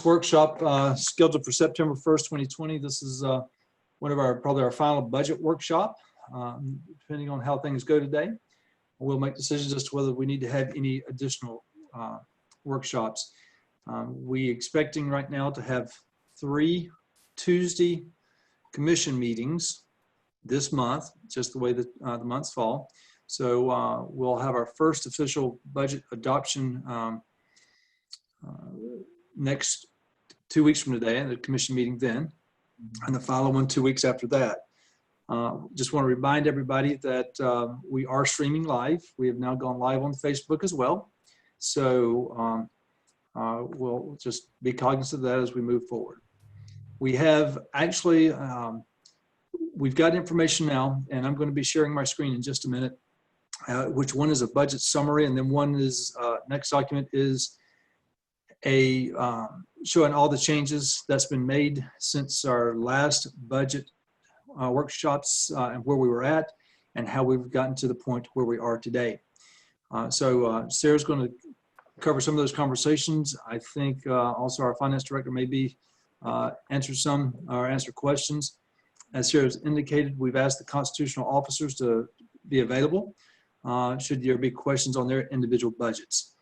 workshop scheduled for September 1st, 2020. This is one of probably our final budget workshop. Depending on how things go today, we'll make decisions as to whether we need to have any additional workshops. We expecting right now to have 3 Tuesday commission meetings this month, just the way that the months fall. So we'll have our first official budget adoption next 2 weeks from today, and the commission meeting then, and the following 2 weeks after that. Just want to remind everybody that we are streaming live. We have now gone live on Facebook as well. So we'll just be cognizant of that as we move forward. We have actually, we've got information now, and I'm going to be sharing my screen in just a minute, which one is a budget summary, and then one is, next document is a showing all the changes that's been made since our last budget workshops and where we were at and how we've gotten to the point where we are today. So Sarah's going to cover some of those conversations. I think also our finance director maybe answer questions. As Sarah's indicated, we've asked the constitutional officers to be available should there be questions on their individual budgets.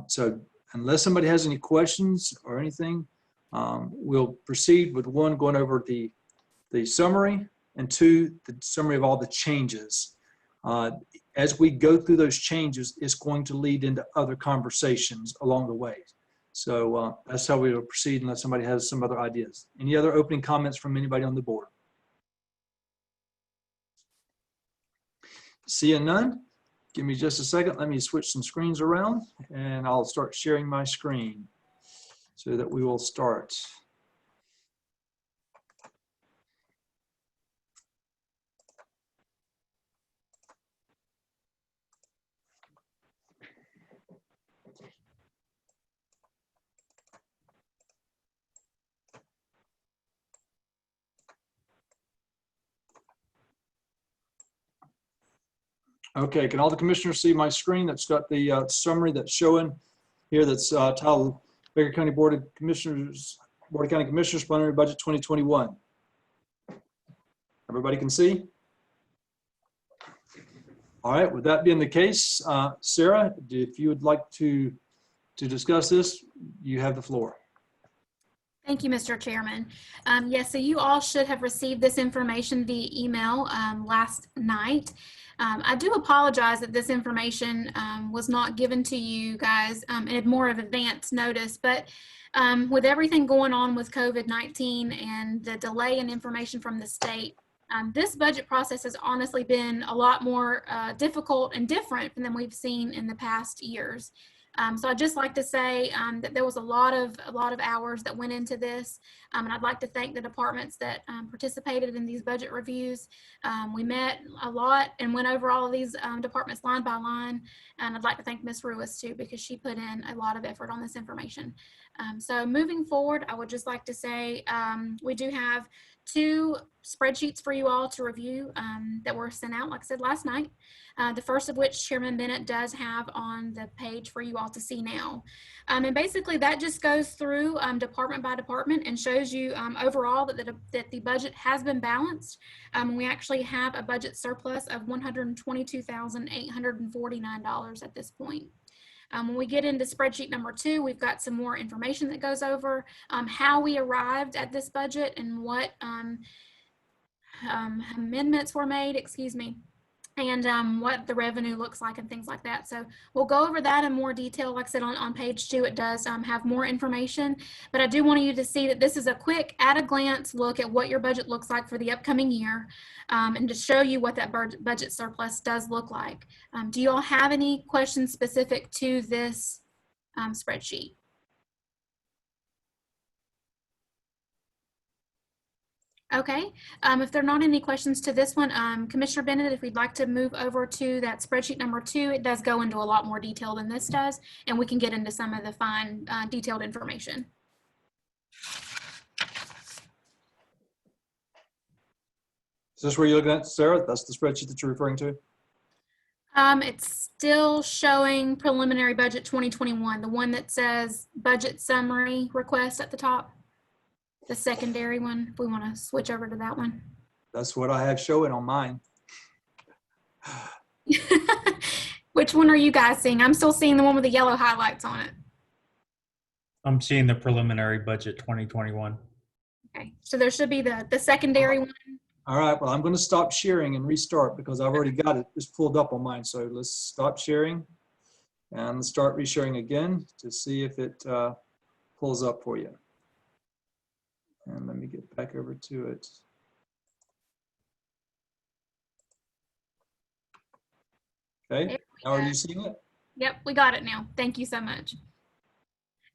So unless somebody has any questions or anything, we'll proceed with 1, going over the summary, and 2, the summary of all the changes. As we go through those changes, it's going to lead into other conversations along the way. So that's how we will proceed unless somebody has some other ideas. Any other opening comments from anybody on the board? Seeing none, give me just a second. Let me switch some screens around and I'll start sharing my screen so that we will start. Okay, can all the commissioners see my screen? That's got the summary that's showing here. That's titled Baker County Board of Commissioners, Board of County Commissioners Preliminary Budget 2021. Everybody can see? All right, with that being the case, Sarah, if you would like to discuss this, you have the floor. Thank you, Mr. Chairman. Yes, so you all should have received this information via email last night. I do apologize that this information was not given to you guys in more of advance notice, but with everything going on with COVID-19 and the delay in information from the state, this budget process has honestly been a lot more difficult and different than we've seen in the past years. So I'd just like to say that there was a lot of hours that went into this, and I'd like to thank the departments that participated in these budget reviews. We met a lot and went over all of these departments line by line, and I'd like to thank Ms. Ruiz too, because she put in a lot of effort on this information. So moving forward, I would just like to say we do have 2 spreadsheets for you all to review that were sent out, like I said, last night. The first of which Chairman Bennett does have on the page for you all to see now. And basically that just goes through department by department and shows you overall that the budget has been balanced. We actually have a budget surplus of $122,849 at this point. When we get into spreadsheet number 2, we've got some more information that goes over how we arrived at this budget and what amendments were made, and what the revenue looks like and things like that. So we'll go over that in more detail. Like I said, on page 2, it does have more information, but I do want you to see that this is a quick at a glance look at what your budget looks like for the upcoming year, and to show you what that budget surplus does look like. Do you all have any questions specific to this spreadsheet? Okay, if there are not any questions to this one, Commissioner Bennett, if we'd like to move over to that spreadsheet number 2, it does go into a lot more detail than this does, and we can get into some of the fine detailed information. Is this where you're looking at, Sarah? That's the spreadsheet that you're referring to? It's still showing preliminary budget 2021, the one that says budget summary request at the top. The secondary one, if we want to switch over to that one. That's what I have showing on mine. Which one are you guys seeing? I'm still seeing the one with the yellow highlights on it. I'm seeing the preliminary budget 2021. Okay, so there should be the secondary one. All right, well, I'm going to stop sharing and restart because I've already got it. It's pulled up on mine. So let's stop sharing and start resharing again to see if it pulls up for you. And let me get back over to it. Okay, how are you seeing it? Yep, we got it now. Thank you so much.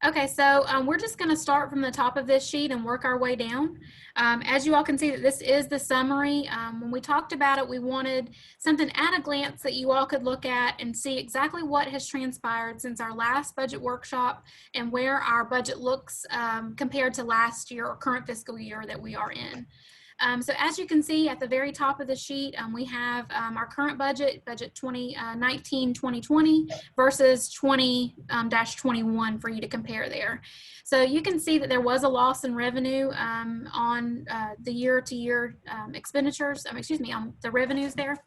Okay, so we're just going to start from the top of this sheet and work our way down. As you all can see, that this is the summary. When we talked about it, we wanted something at a glance that you all could look at and see exactly what has transpired since our last budget workshop and where our budget looks compared to last year or current fiscal year that we are in. So as you can see at the very top of the sheet, we have our current budget 2019-2020 versus 20-21 for you to compare there. So you can see that there was a loss in revenue on the year-to-year expenditures, on the revenues there.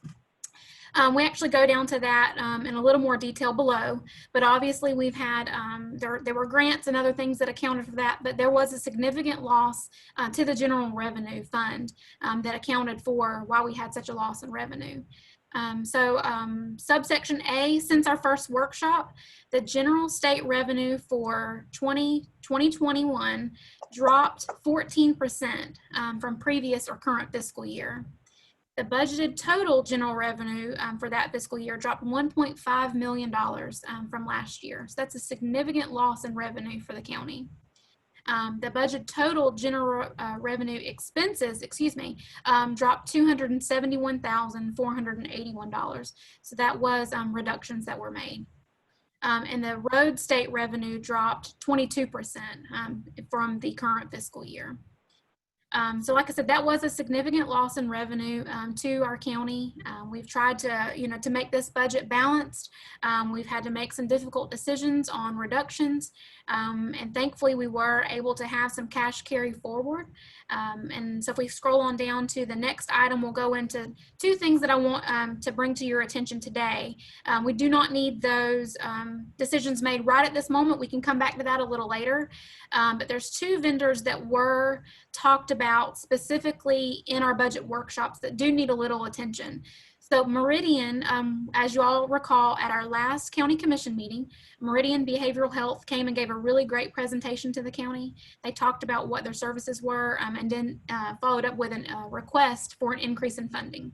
We actually go down to that in a little more detail below, but obviously we've had, there were grants and other things that accounted for that, but there was a significant loss to the general revenue fund that accounted for why we had such a loss in revenue. Subsection A, since our first workshop, the general state revenue for 2021 dropped 14% from previous or current fiscal year. The budgeted total general revenue for that fiscal year dropped $1.5 million from last year. So that's a significant loss in revenue for the county. The budget total general revenue expenses, dropped $271,481. So that was reductions that were made. And the road state revenue dropped 22% from the current fiscal year. So like I said, that was a significant loss in revenue to our county. We've tried to, to make this budget balanced. We've had to make some difficult decisions on reductions. And thankfully we were able to have some cash carry forward. And so if we scroll on down to the next item, we'll go into two things that I want to bring to your attention today. We do not need those decisions made right at this moment. We can come back to that a little later. But there's two vendors that were talked about specifically in our budget workshops that do need a little attention. So Meridian, as you all recall at our last county commission meeting, Meridian Behavioral Health came and gave a really great presentation to the county. They talked about what their services were and then followed up with a request for an increase in funding.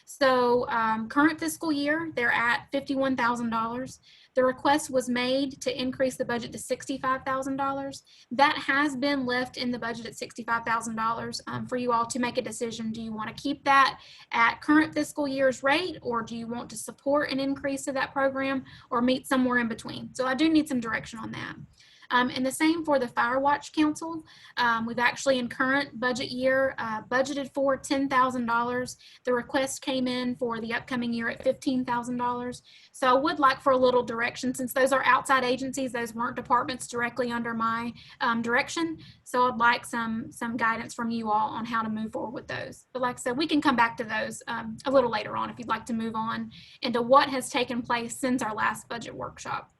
So current fiscal year, they're at $51,000. The request was made to increase the budget to $65,000. That has been left in the budget at $65,000 for you all to make a decision. Do you want to keep that at current fiscal year's rate, or do you want to support an increase of that program or meet somewhere in between? So I do need some direction on that. And the same for the Firewatch Council. We've actually in current budget year budgeted for $10,000. The request came in for the upcoming year at $15,000. So I would like for a little direction, since those are outside agencies, those weren't departments directly under my direction. So I'd like some guidance from you all on how to move forward with those. But like I said, we can come back to those a little later on if you'd like to move on into what has taken place since our last budget workshop.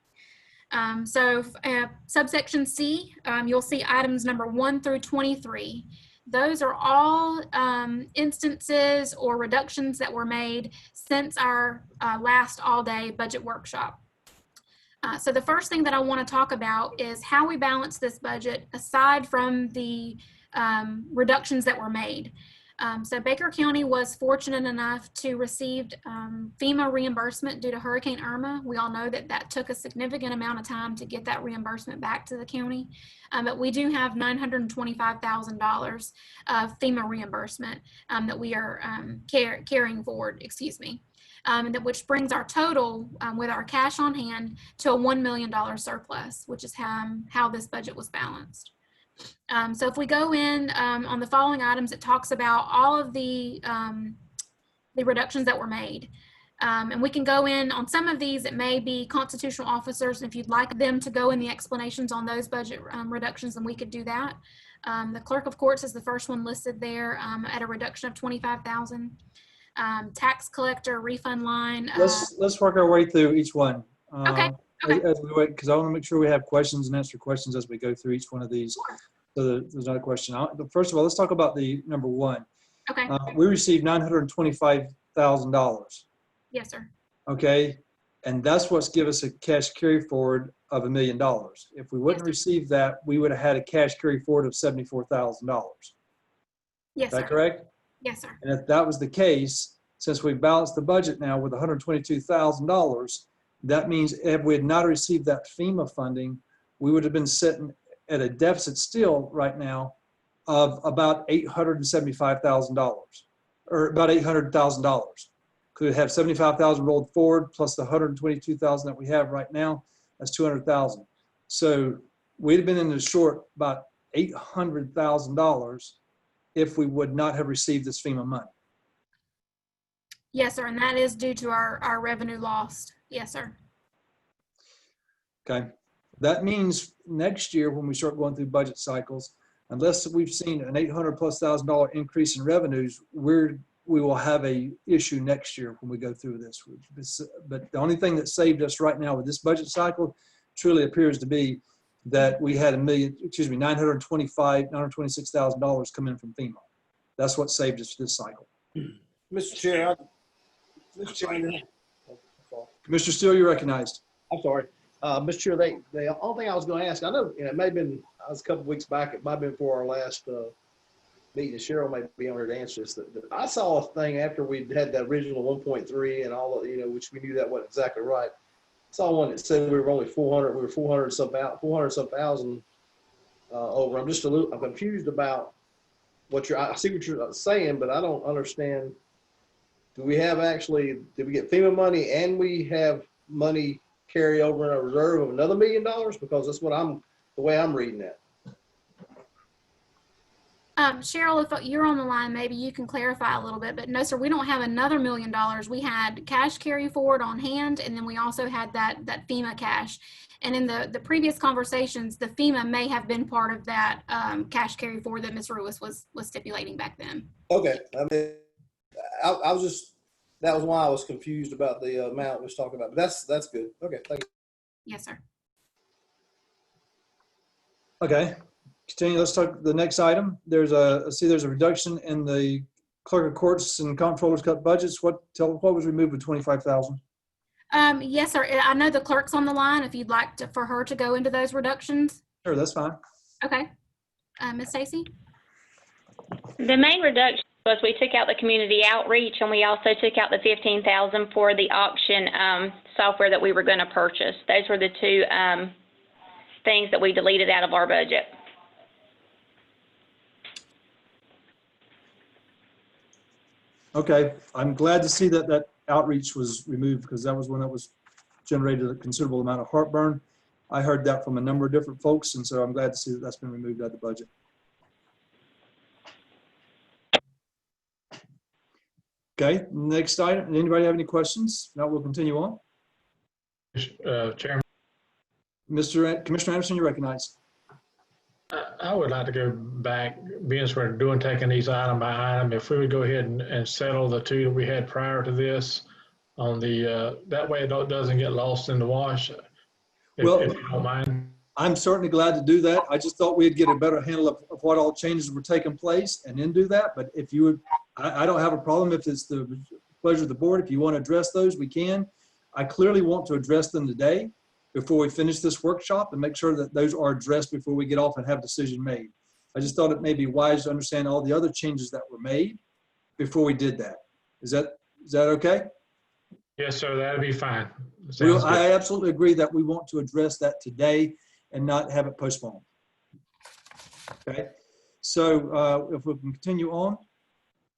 Subsection C, you'll see items number 1 through 23. Those are all instances or reductions that were made since our last all-day budget workshop. So the first thing that I want to talk about is how we balance this budget aside from the reductions that were made. So Baker County was fortunate enough to receive FEMA reimbursement due to Hurricane Irma. We all know that that took a significant amount of time to get that reimbursement back to the county. But we do have $925,000 of FEMA reimbursement that we are carrying forward, which brings our total with our cash on hand to a $1 million surplus, which is how this budget was balanced. So if we go in on the following items, it talks about all of the reductions that were made. And we can go in on some of these. It may be constitutional officers. If you'd like them to go in the explanations on those budget reductions, then we could do that. The clerk of courts is the first one listed there at a reduction of 25,000. Tax collector refund line. Let's work our way through each one. Okay. As we wait, because I want to make sure we have questions and answer questions as we go through each one of these. Sure. So there's not a question. But first of all, let's talk about the number one. Okay. We received $925,000. Yes, sir. Okay, and that's what's give us a cash carry forward of $1 million. If we wouldn't Yes, receive that, we would have had a cash carry forward of $74,000. Yes, Is that sir. correct? Yes, sir. And if that was the case, since we balanced the budget now with $122,000, that means if we had not received that FEMA funding, we would have been sitting at a deficit still right now of about $875,000 or about $800,000. Could have 75,000 rolled forward plus the 122,000 that we have right now. That's 200,000. So we'd have been in the short about $800,000 if we would not have received this FEMA money. Yes, sir. And that is due to our revenue lost. Yes, sir. Okay. That means next year when we start going through budget cycles, unless we've seen an $800,000+ increase in revenues, we will have a issue next year when we go through this. But the only thing that saved us right now with this budget cycle truly appears to be that we had $926,000 come in from FEMA. That's what saved us this cycle. Mr. Chair, Mr. Chairman. Commissioner Steele, you're recognized. I'm sorry. Mr. Chair, the only thing I was going to ask, I know it may have been, I was a couple of weeks back, it might have been before our last meeting, and Cheryl may be on her to answer this. I saw a thing after we had the original 1.3 and all of, which we knew that wasn't exactly right. I saw one that said we were only 400, we were 400 some thousand over. I'm confused about I see what you're saying, but I don't understand. Did we get FEMA money and we have money carry over in a reserve of another $1 million? Because that's the way I'm reading that. Cheryl, if you're on the line, maybe you can clarify a little bit, but no, sir, we don't have another $1 million. We had cash carry forward on hand, and then we also had that FEMA cash. And in the previous conversations, the FEMA may have been part of that cash carry forward that Ms. Ruiz was stipulating back then. Okay. I mean, I was just, that was why I was confused about the amount we was talking about, but that's good. Okay, thank you. Yes, sir. Okay. Continue. Let's talk the next item. There's a reduction in the clerk of courts and comptroller's cut budgets. What was removed with 25,000? Yes, sir. I know the clerk's on the line. If you'd like for her to go into those reductions. Sure, that's fine. Okay. Ms. Stacy? The main reduction was we took out the community outreach, and we also took out the $15,000 for the auction software that we were going to purchase. Those were the two things that we deleted out of our budget. Okay, I'm glad to see that outreach was removed because that was one that was generated a considerable amount of heartburn. I heard that from a number of different folks, and so I'm glad to see that that's been removed out of the budget. Okay, next item. Anybody have any questions? Now we'll continue on. Chairman, Commissioner Anderson, you're recognized. I would like to go back, being as we're taking these item by item, if we would go ahead and settle the two that we had prior to this on the, that way it doesn't get lost in the wash, if you don't mind. I'm certainly glad to do that. I just thought we'd get a better handle of what all changes were taking place and then do that. But if you would, I don't have a problem if it's the pleasure of the board. If you want to address those, we can. I clearly want to address them today before we finish this workshop and make sure that those are addressed before we get off and have a decision made. I just thought it may be wise to understand all the other changes that were made before we did that. Is that okay? Yes, sir, that'd be fine. I absolutely agree that we want to address that today and not have it postponed. Okay, so if we can continue on,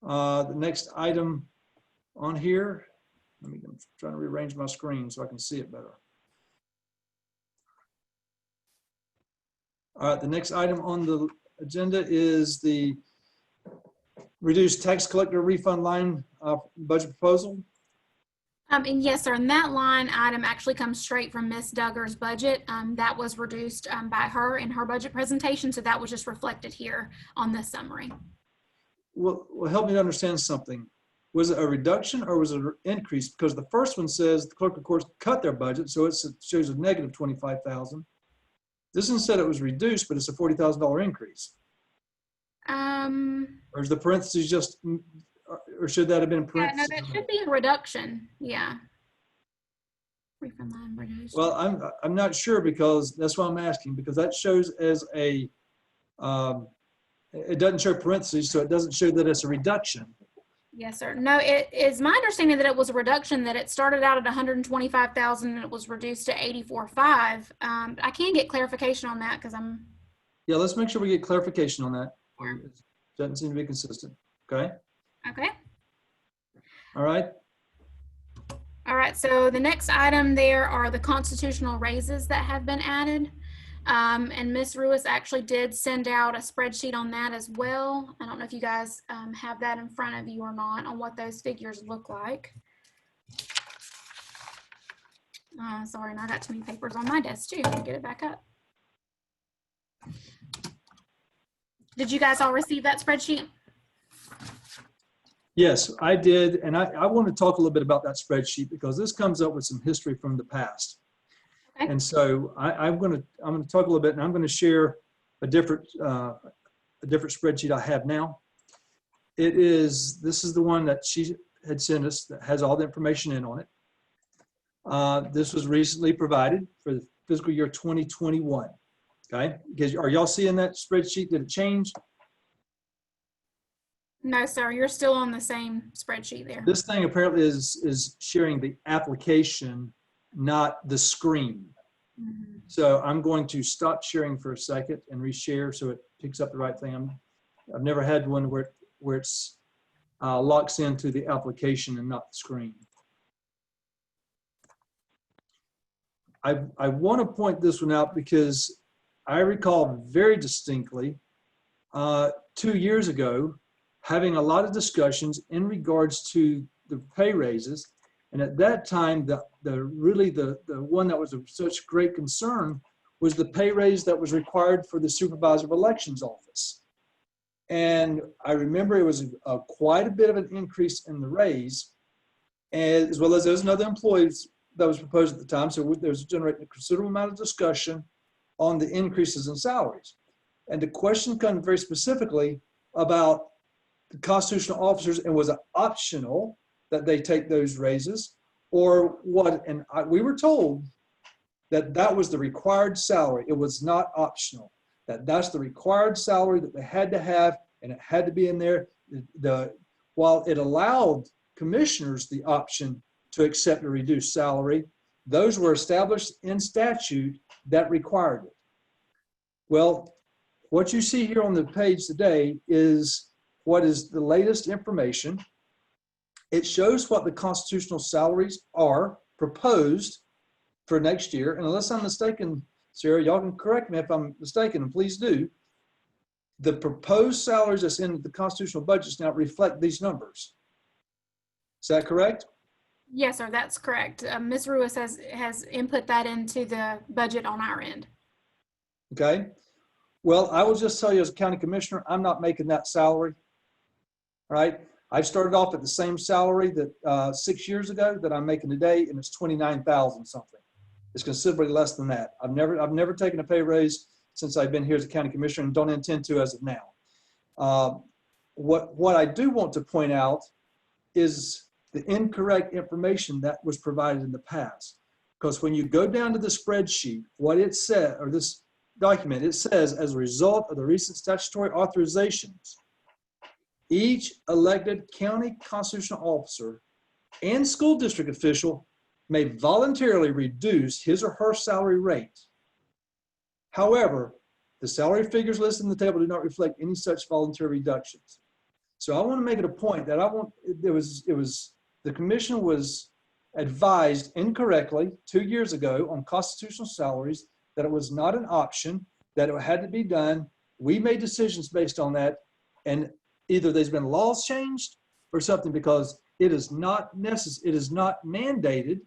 the next item on here, I'm trying to rearrange my screen so I can see it better. All right, the next item on the agenda is the reduced tax collector refund line budget proposal. And yes, sir, and that line item actually comes straight from Ms. Duggar's budget. That was reduced by her in her budget presentation, so that was just reflected here on this summary. Well, help me to understand something. Was it a reduction or was it an increase? Because the first one says the clerk of courts cut their budget, so it shows a negative 25,000. This one said it was reduced, but it's a $40,000 increase. Or is the parentheses just, or should that have been in Yeah, no, parentheses? that should be a reduction. Yeah. Refund line reduced. Well, I'm not sure, because that's why I'm asking, because that shows as a, it doesn't show parentheses, so it doesn't show that it's a reduction. Yes, sir. No, it is my understanding that it was a reduction, that it started out at 125,000 and it was reduced to 84.5. I can get clarification on that because I'm. Yeah, let's make sure we get clarification on that. It doesn't seem to be consistent. Okay. Okay. All right. All right. So the next item there are the constitutional raises that have been added. And Ms. Ruiz actually did send out a spreadsheet on that as well. I don't know if you guys have that in front of you or not on what those figures look like. Sorry, and I got too many papers on my desk too. Let me get it back up. Did you guys all receive that spreadsheet? Yes, I did. And I want to talk a little bit about that spreadsheet, because this comes up with some history from the past. Okay. And so I'm going to talk a little bit, and I'm going to share a different spreadsheet I have now. This is the one that she had sent us that has all the information in on it. This was recently provided for the fiscal year 2021. Okay, are y'all seeing that spreadsheet? Did it change? No, sir. You're still on the same spreadsheet there. This thing apparently is sharing the application, not the screen. Mhm. So I'm going to stop sharing for a second and reshare so it picks up the right thing. I've never had one where it's locks into the application and not the screen. I want to point this one out because I recall very distinctly 2 years ago having a lot of discussions in regards to the pay raises. And at that time, the one that was of such great concern was the pay raise that was required for the supervisor of elections office. And I remember it was quite a bit of an increase in the raise, as well as there was another employee that was proposed at the time. So there was generating a considerable amount of discussion on the increases in salaries. And the question comes very specifically about the constitutional officers, and was it optional that they take those raises or what? And we were told that that was the required salary. It was not optional, that's the required salary that they had to have, and it had to be in there. While it allowed commissioners the option to accept a reduced salary, those were established in statute that required it. Well, what you see here on the page today is what is the latest information. It shows what the constitutional salaries are proposed for next year. And unless I'm mistaken, Sarah, y'all can correct me if I'm mistaken, and please do. The proposed salaries that's in the constitutional budgets now reflect these numbers. Is that correct? Yes, sir. That's correct. Ms. Ruiz has input that into the budget on our end. Okay. Well, I will just tell you as a county commissioner, I'm not making that salary. All right. I started off at the same salary that 6 years ago that I'm making today, and it's 29,000 something. It's considerably less than that. I've never taken a pay raise since I've been here as a county commissioner, and don't intend to as of now. What I do want to point out is the incorrect information that was provided in the past. Because when you go down to the spreadsheet, what it said, or this document, it says, as a result of the recent statutory authorizations, each elected county constitutional officer and school district official may voluntarily reduce his or her salary rate. However, the salary figures listed in the table do not reflect any such voluntary reductions. So I want to make it a point that the commission was advised incorrectly 2 years ago on constitutional salaries that it was not an option, that it had to be done. We made decisions based on that, and either there's been laws changed or something, because It is not it is not mandated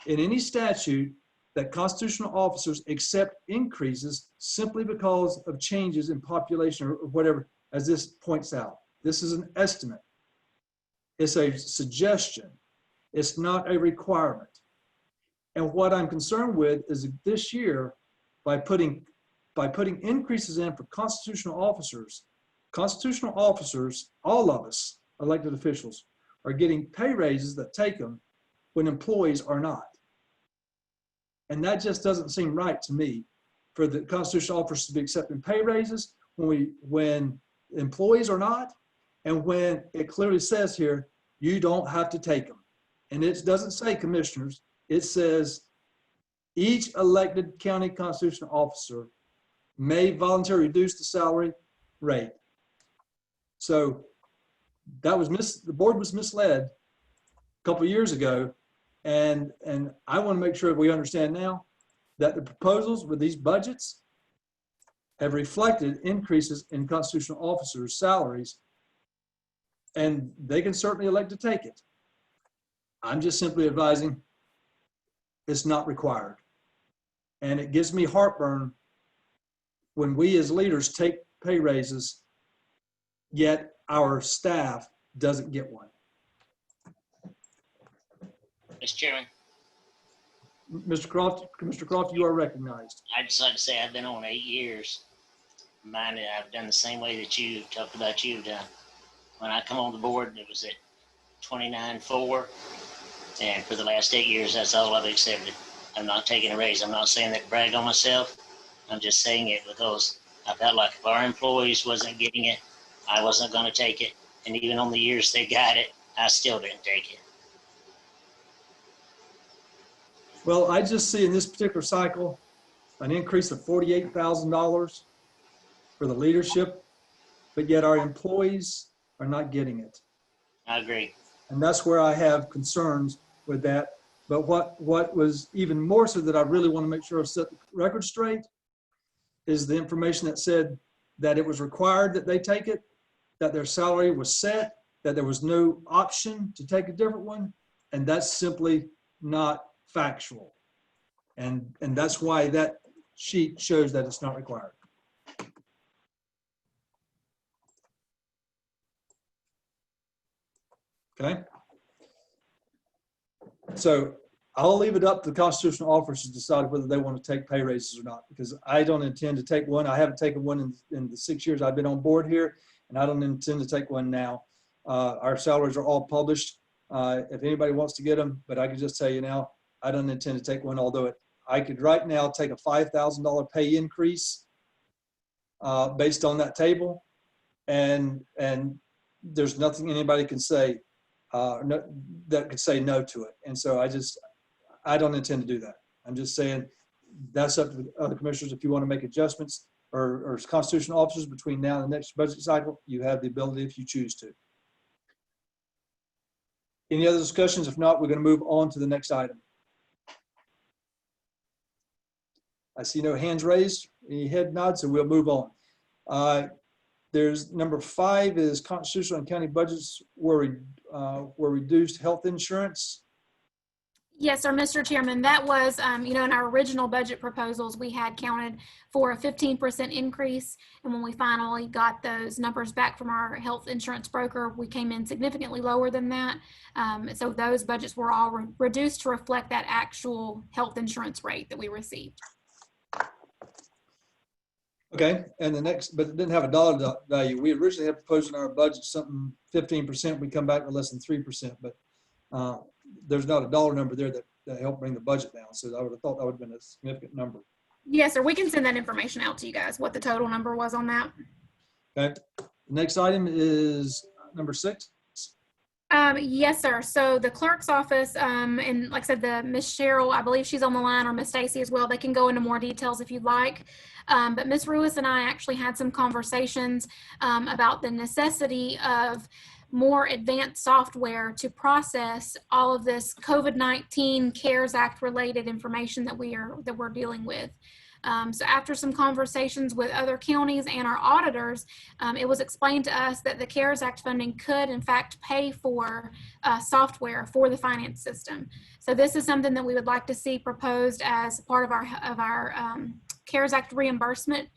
in any statute that constitutional officers accept increases simply because of changes in population or whatever, as this points out. This is an estimate. It's a suggestion. It's not a requirement. And what I'm concerned with is this year, by putting increases in for constitutional officers, all of us, elected officials, are getting pay raises that take them when employees are not. And that just doesn't seem right to me for the constitutional officers to be accepting pay raises when employees are not, and when it clearly says here, you don't have to take them. And it doesn't say commissioners, it says each elected county constitutional officer may voluntarily reduce the salary rate. So that was the board was misled a couple of years ago. And I want to make sure we understand now that the proposals with these budgets have reflected increases in constitutional officers' salaries, and they can certainly elect to take it. I'm just simply advising it's not required. And it gives me heartburn when we as leaders take pay raises, yet our staff doesn't get one. Mr. Chairman, Mr. Croft, you are recognized. I'd just like to say I've been on 8 years. Mine, I've done the same way that you talked about you've done. When I come on the board, it was at 29.4, and for the last 8 years, that's all I've accepted. I'm not taking a raise. I'm not saying that to brag on myself. I'm just saying it because I felt like if our employees wasn't getting it, I wasn't going to take it. And even on the years they got it, I still didn't take it. Well, I just see in this particular cycle an increase of $48,000 for the leadership, but yet our employees are not getting it. I agree. And that's where I have concerns with that. But what was even more so that I really want to make sure I set the record straight is the information that said that it was required that they take it, that their salary was set, that there was no option to take a different one. And that's simply not factual. And that's why that sheet shows that it's not required. Okay. So I'll leave it up to the constitutional officers to decide whether they want to take pay raises or not, because I don't intend to take one. I haven't taken one in the 6 years I've been on board here, and I don't intend to take one now. Our salaries are all published. If anybody wants to get them, but I can just tell you now, I don't intend to take one, although I could right now take a $5,000 pay increase based on that table, and there's nothing anybody can say that could say no to it. And so I don't intend to do that. I'm just saying that's up to the other commissioners. If you want to make adjustments or constitutional officers between now and the next budget cycle, you have the ability if you choose to. Any other discussions? If not, we're going to move on to the next item. I see no hands raised, any head nods, so we'll move on. There's number 5 is constitutional and county budgets were reduced health insurance. Yes, sir, Mr. Chairman, that was, in our original budget proposals, we had counted for a 15% increase. And when we finally got those numbers back from our health insurance broker, we came in significantly lower than that. So those budgets were all reduced to reflect that actual health insurance rate that we received. Okay, and the next, but it didn't have a dollar value. We originally had proposed in our budget something 15%. We come back with less than 3%, but there's not a dollar number there that helped bring the budget down. So I would have thought that would have been a significant number. Yes, sir. We can send that information out to you guys, what the total number was on that. Okay, the next item is number 6. Yes, sir. So the clerk's office, and like I said, Miss Cheryl, I believe she's on the line, or Miss Stacy as well. They can go into more details if you'd like. But Miss Ruiz and I actually had some conversations about the necessity of more advanced software to process all of this COVID-19 CARES Act related information that we're dealing with. So after some conversations with other counties and our auditors, it was explained to us that the CARES Act funding could in fact pay for software for the finance system. So this is something that we would like to see proposed as part of our CARES Act reimbursement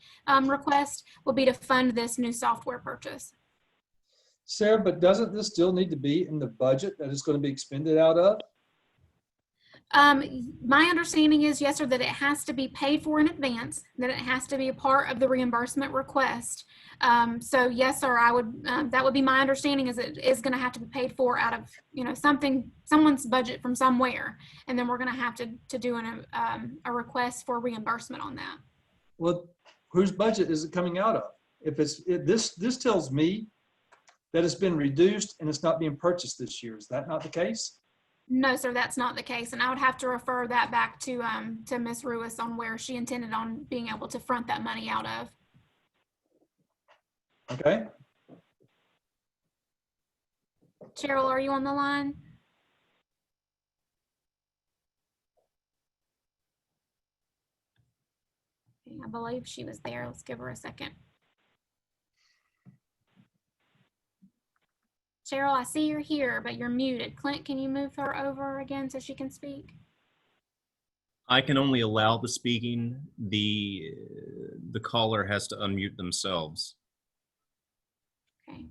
request, will be to fund this new software purchase. Sarah, but doesn't this still need to be in the budget that it's going to be expended out of? My understanding is, yes, sir, that it has to be paid for in advance, that it has to be a part of the reimbursement request. So yes, sir, I would, that would be my understanding, is it is going to have to be paid for out of, someone's budget from somewhere. And then we're going to have to do a request for reimbursement on that. Well, whose budget is it coming out of? If this tells me that it's been reduced and it's not being purchased this year. Is that not the case? No, sir, that's not the case. And I would have to refer that back to Ms. Ruiz on where she intended on being able to front that money out of. Okay. Cheryl, are you on the line? I believe she was there. Let's give her a second. Cheryl, I see you're here, but you're muted. Clint, can you move her over again so she can speak? I can only allow the speaking. The caller has to unmute themselves. Okay.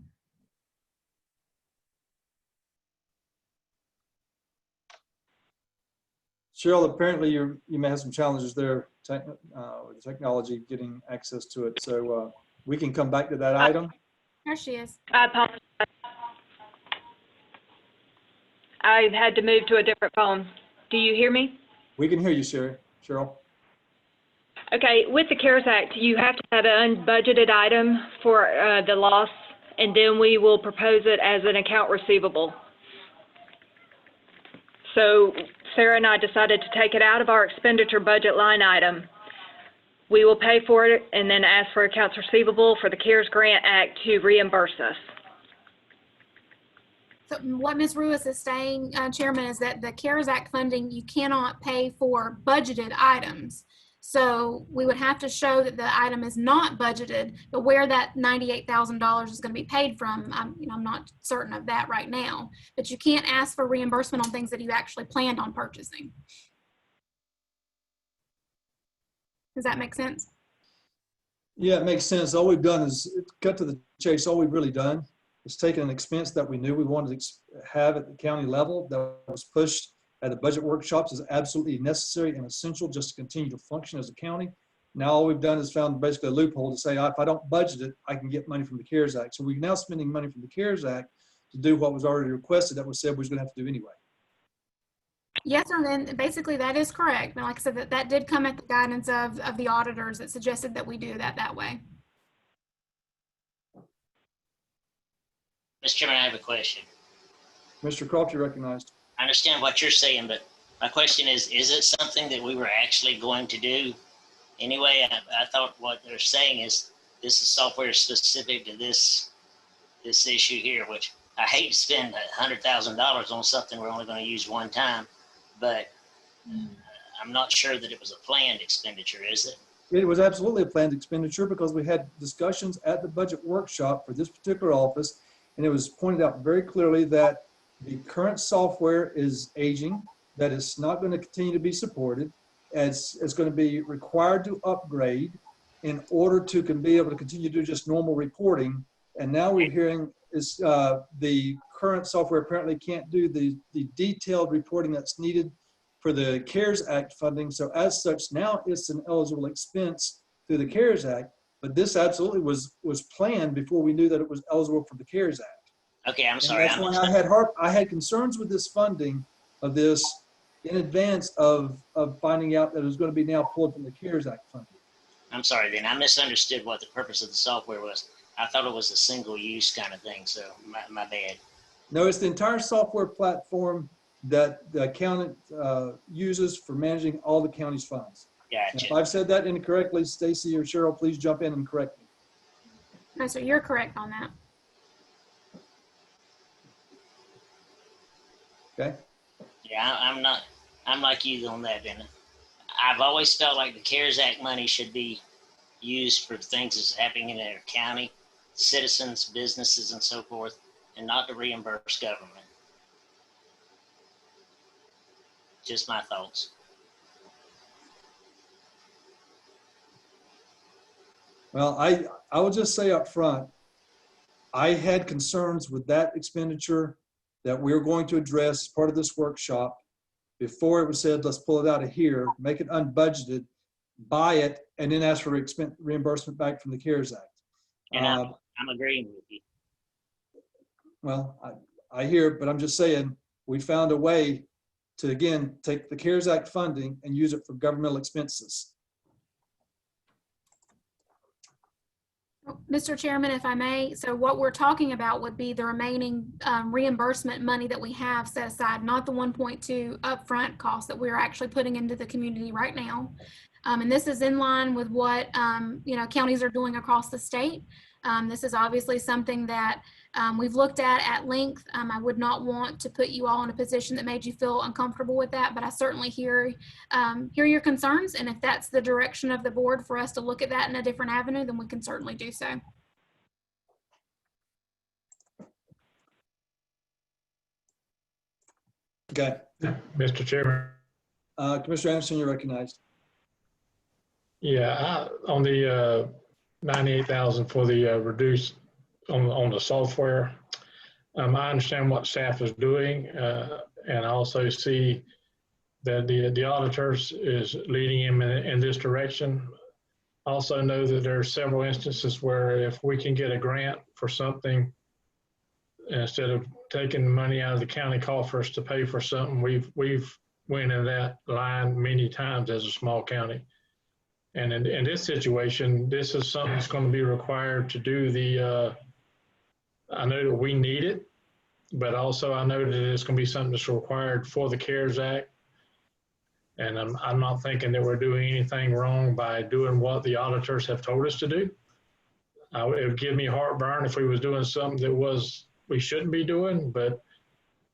Cheryl, apparently you may have some challenges there with technology, getting access to it. So we can come back to that item. There she is. I apologize. I've had to move to a different phone. Do you hear me? We can hear you, Cheryl. Okay, with the CARES Act, you have to have an unbudgeted item for the loss, and then we will propose it as an account receivable. So Sarah and I decided to take it out of our expenditure budget line item. We will pay for it and then ask for accounts receivable for the CARES Grant Act to reimburse us. So what Ms. Ruiz is saying, Chairman, is that the CARES Act funding, you cannot pay for budgeted items. So we would have to show that the item is not budgeted, but where that $98,000 is going to be paid from, I'm not certain of that right now. But you can't ask for reimbursement on things that you actually planned on purchasing. Does that make sense? Yeah, it makes sense. All we've done is cut to the chase. All we've really done is taken an expense that we knew we wanted to have at the county level that was pushed at the budget workshops as absolutely necessary and essential just to continue to function as a county. Now all we've done is found basically a loophole to say, if I don't budget it, I can get money from the CARES Act. So we're now spending money from the CARES Act to do what was already requested that was said we was gonna have to do anyway. Yes, and then basically that is correct. And like I said, that did come at the guidance of the auditors that suggested that we do that way. Mr. Chairman, I have a question. Mr. Croft, you're recognized. I understand what you're saying, but my question is it something that we were actually going to do anyway? I thought what they're saying is this is software specific to this issue here, which I hate to spend $100,000 on something we're only going to use one time, but I'm not sure that it was a planned expenditure, is it? It was absolutely a planned expenditure because we had discussions at the budget workshop for this particular office, and it was pointed out very clearly that the current software is aging, that it's not going to continue to be supported, it's going to be required to upgrade in order to be able to continue to do just normal reporting. And now we're hearing is the current software apparently can't do the detailed reporting that's needed for the CARES Act funding. So as such, now it's an eligible expense through the CARES Act, but this absolutely was planned before we knew that it was eligible for the CARES Act. Okay, I'm sorry. And that's why I had concerns with this funding of this in advance of finding out that it was going to be now pulled from the CARES Act funding. I'm sorry then. I misunderstood what the purpose of the software was. I thought it was a single use kind of thing, so my bad. No, it's the entire software platform that the accountant uses for managing all the county's funds. Gotcha. If I've said that incorrectly, Stacy or Cheryl, please jump in and correct me. No, sir, you're correct on that. Okay. Yeah, I'm like you on that, then. I've always felt like the CARES Act money should be used for things that's happening in our county, citizens, businesses, and so forth, and not to reimburse government. Just my thoughts. Well, I will just say up front, I had concerns with that expenditure that we were going to address as part of this workshop before it was said, let's pull it out of here, make it unbudgeted, buy it, and then ask for reimbursement back from the CARES Act. And I'm agreeing with you. Well, I hear, it, but I'm just saying, we found a way to, again, take the CARES Act funding and use it for governmental expenses. Mr. Chairman, if I may, so what we're talking about would be the remaining reimbursement money that we have set aside, not the 1.2 upfront cost that we're actually putting into the community right now. And this is in line with what counties are doing across the state. This is obviously something that we've looked at length. I would not want to put you all in a position that made you feel uncomfortable with that, but I certainly hear your concerns. And if that's the direction of the board for us to look at that in a different avenue, then we can certainly do so. Okay. Mr. Chairman. Commissioner Anderson, you're recognized. Yeah, on the 98,000 for the reduced on the software. I understand what staff is doing, and I also see that the auditors is leading him in this direction. Also know that there are several instances where if we can get a grant for something, instead of taking money out of the county coffers to pay for something, we've went in that line many times as a small county. And in this situation, this is something that's going to be required to do the, I know that we need it, but also I know that it's going to be something that's required for the CARES Act. And I'm not thinking that we're doing anything wrong by doing what the auditors have told us to do. It would give me heartburn if we was doing something that we shouldn't be doing, but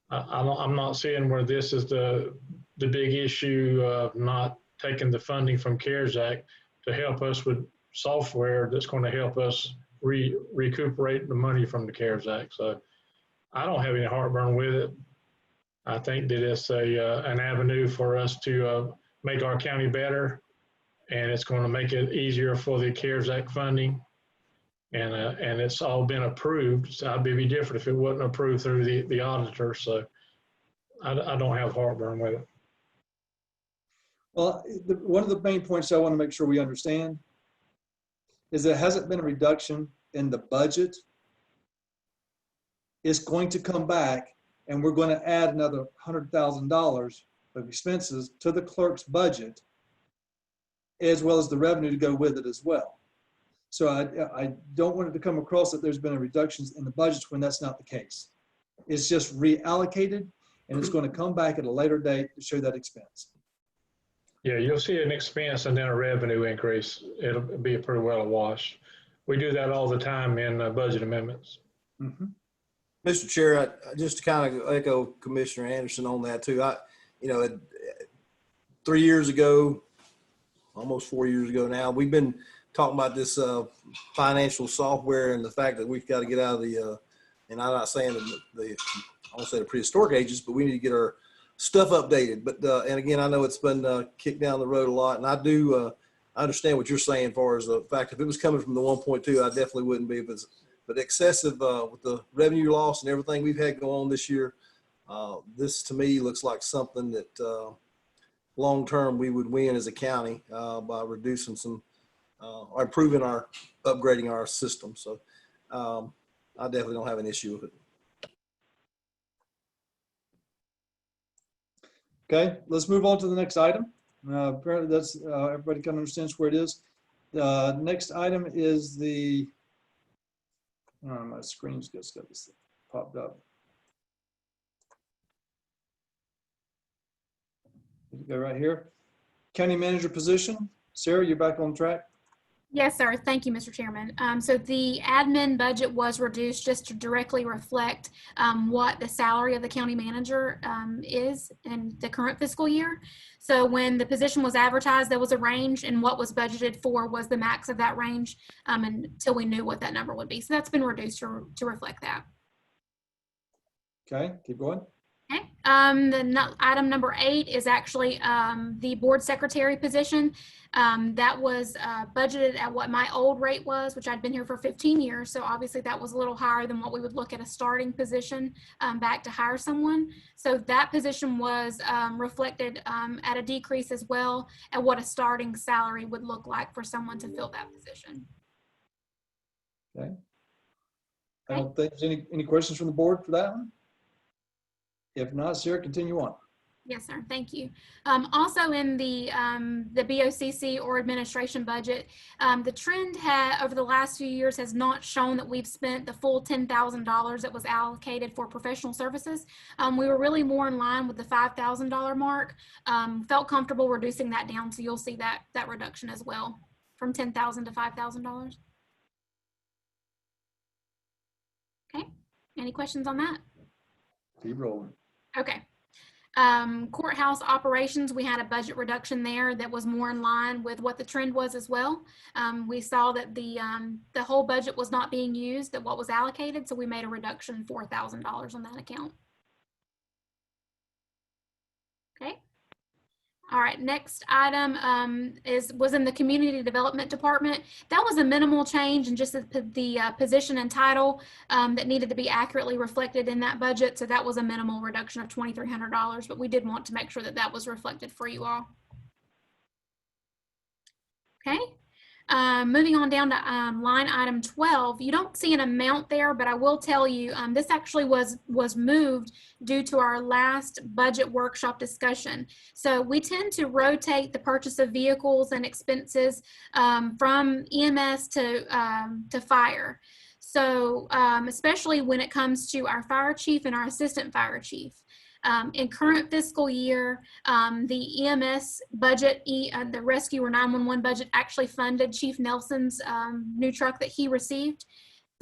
I'm not seeing where this is the big issue of not taking the funding from CARES Act to help us with software that's going to help us recuperate the money from the CARES Act. So I don't have any heartburn with it. I think that it's an avenue for us to make our county better, and it's going to make it easier for the CARES Act funding. And it's all been approved. So I'd be different if it wasn't approved through the auditor. So I don't have heartburn with it. Well, one of the main points I want to make sure we understand is there hasn't been a reduction in the budget. It's going to come back, and we're going to add another $100,000 of expenses to the clerk's budget, as well as the revenue to go with it as well. So I don't want it to come across that there's been a reduction in the budgets when that's not the case. It's just reallocated, and it's going to come back at a later date to show that expense. Yeah, you'll see an expense and then a revenue increase. It'll be pretty well a wash. We do that all the time in budget amendments. Mm-hmm. Mr. Chair, just to kind of echo Commissioner Anderson on that too. 3 years ago, almost 4 years ago now, we've been talking about this financial software and the fact that we've got to get out of the, and I'm not saying I won't say the prehistoric ages, but we need to get our stuff updated. But, and again, I know it's been kicked down the road a lot, and I do understand what you're saying as far as the fact if it was coming from the 1.2, I definitely wouldn't be. But excessive with the revenue loss and everything we've had going on this year, this to me looks like something that long-term we would win as a county by reducing some, or upgrading our system. So I definitely don't have an issue with it. Okay, let's move on to the next item. Apparently that's, everybody kind of understands where it is. The next item is the, my screen's just got this popped up. Go right here. County manager position. Sarah, you're back on track. Yes, sir. Thank you, Mr. Chairman. So the admin budget was reduced just to directly reflect what the salary of the county manager is in the current fiscal year. So when the position was advertised, there was a range, and what was budgeted for was the max of that range until we knew what that number would be. So that's been reduced to reflect that. Okay, keep going. Okay. Item number 8 is actually the board secretary position. That was budgeted at what my old rate was, which I'd been here for 15 years. So obviously that was a little higher than what we would look at a starting position back to hire someone. So that position was reflected at a decrease as well at what a starting salary would look like for someone to fill that position. Okay. I don't think there's any questions from the board for that one. If not, Sarah, continue on. Yes, sir. Thank you. Also in the BOCC or administration budget, the trend over the last few years has not shown that we've spent the full $10,000 that was allocated for professional services. We were really more in line with the $5,000 mark. Felt comfortable reducing that down, so you'll see that reduction as well from $10,000 to $5,000. Okay. Any questions on that? Keep rolling. Okay. Courthouse operations, we had a budget reduction there that was more in line with what the trend was as well. We saw that the whole budget was not being used, that what was allocated, so we made a reduction $4,000 on that account. Okay. All right, next item was in the community development department. That was a minimal change in just the position and title that needed to be accurately reflected in that budget. So that was a minimal reduction of $2,300, but we did want to make sure that that was reflected for you all. Okay. Moving on down to line item 12, you don't see an amount there, but I will tell you this actually was moved due to our last budget workshop discussion. So we tend to rotate the purchase of vehicles and expenses from EMS to fire. So especially when it comes to our fire chief and our assistant fire chief. In current fiscal year, the EMS budget, the Rescue or 911 budget actually funded Chief Nelson's new truck that he received.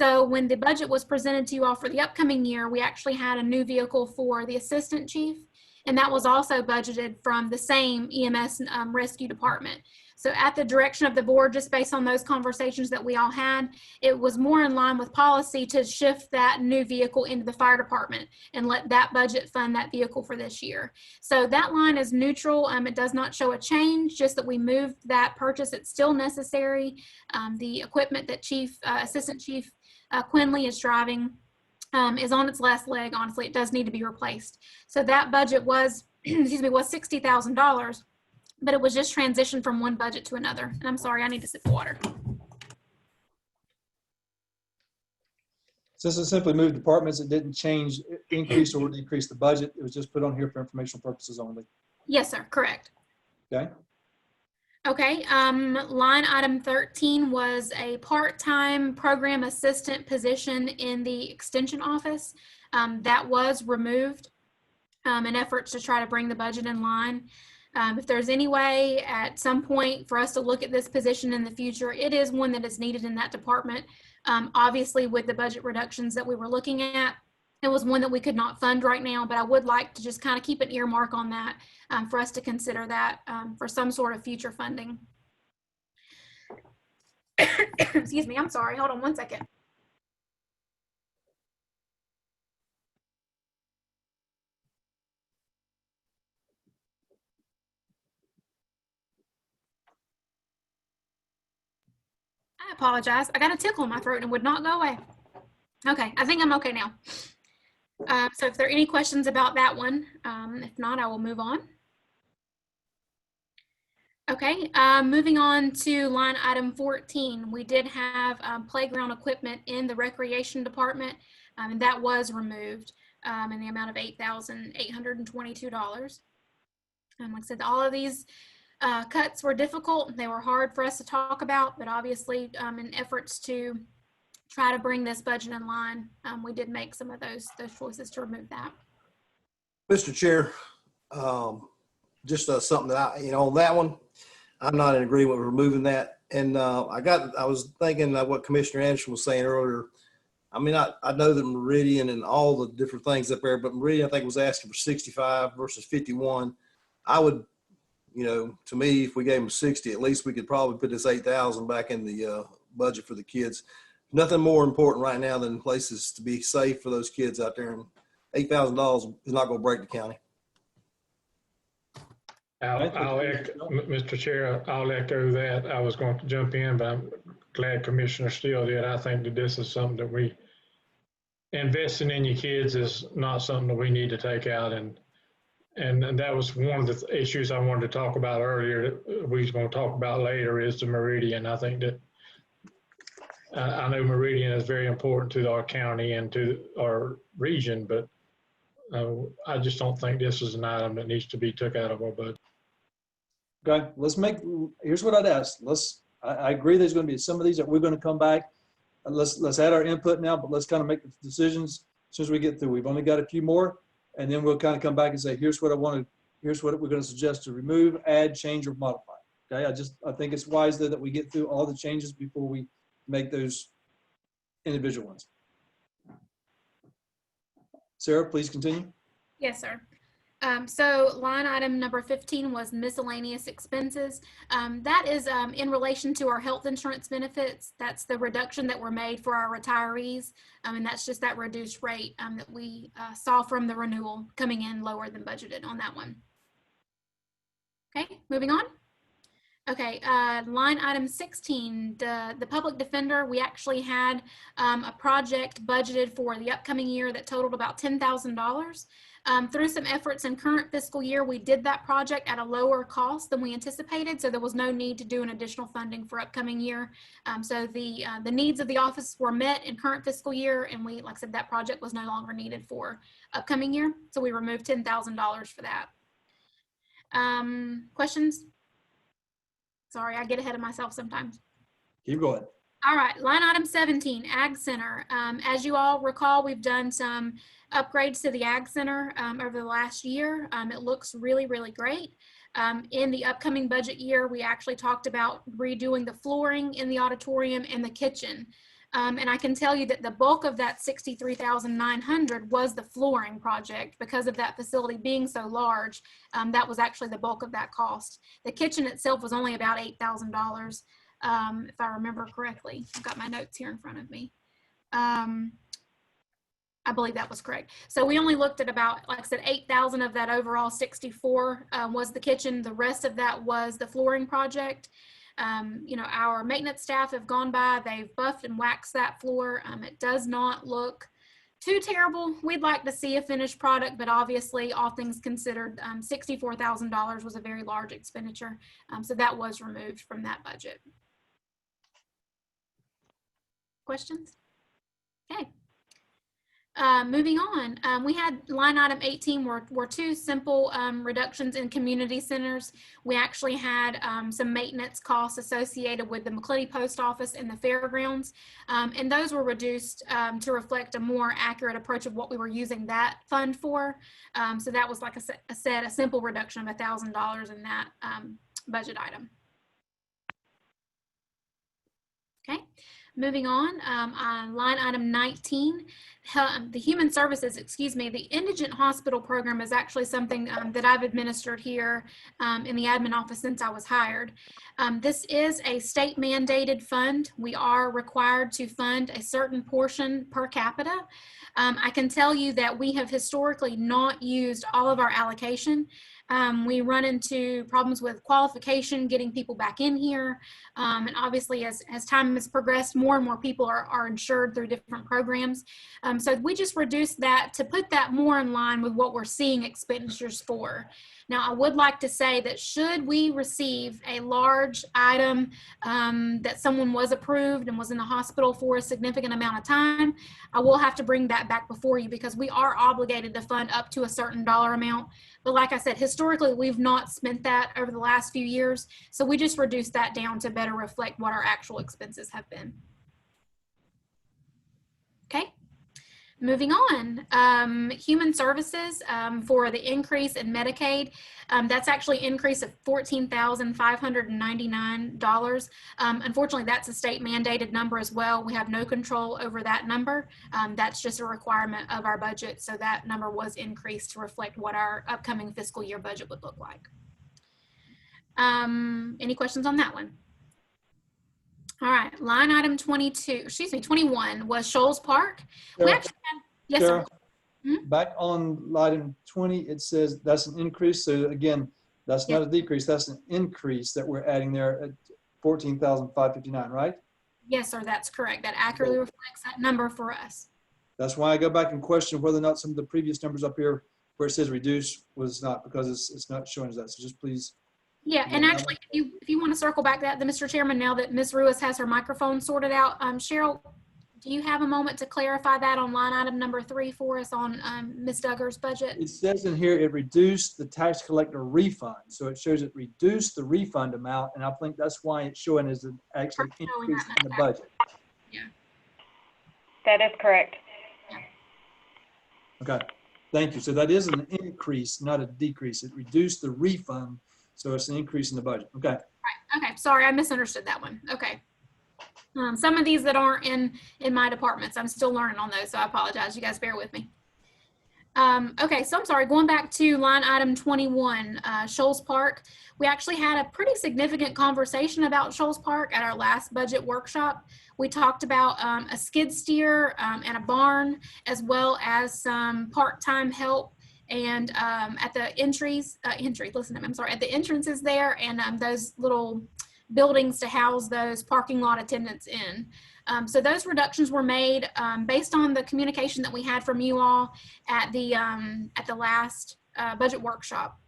So when the budget was presented to you all for the upcoming year, we actually had a new vehicle for the assistant chief, and that was also budgeted from the same EMS rescue department. So at the direction of the board, just based on those conversations that we all had, it was more in line with policy to shift that new vehicle into the fire department and let that budget fund that vehicle for this year. So that line is neutral. It does not show a change, just that we moved that purchase. It's still necessary. The equipment that Assistant Chief Quinley is driving is on its last leg. Honestly, it does need to be replaced. So that budget was, excuse me, was $60,000. But it was just transitioned from one budget to another. And I'm sorry, I need to sip water. Since it simply moved departments, it didn't change, increase or decrease the budget. It was just put on here for informational purposes only. Yes, sir, correct. Okay. Okay, line item 13 was a part-time program assistant position in the extension office. That was removed in efforts to try to bring the budget in line. If there's any way at some point for us to look at this position in the future, it is one that is needed in that department. Obviously, with the budget reductions that we were looking at, it was one that we could not fund right now, but I would like to just kind of keep an earmark on that for us to consider that for some sort of future funding. Excuse me, I'm sorry. Hold on one second. I apologize. I got a tickle in my throat and it would not go away. Okay, I think I'm okay now. So if there are any questions about that one, if not, I will move on. Okay, moving on to line item 14. We did have playground equipment in the recreation department, and that was removed in the amount of $8,822. Like I said, all of these cuts were difficult. They were hard for us to talk about, but obviously in efforts to try to bring this budget in line, we did make some of those choices to remove that. Mr. Chair, just something that on that one, I'm not in agreement with removing that. And I was thinking of what Commissioner Anderson was saying earlier. I mean, I know that Meridian and all the different things up there, but Meridian, I think, was asking for 65 versus 51. I would, to me, if we gave them 60, at least we could probably put this 8,000 back in the budget for the kids. Nothing more important right now than places to be safe for those kids out there. And $8,000 is not going to break the county. Mr. Chair, I'll echo that. I was going to jump in, but I'm glad Commissioner Steele did. I think that this is something that investing in your kids is not something that we need to take out. And that was one of the issues I wanted to talk about earlier that we was going to talk about later is the Meridian. I think that I know Meridian is very important to our county and to our region, but I just don't think this is an item that needs to be took out of our budget. Okay, here's what I'd ask. I agree there's going to be some of these that we're going to come back. Let's add our input now, but let's kind of make the decisions as soon as we get through. We've only got a few more, and then we'll kind of come back and say, here's what we're going to suggest to remove, add, change, or modify. Okay, I think it's wise that we get through all the changes before we make those individual ones. Sarah, please continue. Yes, sir. So line item number 15 was miscellaneous expenses. That is in relation to our health insurance benefits. That's the reduction that were made for our retirees. And that's just that reduced rate that we saw from the renewal coming in lower than budgeted on that one. Okay, moving on. Okay, line item 16, the public defender, we actually had a project budgeted for the upcoming year that totaled about $10,000. Through some efforts in current fiscal year, we did that project at a lower cost than we anticipated, so there was no need to do an additional funding for upcoming year. So the needs of the office were met in current fiscal year, and like I said, that project was no longer needed for upcoming year, so we removed $10,000 for that. Questions? Sorry, I get ahead of myself sometimes. Keep going. All right, line item 17, Ag Center. As you all recall, we've done some upgrades to the Ag Center over the last year. It looks really, really great. In the upcoming budget year, we actually talked about redoing the flooring in the auditorium and the kitchen. And I can tell you that the bulk of that $63,900 was the flooring project because of that facility being so large. That was actually the bulk of that cost. The kitchen itself was only about $8,000, if I remember correctly. I've got my notes here in front of me. I believe that was correct. So we only looked at about, like I said, 8,000 of that overall 64 was the kitchen. The rest of that was the flooring project. Our maintenance staff have gone by, they've buffed and waxed that floor. It does not look too terrible. We'd like to see a finished product, but obviously all things considered, $64,000 was a very large expenditure. So that was removed from that budget. Questions? Okay. Moving on, we had line item 18 were two simple reductions in community centers. We actually had some maintenance costs associated with the McClellan Post Office and the fairgrounds, and those were reduced to reflect a more accurate approach of what we were using that fund for. So that was, like I said, a simple reduction of $1,000 in that budget item. Okay. Moving on, line item 19, the human services, the indigent hospital program is actually something that I've administered here in the admin office since I was hired. This is a state mandated fund. We are required to fund a certain portion per capita. I can tell you that we have historically not used all of our allocation. We run into problems with qualification, getting people back in here. And obviously as time has progressed, more and more people are insured through different programs. So we just reduced that to put that more in line with what we're seeing expenditures for. Now, I would like to say that should we receive a large item that someone was approved and was in the hospital for a significant amount of time, I will have to bring that back before you because we are obligated to fund up to a certain dollar amount. But like I said, historically, we've not spent that over the last few years. So we just reduced that down to better reflect what our actual expenses have been. Okay. Moving on, human services for the increase in Medicaid. That's actually an increase of $14,599. Unfortunately, that's a state mandated number as well. We have no control over that number. That's just a requirement of our budget. So that number was increased to reflect what our upcoming fiscal year budget would look like. Any questions on that one? All right, line item 21 was Shoals Park. We Sarah, actually had, yes, sir. Sarah, back on item 20, it says that's an increase. So again, that's not a decrease. That's an increase that we're adding there at 14,559, right? Yes, sir, that's correct. That accurately reflects that number for us. That's why I go back and question whether or not some of the previous numbers up here where it says reduce was not, because it's not showing us that. So just please. Yeah, and actually, if you want to circle back that, Mr. Chairman, now that Ms. Ruiz has her microphone sorted out, Cheryl, do you have a moment to clarify that on line item number 3 for us on Ms. Duggar's budget? It says in here, it reduced the tax collector refund. So it shows it reduced the refund amount. And I think that's why it's showing as an actually increase in the budget. Yeah. That is correct. Okay, thank you. So that is an increase, not a decrease. It reduced the refund. So it's an increase in the budget. Okay. Right. Okay. Sorry, I misunderstood that one. Okay. Some of these that aren't in my departments, I'm still learning on those, so I apologize. You guys bear with me. Okay, so I'm sorry. Going back to line item 21, Shoals Park. We actually had a pretty significant conversation about Shoals Park at our last budget workshop. We talked about a skid steer and a barn, as well as some part-time help. And at the at the entrances there, and those little buildings to house those parking lot attendants in. So those reductions were made based on the communication that we had from you all at the last budget workshop.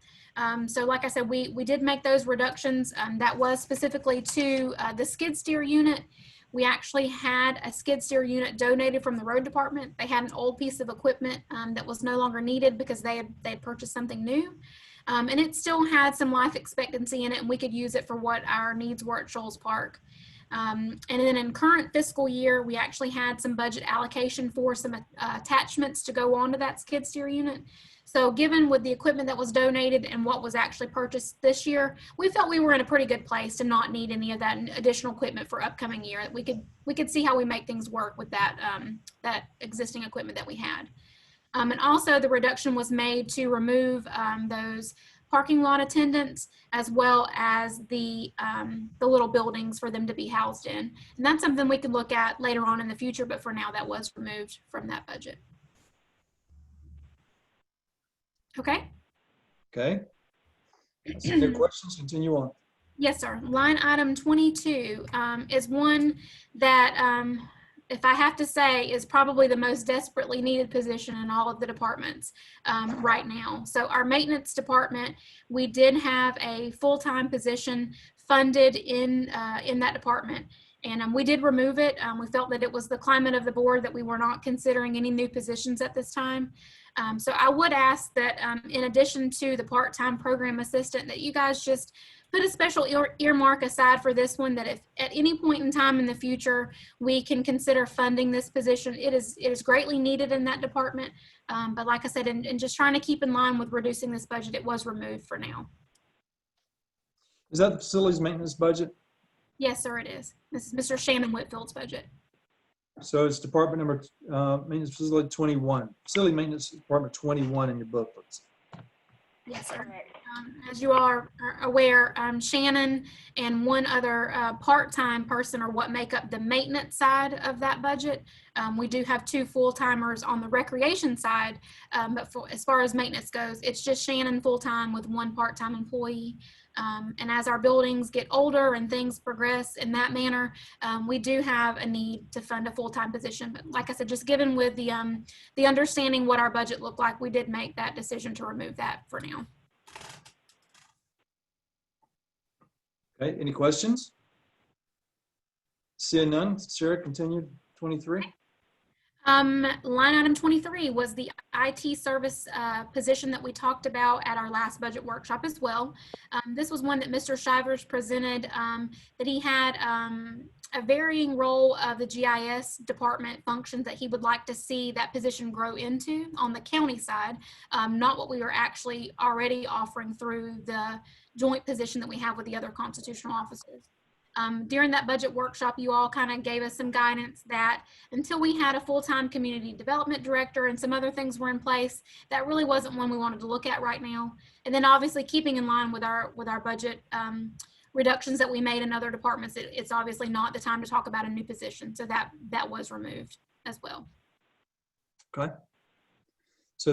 So like I said, we did make those reductions. That was specifically to the skid steer unit. We actually had a skid steer unit donated from the road department. They had an old piece of equipment that was no longer needed because they had purchased something new. And it still had some life expectancy in it, and we could use it for what our needs were at Shoals Park. And then in current fiscal year, we actually had some budget allocation for some attachments to go onto that skid steer unit. So given with the equipment that was donated and what was actually purchased this year, we felt we were in a pretty good place to not need any of that additional equipment for upcoming year. We could see how we make things work with that, that existing equipment that we had. And also the reduction was made to remove those parking lot attendants, as well as the little buildings for them to be housed in. And that's something we could look at later on in the future, but for now that was removed from that budget. Okay. Okay. Any questions? Continue on. Yes, sir. Line item 22 is one that, if I have to say, is probably the most desperately needed position in all of the departments right now. So our maintenance department, we did have a full-time position funded in that department. And we did remove it. We felt that it was the climate of the board that we were not considering any new positions at this time. So I would ask that in addition to the part-time program assistant, that you guys just put a special earmark aside for this one, that if at any point in time in the future we can consider funding this position, it is greatly needed in that department. But like I said, and just trying to keep in line with reducing this budget, it was removed for now. Is that the facilities maintenance budget? Yes, sir, it is. This is Mr. Shannon Whitfield's budget. So it's department number, maintenance facility 21, facility maintenance department 21 in your booklets. Yes, sir. As you are aware, Shannon and one other part-time person are what make up the maintenance side of that budget. We do have 2 full-timers on the recreation side, but as far as maintenance goes, it's just Shannon full-time with 1 part-time employee. And as our buildings get older and things progress in that manner, we do have a need to fund a full-time position. But like I said, just given with the understanding what our budget looked like, we did make that decision to remove that for now. Okay, any questions? Seeing none, Sarah, continue 23. Line item 23 was the IT service position that we talked about at our last budget workshop as well. This was one that Mr. Shivers presented, that he had a varying role of the GIS department functions that he would like to see that position grow into on the county side, not what we were actually already offering through the joint position that we have with the other constitutional officers. During that budget workshop, you all kind of gave us some guidance that until we had a full-time community development director and some other things were in place, that really wasn't one we wanted to look at right now. And then obviously keeping in line with our budget reductions that we made in other departments, it's obviously not the time to talk about a new position. So that was removed as well. Okay. So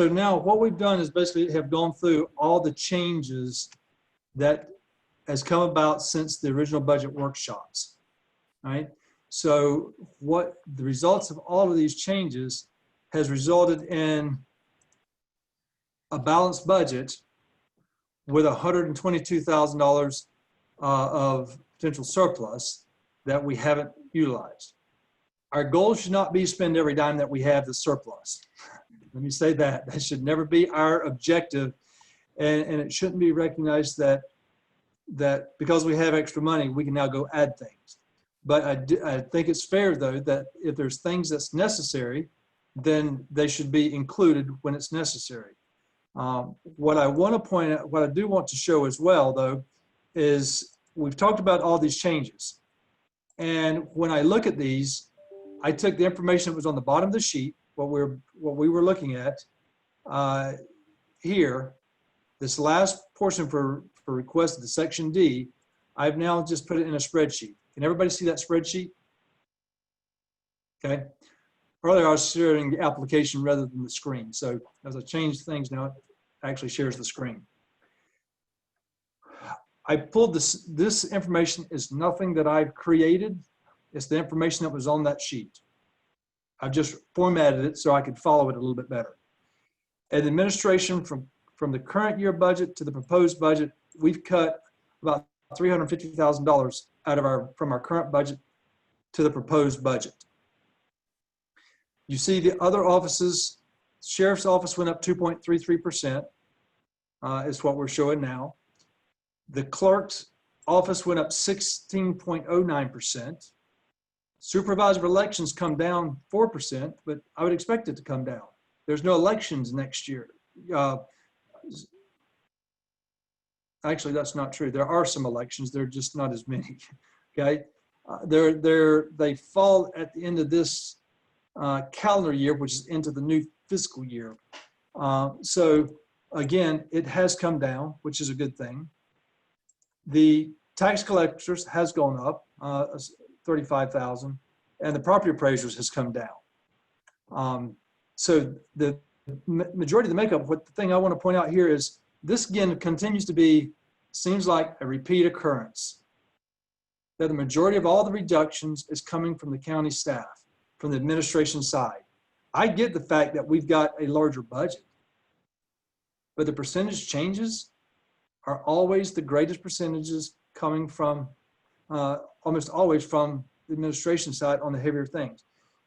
now what we've done is basically have gone through all the changes that has come about since the original budget workshops, right? So what the results of all of these changes has resulted in a balanced budget with $122,000 of potential surplus that we haven't utilized. Our goal should not be to spend every dime that we have the surplus. Let me say that. That should never be our objective. And it shouldn't be recognized that because we have extra money, we can now go add things. But I think it's fair, though, that if there's things that's necessary, then they should be included when it's necessary. What I want to point out, what I do want to show as well, though, is we've talked about all these changes. And when I look at these, I took the information that was on the bottom of the sheet, what we were looking at here, this last portion for request of the section D, I've now just put it in a spreadsheet. Can everybody see that spreadsheet? Okay. Earlier I was sharing the application rather than the screen. So as I change things now, it actually shares the screen. I pulled this information is nothing that I've created. It's the information that was on that sheet. I've just formatted it so I could follow it a little bit better. And administration from the current year budget to the proposed budget, we've cut about $350,000 from our current budget to the proposed budget. You see the other offices, Sheriff's Office went up 2.33%, is what we're showing now. The Clerk's Office went up 16.09%. Supervisor of Elections come down 4%, but I would expect it to come down. There's no elections next year. Actually, that's not true. There are some elections. They're just not as many. Okay, they fall at the end of this calendar year, which is into the new fiscal year. So again, it has come down, which is a good thing. The tax collectors has gone up 35,000, and the property appraisers has come down. So the majority of the makeup, the thing I want to point out here is this again continues to be, seems like a repeat occurrence. That the majority of all the reductions is coming from the county staff, from the administration side. I get the fact that we've got a larger budget, but the percentage changes are always the greatest percentages coming from, almost always from the administration side on the heavier things.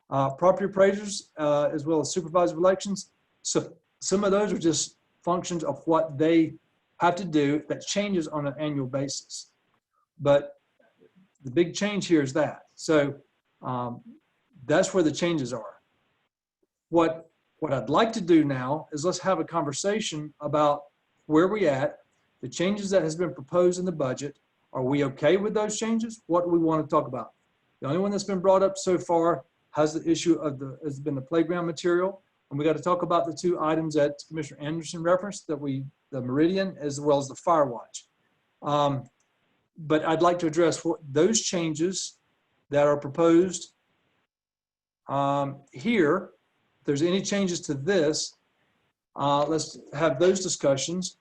Property appraisers, as well as supervisor of elections, so some of those are just functions of what they have to do that changes on an annual basis. But the big change here is that. So that's where the changes are. What I'd like to do now is let's have a conversation about where we at, the changes that has been proposed in the budget. Are we okay with those changes? What do we want to talk about? The only one that's been brought up so far has the issue of has been the playground material. And we got to talk about the two items that Commissioner Anderson referenced, that the Meridian as well as the Firewatch. But I'd like to address those changes that are proposed here. If there's any changes to this, let's have those discussions.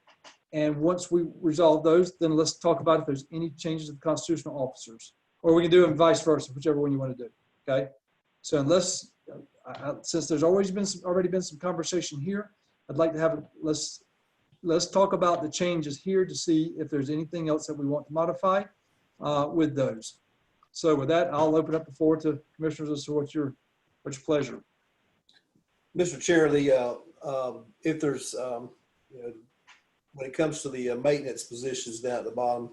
And once we resolve those, then let's talk about if there's any changes to the constitutional officers, or we can do them vice versa, whichever one you want to do. Okay. So unless, since there's already been some conversation here, I'd like to have, let's talk about the changes here to see if there's anything else that we want to modify with those. So with that, I'll open up the floor to commissioners as to what your What's your pleasure? Mr. Chair, if there's, when it comes to the maintenance positions down at the bottom,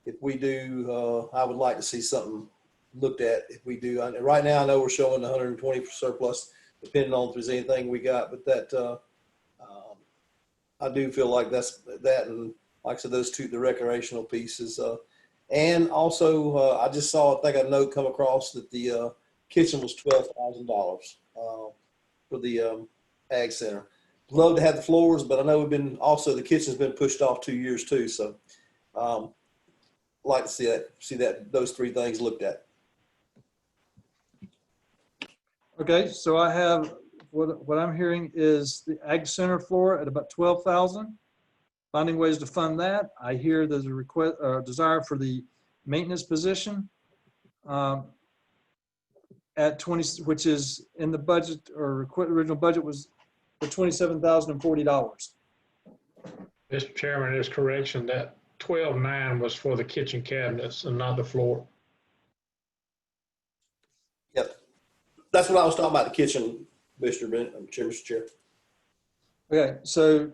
if we do, I would like to see something looked at. If we do, right now I know we're showing 120 for surplus, depending on if there's anything we got, but that I do feel like that's that, and like I said, those two, the recreational pieces, and also I just saw, I think a note come across that the kitchen was $12,000 for the ag center. Love to have the floors, but I know the kitchen's been pushed off 2 years too. So like to see that those three things looked at. Okay, so I have, what I'm hearing is the ag center floor at about 12,000. Finding ways to fund that. I hear there's a request, desire for the maintenance position at 20, which is in the budget, or original budget was for $27,040. Mr. Chairman, there's correction that 12.9 was for the kitchen cabinets and not the floor. Yep. That's what I was talking about, the kitchen, Mr. Chair. Okay, so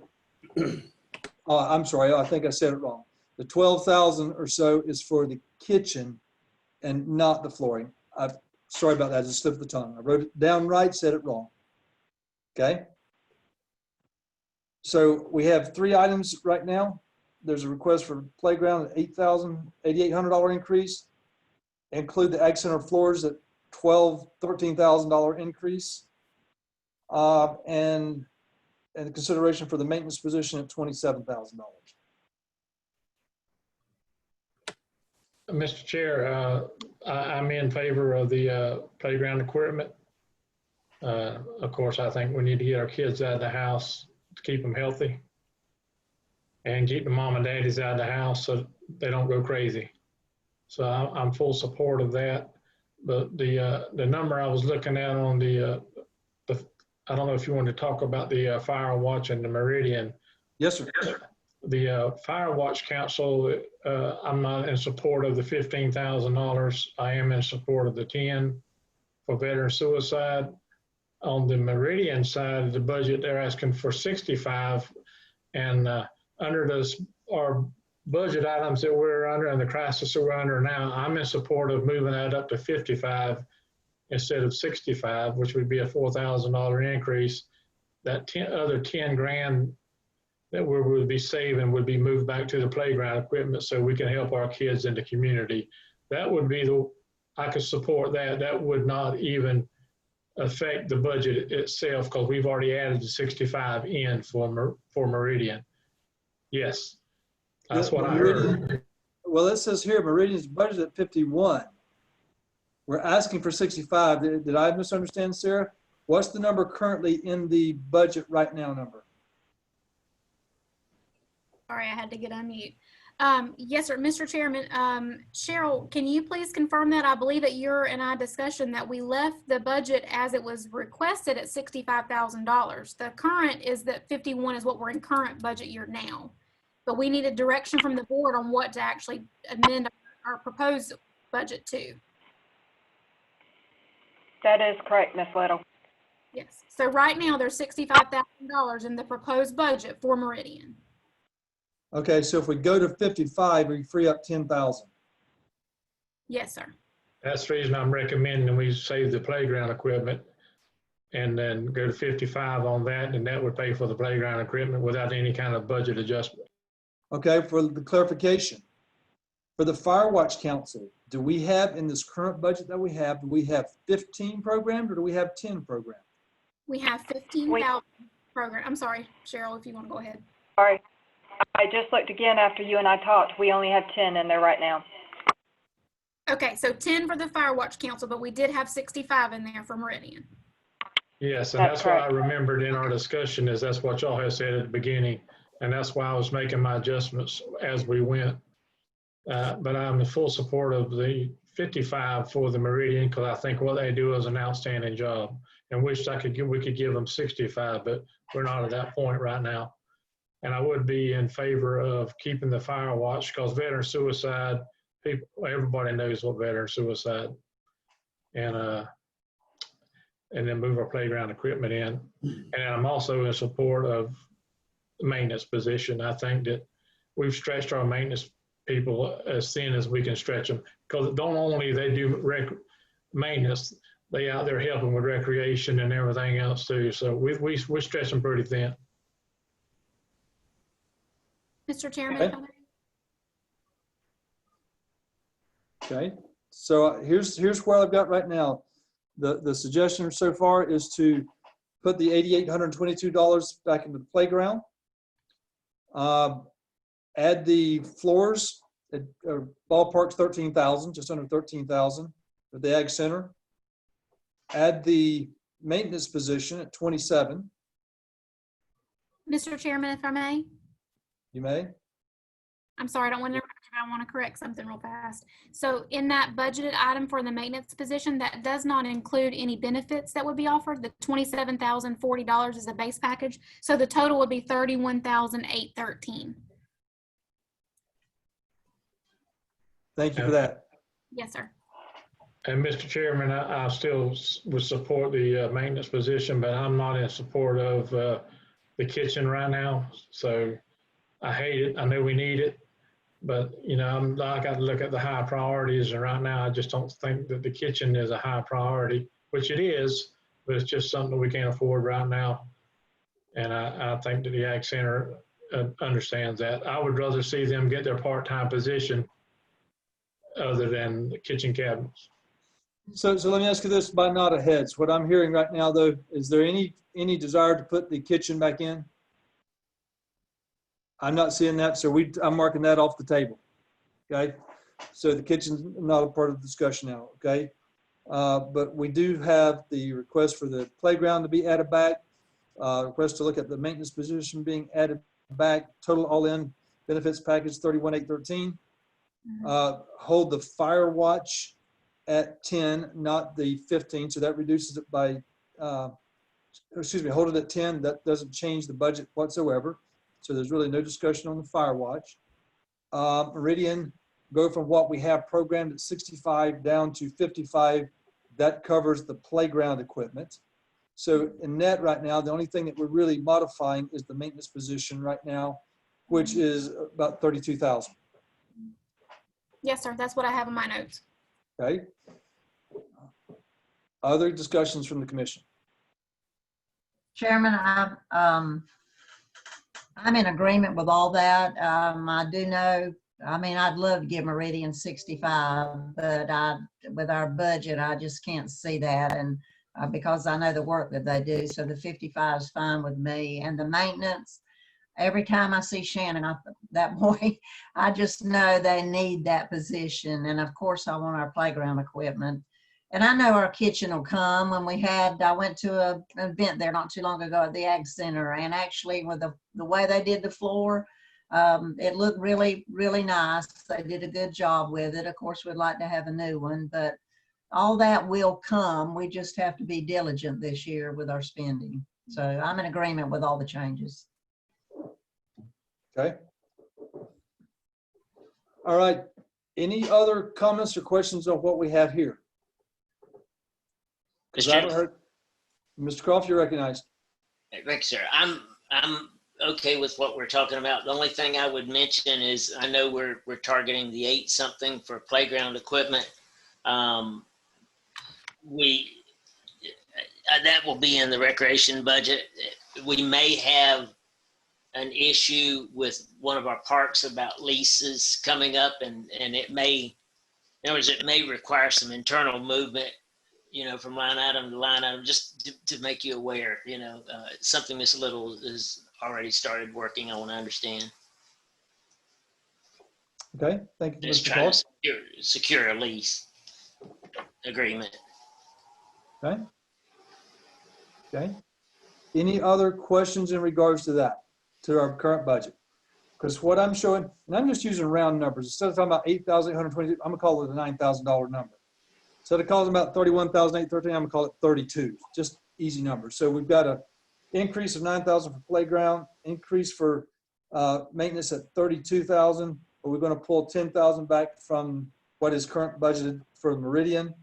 I'm sorry, I think I said it wrong. The 12,000 or so is for the kitchen and not the flooring. I'm sorry about that, I just slipped the tongue. I wrote it down right, said it wrong. Okay. So we have three items right now. There's a request for playground at $8,800 increase. Include the ag center floors at $13,000 increase. And the consideration for the maintenance position at $27,000. Mr. Chair, I'm in favor of the playground equipment. Of course, I think we need to get our kids out of the house to keep them healthy and keep the mom and daddies out of the house so they don't go crazy. So I'm full support of that. But the number I was looking at on the I don't know if you want to talk about the Fire Watch and the Meridian. Yes, sir. The Fire Watch Council, I'm not in support of the $15,000. I am in support of the 10 for veteran suicide. On the Meridian side of the budget, they're asking for 65, and under our budget items that we're under and the crisis that we're under now, I'm in support of moving that up to 55 instead of 65, which would be a $4,000 increase. That other 10 grand that we would be saving would be moved back to the playground equipment so we can help our kids in the community. That would be I could support that. That would not even affect the budget itself because we've already added the 65 in for Meridian. Yes, that's what I heard. Well, it says here Meridian's budget at 51. We're asking for 65. Did I misunderstand, Sarah? What's the number currently in the budget right now number? Sorry, I had to get unmute. Yes, sir, Mr. Chairman. Cheryl, can you please confirm that? I believe at your and I discussion that we left the budget as it was requested at $65,000. The current is that 51 is what we're in current budget year now. But we needed direction from the board on what to actually amend our proposed budget to. That is correct, Ms. Little. Yes. So right now there's $65,000 in the proposed budget for Meridian. Okay, so if we go to 55, we free up 10,000. Yes, sir. That's the reason I'm recommending we save the playground equipment and then go to 55 on that, and that would pay for the playground equipment without any kind of budget adjustment. Okay, for the clarification, for the Fire Watch Council, do we have in this current budget that we have, do we have 15 programs or do we have 10 programs? We have 15,000 program. I'm sorry, Cheryl, if you want to go ahead. Sorry. I just looked again after you and I talked. We only have 10 in there right now. Okay, so 10 for the Fire Watch Council, but we did have 65 in there for Meridian. Yes, and that's what I remembered in our discussion is that's what y'all had said at the beginning. And that's why I was making my adjustments as we went. But I'm in full support of the 55 for the Meridian because I think what they do is an outstanding job. And wish we could give them 65, but we're not at that point right now. And I would be in favor of keeping the Fire Watch because veteran suicide, everybody knows what veteran suicide. And and then move our playground equipment in. And I'm also in support of the maintenance position. I think that we've stretched our maintenance people as thin as we can stretch them, because don't only they do maintenance, they out there helping with recreation and everything else too. So we stretch them pretty thin. Mr. Chairman, Okay. if I may? Okay, so here's where I've got right now. The suggestion so far is to put the $8,822 back into the playground. Add the floors at ballpark's 13,000, just under 13,000 at the Ag Center. Add the maintenance position at 27. Mr. Chairman, if I may? You may. I'm sorry, I don't want to interrupt you, but I want to correct something real fast. So in that budgeted item for the maintenance position, that does not include any benefits that would be offered. The $27,040 is a base package. So the total would be $31,813. Thank you for that. Yes, sir. And Mr. Chairman, I still would support the maintenance position, but I'm not in support of the kitchen right now. So I hate it. I know we need it, but you know, I got to look at the high priorities, and right now I just don't think that the kitchen is a high priority, which it is, but it's just something that we can't afford right now. And I think that the Ag Center understands that. I would rather see them get their part-time position other than the kitchen cabinets. So let me ask you this by nod of heads. What I'm hearing right now, though, is there any desire to put the kitchen back in? I'm not seeing that, so I'm marking that off the table. Okay, so the kitchen's not a part of the discussion now. Okay, but we do have the request for the playground to be added back. Request to look at the maintenance position being added back. Total all-in benefits package $31,813. Hold the fire watch at 10, not the 15, so that reduces it by, hold it at 10. That doesn't change the budget whatsoever. So there's really no discussion on the fire watch. Meridian, go from what we have programmed at 65 down to 55. That covers the playground equipment. So in net right now, the only thing that we're really modifying is the maintenance position right now, which is about 32,000. Yes, sir. That's what I have in my notes. Okay. Other discussions from the commission? Chairman, I'm in agreement with all that. I do know, I mean, I'd love to give Meridian 65, but with our budget, I just can't see that. And because I know the work that they do, so the 55 is fine with me. And the maintenance, every time I see Shannon, that boy, I just know they need that position. And of course, I want our playground equipment. And I know our kitchen will come. I went to an event there not too long ago at the Ag Center, and actually with the way they did the floor, it looked really, really nice. They did a good job with it. Of course, we'd like to have a new one, but all that will come. We just have to be diligent this year with our spending. So I'm in agreement with all the changes. Okay. All right. Any other comments or questions on what we have here? Because I haven't heard. Mr. Croft, you're recognized. Thanks, sir. I'm okay with what we're talking about. The only thing I would mention is I know we're targeting the 8-something for playground equipment. That will be in the recreation budget. We may have an issue with one of our parks about leases coming up, and it may, in other words, it may require some internal movement, you know, from line item to line item, just to make you aware, you know, something Ms. Little has already started working on, I understand. Okay, thank you, Just Mr. trying Croft. to secure a lease agreement. Okay. Okay. Any other questions in regards to that, to our current budget? Because what I'm showing, and I'm just using round numbers. Instead of talking about 8,822, I'm gonna call it a $9,000 number. So it calls about 31,813. I'm gonna call it 32. Just easy numbers. So we've got a increase of 9,000 for playground, increase for maintenance at 32,000. But we're gonna pull 10,000 back from what is current budgeted for Meridian,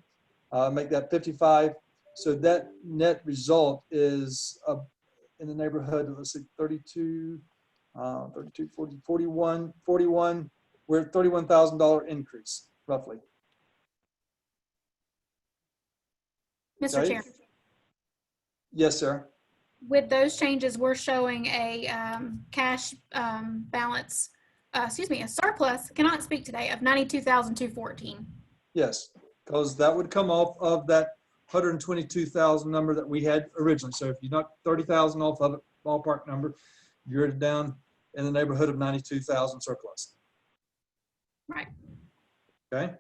make that 55. So that net result is in the neighborhood of, let's see, 32, 40, 41, we're at $31,000 increase, roughly. Mr. Okay. Chair, Yes, sir. with those changes, we're showing a cash balance, a surplus, cannot speak today, of $92,214. Yes, because that would come off of that 122,000 number that we had originally. So if you knock 30,000 off of it, ballpark number, you're down in the neighborhood of 92,000 surplus. Right. Okay.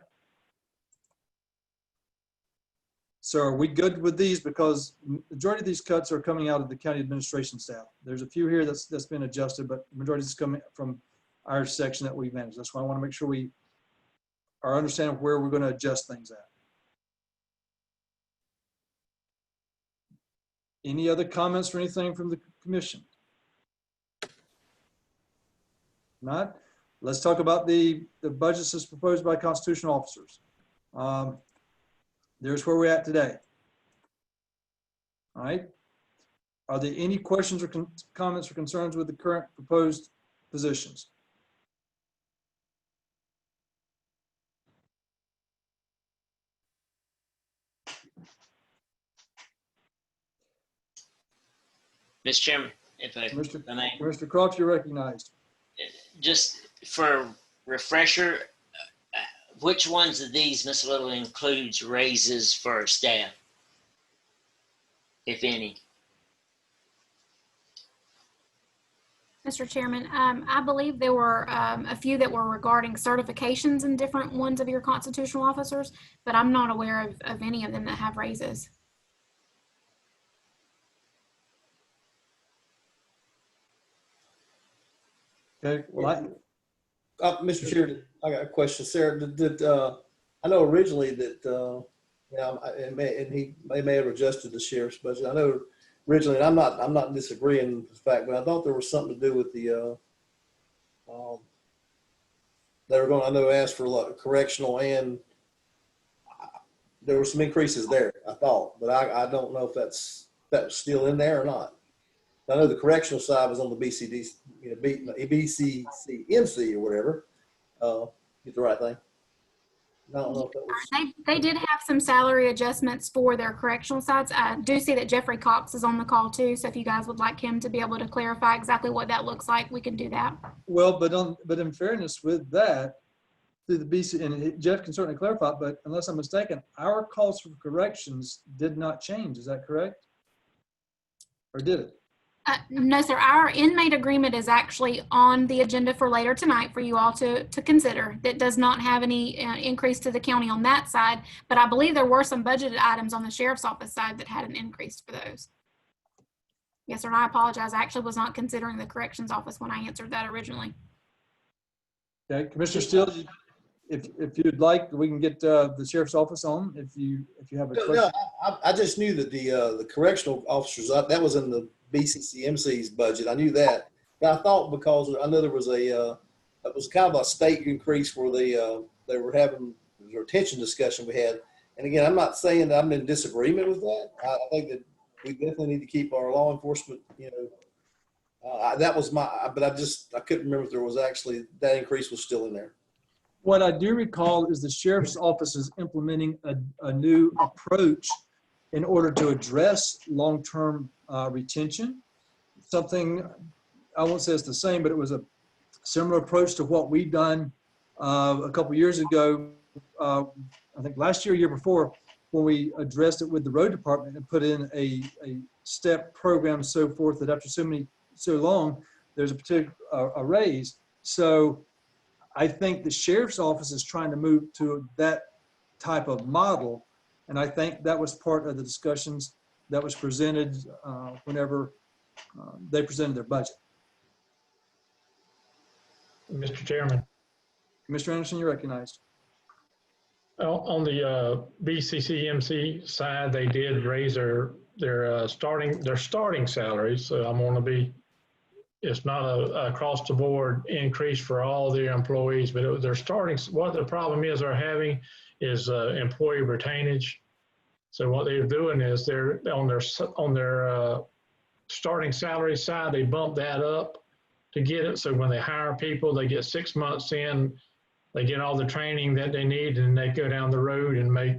So are we good with these? Because majority of these cuts are coming out of the county administration staff. There's a few here that's been adjusted, but the majority is coming from our section that we manage. That's why I want to make sure we are understanding where we're going to adjust things at. Any other comments or anything from the commission? Not? Let's talk about the budgets as proposed by constitutional officers. There's where we're at today. All right. Are there any questions or comments or concerns with the current proposed positions? Mr. Chairman, if I may, Mr. Croft, you're recognized. just for refresher, which ones of these, Ms. Little, includes raises for staff, if any? Mr. Chairman, I believe there were a few that were regarding certifications in different ones of your constitutional officers, but I'm not aware of any of them that have raises. Okay. Well, Mr. Chair, I got a question. Sarah, I know originally that, they may have adjusted the sheriff's budget. I know originally, and I'm not disagreeing with the fact, but I thought there was something to do with the, they were going, I know, ask for like correctional, and there were some increases there, I thought, but I don't know if that's still in there or not. I know the correctional side was on the BCD, BCCMC or whatever. Get the right thing. I don't know if that was. They did have some salary adjustments for their correctional sides. I do see that Jeffrey Cox is on the call too. So if you guys would like him to be able to clarify exactly what that looks like, we can do that. well, but in fairness with that, through the BC, and Jeff can certainly clarify, but unless I'm mistaken, our calls for corrections did not change. Is that correct? Or did it? No, sir. Our inmate agreement is actually on the agenda for later tonight for you all to consider. That does not have any increase to the county on that side, but I believe there were some budgeted items on the sheriff's office side that had an increase for those. Yes, sir. And I apologize. I actually was not considering the corrections office when I answered that originally. Okay, Commissioner Steele, if you'd like, we can get the sheriff's office on if you have a question. No, I just knew that the correctional officers, that was in the BCCMC's budget. I knew that. But I thought because I know there was it was kind of a state increase where they were having a retention discussion we had. And again, I'm not saying that I'm in disagreement with that. I think that we definitely need to keep our law enforcement, that was but I couldn't remember if there was actually, that increase was still in there. What I do recall is the sheriff's office is implementing a new approach in order to address long-term retention. Something, I won't say it's the same, but it was a similar approach to what we done a couple years ago, I think last year, year before, when we addressed it with the road department and put in a step program and so forth, that after so long, there's a particular a raise. So I think the sheriff's office is trying to move to that type of model. And I think that was part of the discussions that was presented whenever they presented their budget. Mr. Chairman, Mr. Anderson, you're recognized. on the BCCMC side, they did raise their starting salaries. So I'm going to be, it's not a across the board increase for all their employees, but they're starting. What the problem is they're having is employee retainage. So what they're doing is they're on their starting salary side, they bump that up to get it. So when they hire people, they get 6 months in, they get all the training that they need, and they go down the road and make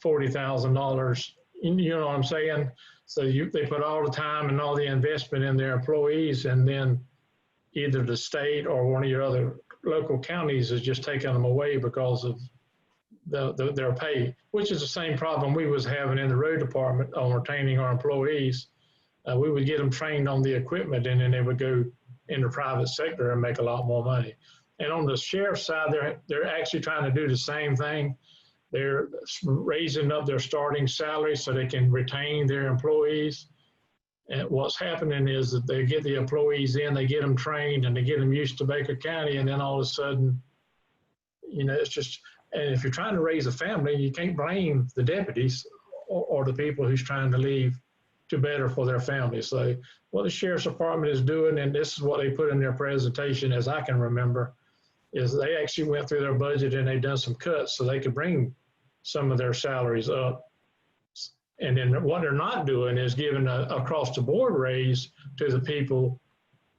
$40,000. You know what I'm saying? So they put all the time and all the investment in their employees, and then either the state or one of your other local counties is just taking them away because of their pay, which is the same problem we was having in the road department on retaining our employees. We would get them trained on the equipment, and then they would go in the private sector and make a lot more money. And on the sheriff's side, they're actually trying to do the same thing. They're raising up their starting salary so they can retain their employees. And what's happening is that they get the employees in, they get them trained, and they get them used to Baker County, and then all of a sudden, you know, it's just, and if you're trying to raise a family, you can't blame the deputies or the people who's trying to leave to better for their families. So what the sheriff's department is doing, and this is what they put in their presentation as I can remember, is they actually went through their budget and they've done some cuts so they could bring some of their salaries up. And then what they're not doing is giving a across the board raise to the people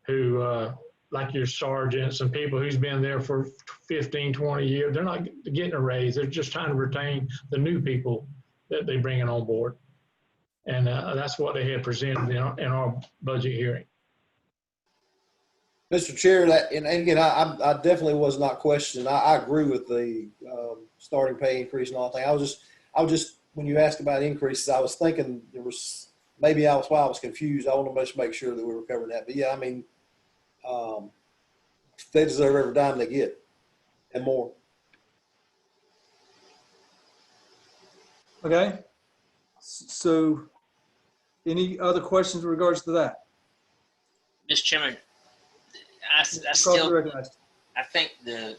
who, like your sergeants and people who's been there for 15, 20 years. They're not getting a raise. They're just trying to retain the new people that they bring on board. And that's what they had presented in our budget hearing. Mr. Chair, and again, I definitely was not questioning. I agree with the starting pay increase and all that. I was just, when you asked about increases, I was thinking there was, maybe I was confused. I want to make sure that we were covering that. But yeah, I mean, they deserve every dime they get and more. Okay. So any other questions in regards to that? Mr. Chairman, I Call to recognize. I think I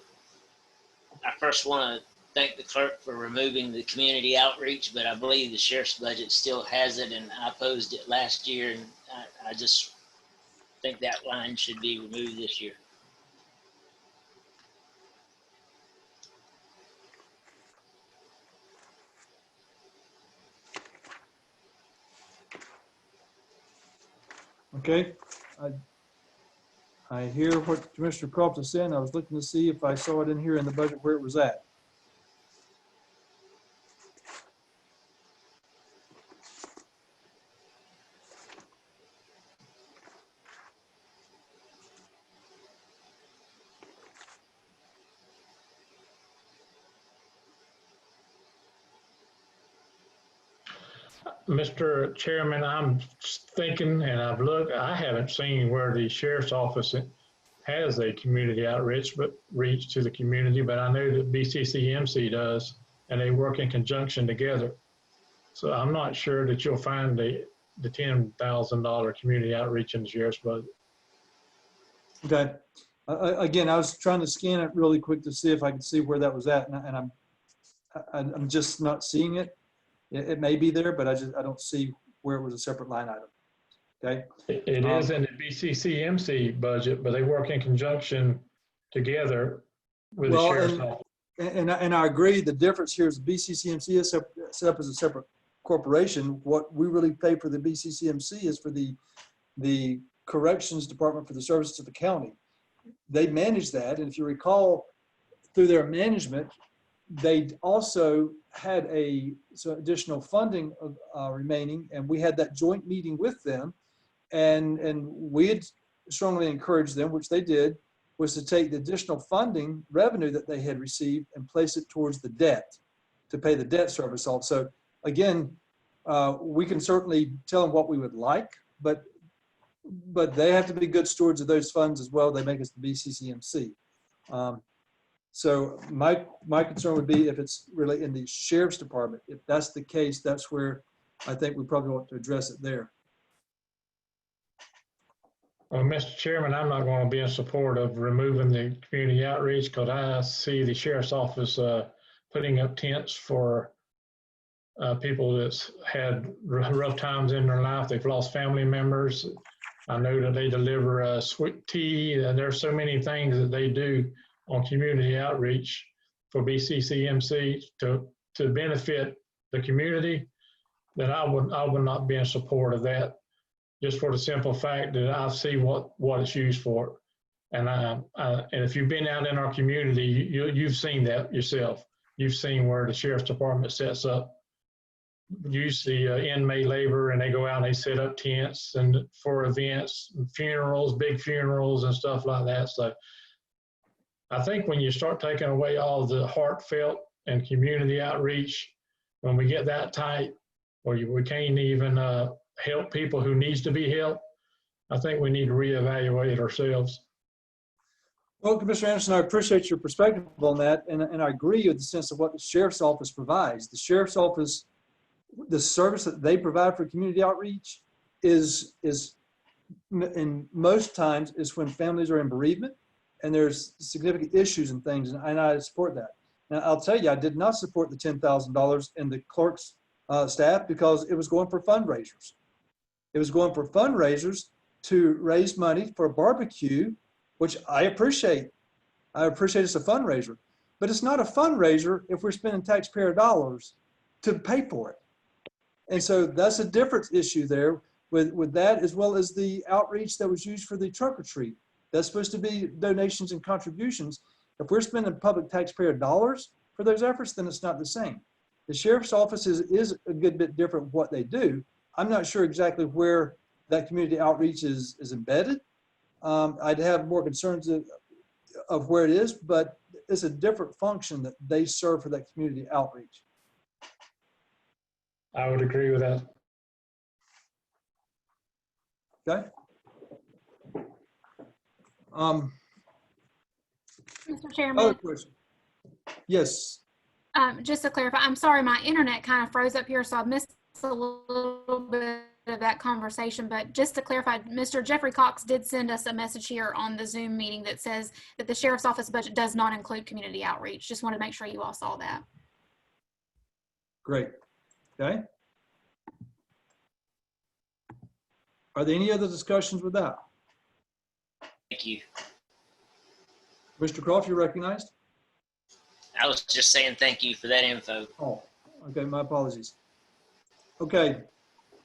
first want to thank the clerk for removing the community outreach, but I believe the sheriff's budget still has it, and I opposed it last year, and I just think that line should be removed this year. Okay. I hear what Commissioner Croft is saying. I was looking to see if I saw it in here in the budget where it was at. Mr. Chairman, I'm thinking, and I've looked, I haven't seen where the sheriff's office has a community outreach, but reach to the community, but I know that BCCMC does, and they work in conjunction together. So I'm not sure that you'll find the $10,000 community outreach in the sheriff's budget. Okay. Again, I was trying to scan it really quick to see if I could see where that was at, and I'm just not seeing it. It may be there, but I don't see where it was a separate line item. Okay. It is in the BCCMC budget, but they work in conjunction together with the sheriff's office. And I agree. The difference here is BCCMC is set up as a separate corporation. What we really pay for the BCCMC is for the corrections department for the service to the county. They manage that, and if you recall, through their management, they also had some additional funding remaining, and we had that joint meeting with them, and we had strongly encouraged them, which they did, was to take the additional funding revenue that they had received and place it towards the debt to pay the debt service off. So again, we can certainly tell them what we would like, but they have to be good stewards of those funds as well. They make us the BCCMC. So my concern would be if it's really in the sheriff's department. If that's the case, that's where I think we probably want to address it there. Well, Mr. Chairman, I'm not going to be in support of removing the community outreach because I see the sheriff's office putting up tents for people that's had rough times in their life. They've lost family members. I know that they deliver sweet tea, and there's so many things that they do on community outreach for BCCMC to benefit the community. then I would not be in support of that, just for the simple fact that I see what it's used for. And and if you've been out in our community, you've seen that yourself. You've seen where the sheriff's department sets up, use the inmate labor, and they go out and they set up tents and for events, funerals, big funerals and stuff like that. So I think when you start taking away all the heartfelt and community outreach, when we get that tight, or we can't even help people who needs to be helped, I think we need to reevaluate ourselves. Well, Commissioner Anderson, I appreciate your perspective on that, and I agree with the sense of what the Sheriff's Office provides. The Sheriff's Office, the service that they provide for community outreach is in most times is when families are in bereavement and there's significant issues and things, and I support that. Now, I'll tell you, I did not support the $10,000 in the clerk's staff because it was going for fundraisers. It was going for fundraisers to raise money for a barbecue, which I appreciate. I appreciate it's a fundraiser, but it's not a fundraiser if we're spending taxpayer dollars to pay for it. And so that's a different issue there with that, as well as the outreach that was used for the trunk or treat. That's supposed to be donations and contributions. If we're spending public taxpayer dollars for those efforts, then it's not the same. The Sheriff's Office is a good bit different what they do. I'm not sure exactly where that community outreach is embedded. I'd have more concerns of where it is, but it's a different function that they serve for that community outreach. I would agree with that. Okay. Mr. Chairman. Other question? Yes. Just to clarify, I'm sorry, my internet kind of froze up here, so I missed a little bit of that conversation. But just to clarify, Mr. Jeffrey Cox did send us a message here on the Zoom meeting that says that the Sheriff's Office budget does not include community outreach. Just want to make sure you all saw that. Great. Okay. Are there any other discussions with that? Thank you. Mr. Croft, you're recognized. I was just saying thank you for that info. Oh, okay. My apologies. Okay.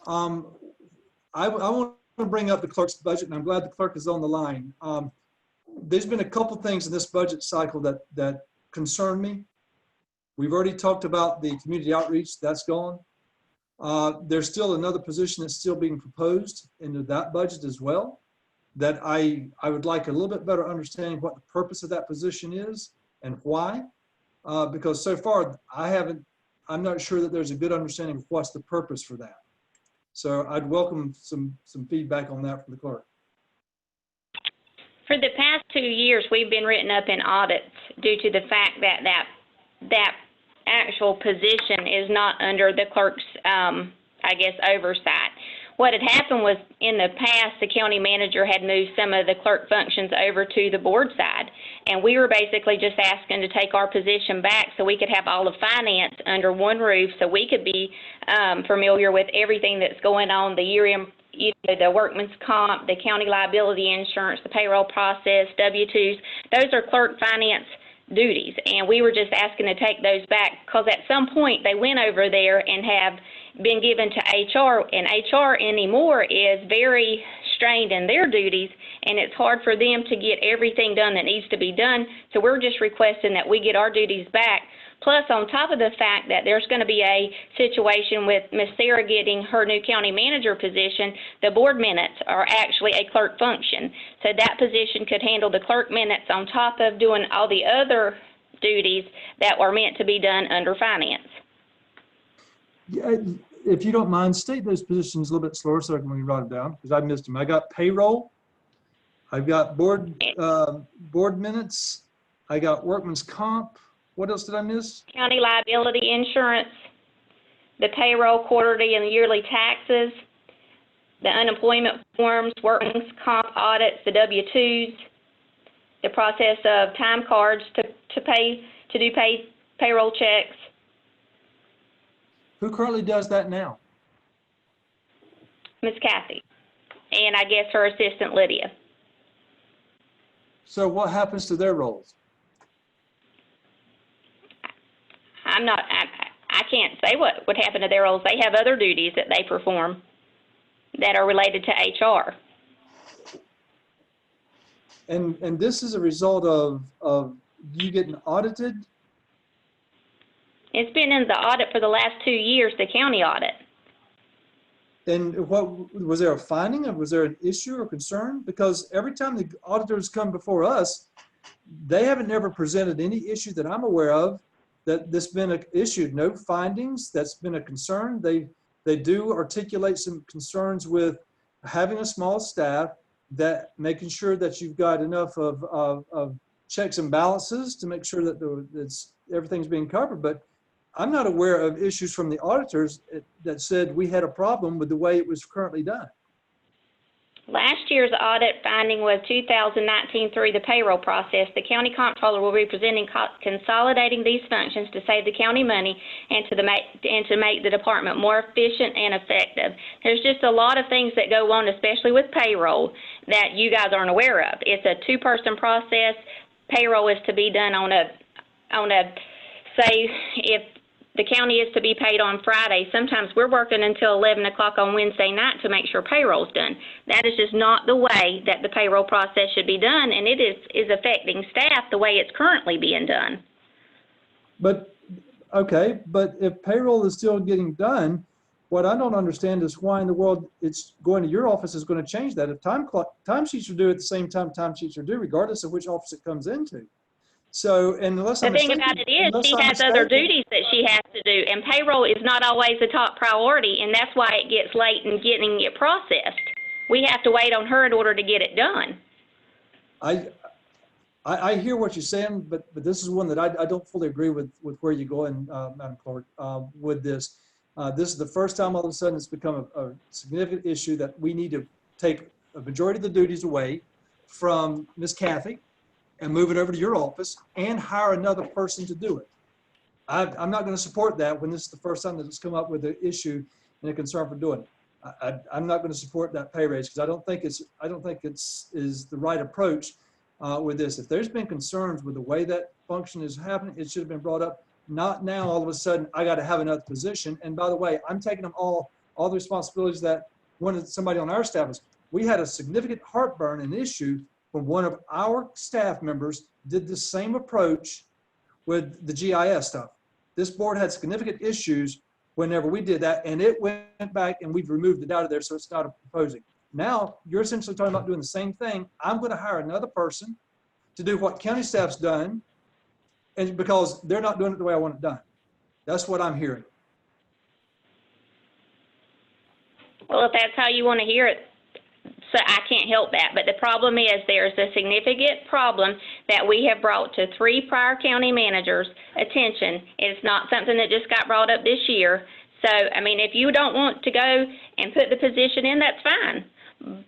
I want to bring up the clerk's budget, and I'm glad the clerk is on the line. There's been a couple things in this budget cycle that concern me. We've already talked about the community outreach. That's gone. There's still another position that's still being proposed into that budget as well, that I would like a little bit better understanding what the purpose of that position is and why. Because so far I'm not sure that there's a good understanding of what's the purpose for that. So I'd welcome some feedback on that from the clerk. For the past 2 years, we've been written up in audits due to the fact that that actual position is not under the clerk's, I guess, oversight. What had happened was, in the past, the county manager had moved some of the clerk functions over to the board side, and we were basically just asking to take our position back so we could have all of finance under one roof, so we could be familiar with everything that's going on, the year-end, the workman's comp, the county liability insurance, the payroll process, W-2s. Those are clerk finance duties, and we were just asking to take those back because at some point they went over there and have been given to HR, and HR anymore is very strained in their duties, and it's hard for them to get everything done that needs to be done. So we're just requesting that we get our duties back. Plus, on top of the fact that there's going to be a situation with Ms. Sarah getting her new county manager position, the board minutes are actually a clerk function. So that position could handle the clerk minutes on top of doing all the other duties that were meant to be done under finance. Yeah, if you don't mind, state those positions a little bit slower so I can write them down, because I missed them. I got payroll, I've got board minutes, I got workman's comp. What else did I miss? County liability insurance, the payroll, quarterly and yearly taxes, the unemployment forms, workman's comp audits, the W-2s, the process of time cards to do payroll checks. Who currently does that now? Ms. Kathy, and I guess her assistant Lydia. So what happens to their roles? I can't say what would happen to their roles. They have other duties that they perform that are related to HR. And this is a result of you getting audited? It's been in the audit for the last 2 years, the county audit. And what, was there a finding or was there an issue or concern? Because every time the auditors come before us, they haven't never presented any issue that I'm aware of that this been an issue, no findings, that's been a concern. They do articulate some concerns with having a small staff, that making sure that you've got enough of checks and balances to make sure that everything's being covered. But I'm not aware of issues from the auditors that said we had a problem with the way it was currently done. Last year's audit finding was 2019 through the payroll process. The county comptroller will be presenting consolidating these functions to save the county money and to make the department more efficient and effective. There's just a lot of things that go on, especially with payroll, that you guys aren't aware of. It's a two-person process. Payroll is to be done on a say if the county is to be paid on Friday, sometimes we're working until 11 o'clock on Wednesday night to make sure payroll's done. That is just not the way that the payroll process should be done, and it is affecting staff the way it's currently being done. But, okay, but if payroll is still getting done, what I don't understand is why in the world it's going to your office is going to change that. If timesheets are due at the same time timesheets are due, regardless of which office it comes into. So, and unless The thing about it is, she has other duties that she has to do, and payroll is not always the top priority, and that's why it gets late in getting it processed. We have to wait on her in order to get it done. I hear what you're saying, but this is one that I don't fully agree with where you're going, Madam Clerk, with this. This is the first time all of a sudden it's become a significant issue that we need to take a majority of the duties away from Ms. Kathy and move it over to your office and hire another person to do it. I'm not going to support that when this is the first time that it's come up with an issue and a concern for doing it. I'm not going to support that pay raise because I don't think it's the right approach with this. If there's been concerns with the way that function is happening, it should have been brought up. Not now, all of a sudden, I got to have another position. And by the way, I'm taking them all the responsibilities that somebody on our staff was. We had a significant heartburn and issue when one of our staff members did the same approach with the GIS stuff. This board had significant issues whenever we did that, and it went back and we've removed it out of there, so it's not a proposing. Now, you're essentially talking about doing the same thing. I'm going to hire another person to do what county staff's done, and because they're not doing it the way I want it done. That's what I'm hearing. Well, if that's how you want to hear it, so I can't help that. But the problem is there's a significant problem that we have brought to 3 prior county managers' attention. It's not something that just got brought up this year. So, I mean, if you don't want to go and put the position in, that's fine.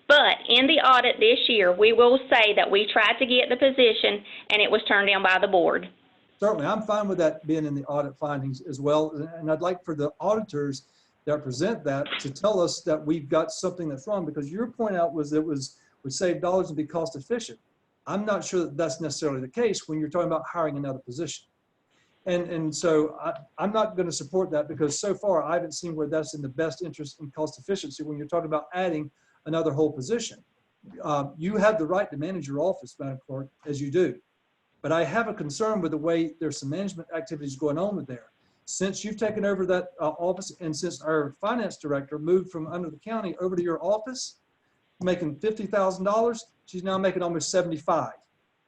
But in the audit this year, we will say that we tried to get the position and it was turned down by the board. Certainly, I'm fine with that being in the audit findings as well. And I'd like for the auditors that present that to tell us that we've got something that's wrong, because your point out was it would save dollars and be cost efficient. I'm not sure that that's necessarily the case when you're talking about hiring another position. And so I'm not going to support that, because so far I haven't seen where that's in the best interest in cost efficiency when you're talking about adding another whole position. You have the right to manage your office, Madam Clerk, as you do. But I have a concern with the way there's some management activities going on with there. Since you've taken over that office, and since our finance director moved from under the county over to your office, making $50,000, she's now making almost $75,000.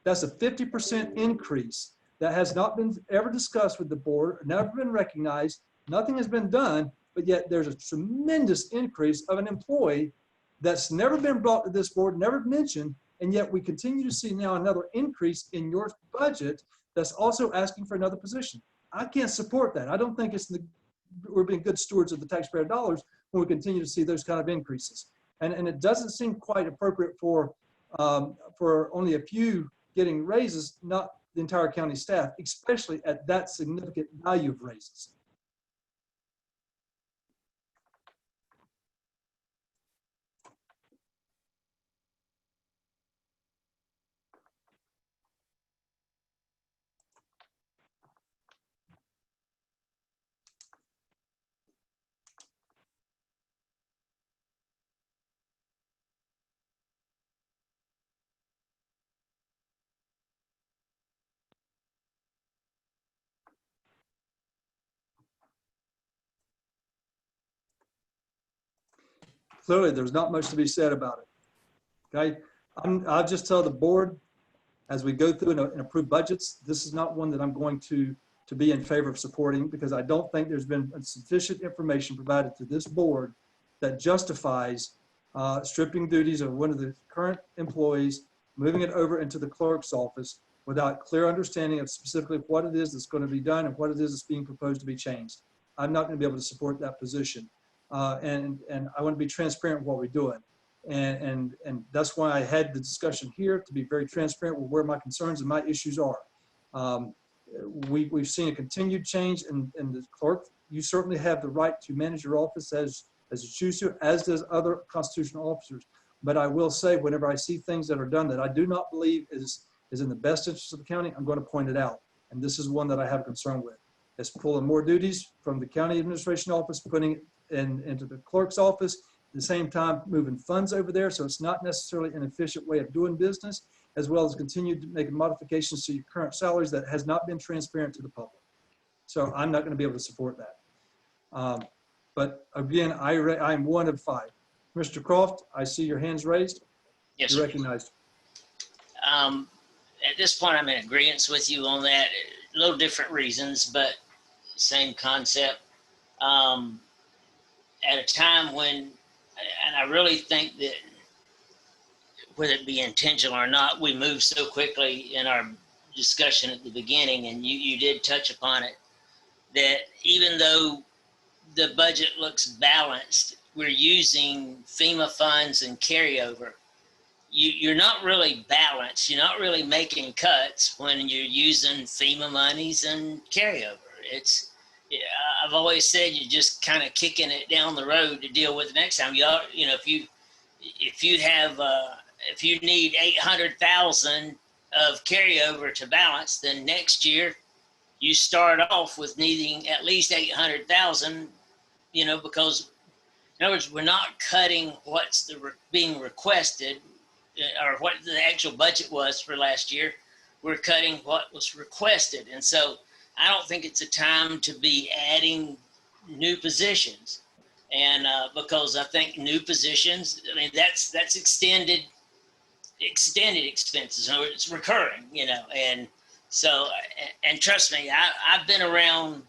That's a 50% increase that has not been ever discussed with the board, never been recognized, nothing has been done, but yet there's a tremendous increase of an employee that's never been brought to this board, never mentioned, and yet we continue to see now another increase in your budget that's also asking for another position. I can't support that. I don't think we're being good stewards of the taxpayer dollars when we continue to see those kind of increases. And it doesn't seem quite appropriate for only a few getting raises, not the entire county staff, especially at that significant value of raises. clearly there's not much to be said about it. Okay, I'll just tell the board as we go through and approve budgets, this is not one that I'm going to be in favor of supporting, because I don't think there's been sufficient information provided to this board that justifies stripping duties of one of the current employees, moving it over into the clerk's office without clear understanding of specifically what it is that's going to be done and what it is that's being proposed to be changed. I'm not going to be able to support that position. And I want to be transparent with what we're doing. And that's why I had the discussion here, to be very transparent with where my concerns and my issues are. We've seen a continued change in the clerk. You certainly have the right to manage your office as you choose to, as does other constitutional officers. But I will say, whenever I see things that are done that I do not believe is in the best interest of the county, I'm going to point it out. And this is one that I have concern with. It's pulling more duties from the county administration office, putting it into the clerk's office, at the same time moving funds over there. So it's not necessarily an efficient way of doing business, as well as continue making modifications to your current salaries that has not been transparent to the public. So I'm not going to be able to support that. But again, I'm one of 5. Mr. Croft, I see your hands raised. Yes, You're sir. recognized. At this point, I'm in agreement with you on that. A little different reasons, but same concept. At a time when, and I really think that whether it be intentional or not, we moved so quickly in our discussion at the beginning, and you did touch upon it, that even though the budget looks balanced, we're using FEMA funds and carryover. You're not really balanced. You're not really making cuts when you're using FEMA monies and carryover. I've always said you're just kind of kicking it down the road to deal with the next time. If you need 800,000 of carryover to balance, then next year you start off with needing at least 800,000. Because in other words, we're not cutting what's being requested or what the actual budget was for last year. We're cutting what was requested. And so I don't think it's a time to be adding new positions. And because I think new positions, I mean, that's extended expenses. So it's recurring, and so, and trust me, I've been around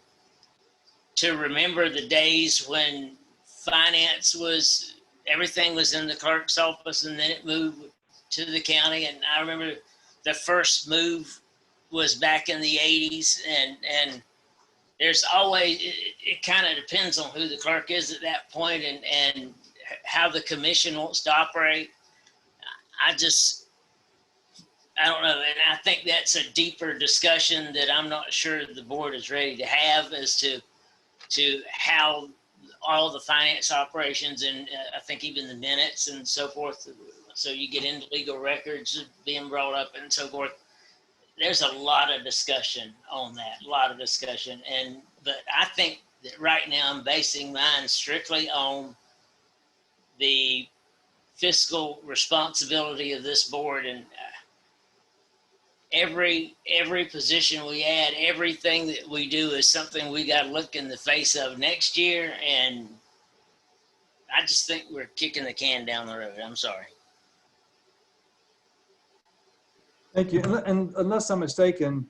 to remember the days when finance everything was in the clerk's office, and then it moved to the county. And I remember the first move was back in the 80s, and there's always, it kind of depends on who the clerk is at that point and how the commission wants to operate. I don't know. And I think that's a deeper discussion that I'm not sure the board is ready to have as to how all the finance operations and I think even the minutes and so forth. So you get into legal records being brought up and so forth. There's a lot of discussion on that, but I think that right now I'm basing mine strictly on the fiscal responsibility of this board, and every position we add, everything that we do is something we got to look in the face of next year, and I just think we're kicking the can down the road. I'm sorry. Thank you. And unless I'm mistaken,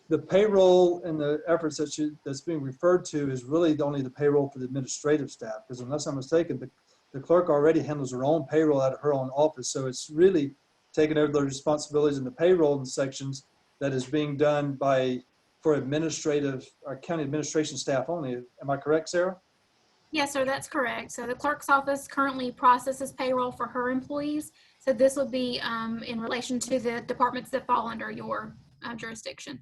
the payroll and the efforts that's being referred to is really only the payroll for the administrative staff. Because unless I'm mistaken, the clerk already handles her own payroll out of her own office. So it's really taking over the responsibilities in the payroll sections that is being done for administrative or county administration staff only. Am I correct, Sarah? Yes, sir, that's correct. So the clerk's office currently processes payroll for her employees. So this would be in relation to the departments that fall under your jurisdiction.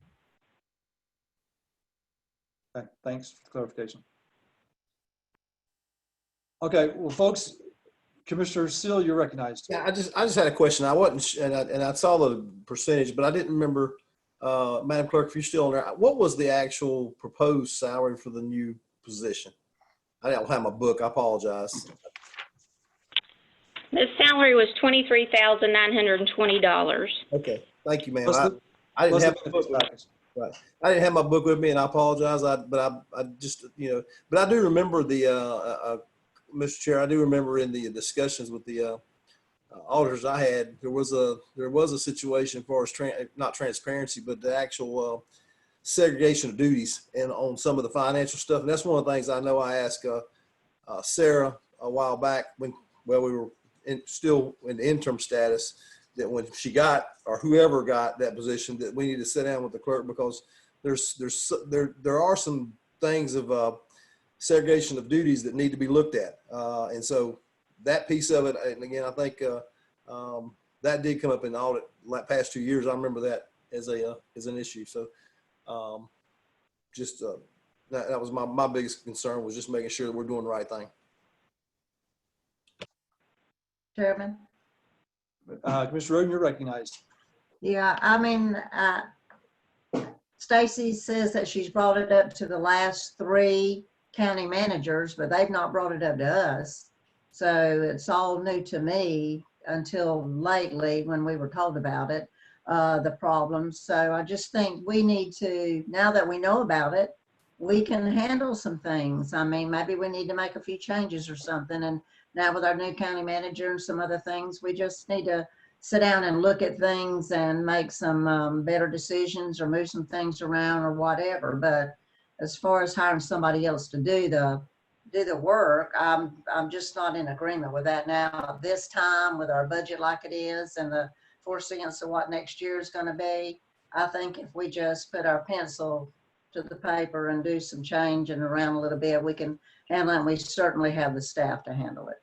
Okay, thanks for the clarification. Okay, well, folks, Commissioner Seal, you're recognized. Yeah, I just had a question. I wasn't, and I saw the percentage, but I didn't remember, Madam Clerk, if you're still on there, what was the actual proposed salary for the new position? I don't have my book. I apologize. The salary was $23,920. Okay, thank you, ma'am. Plus I didn't have my benefits book. package. Right. I didn't have my book with me, and I apologize. But I just, but I do remember the Mr. Chair, I do remember in the discussions with the auditors I had, there was a situation as far as not transparency, but the actual segregation of duties and on some of the financial stuff. And that's one of the things I know I asked Sarah a while back when we were still in the interim status, that when she got, or whoever got that position, that we need to sit down with the clerk, because there are some things of segregation of duties that need to be looked at. And so that piece of it, and again, I think that did come up in the audit like past 2 years. I remember that as an issue. So that was my biggest concern, was just making sure that we're doing the right thing. Chairman? Commissioner Roden, you're recognized. Yeah, I mean, Stacy says that she's brought it up to the last 3 county managers, but they've not brought it up to us. So it's all new to me until lately when we were told about it, the problems. So I just think we need to, now that we know about it, we can handle some things. I mean, maybe we need to make a few changes or something. And now with our new county manager and some other things, we just need to sit down and look at things and make some better decisions or move some things around or whatever. But as far as hiring somebody else to do the work, I'm just not in agreement with that now. This time with our budget like it is and the foreseeance of what next year is going to be, I think if we just put our pencil to the paper and do some changing around a little bit, we can handle it, and we certainly have the staff to handle it.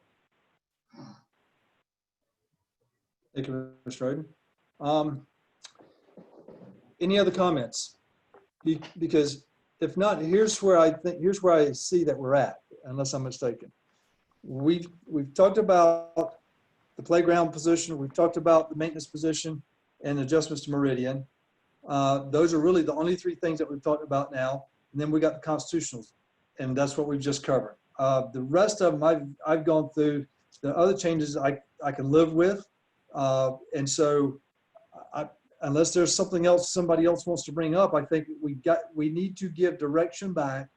Thank you, Mr. Roden. Any other comments? Because if not, here's where I see that we're at, unless I'm mistaken. We've talked about the playground position, we've talked about the maintenance position and adjustments to Meridian. Those are really the only 3 things that we've talked about now. And then we got the constitutionals, and that's what we've just covered. The rest of them I've gone through. The other changes I can live with. And so unless there's something else somebody else wants to bring up, I think we need to give direction back,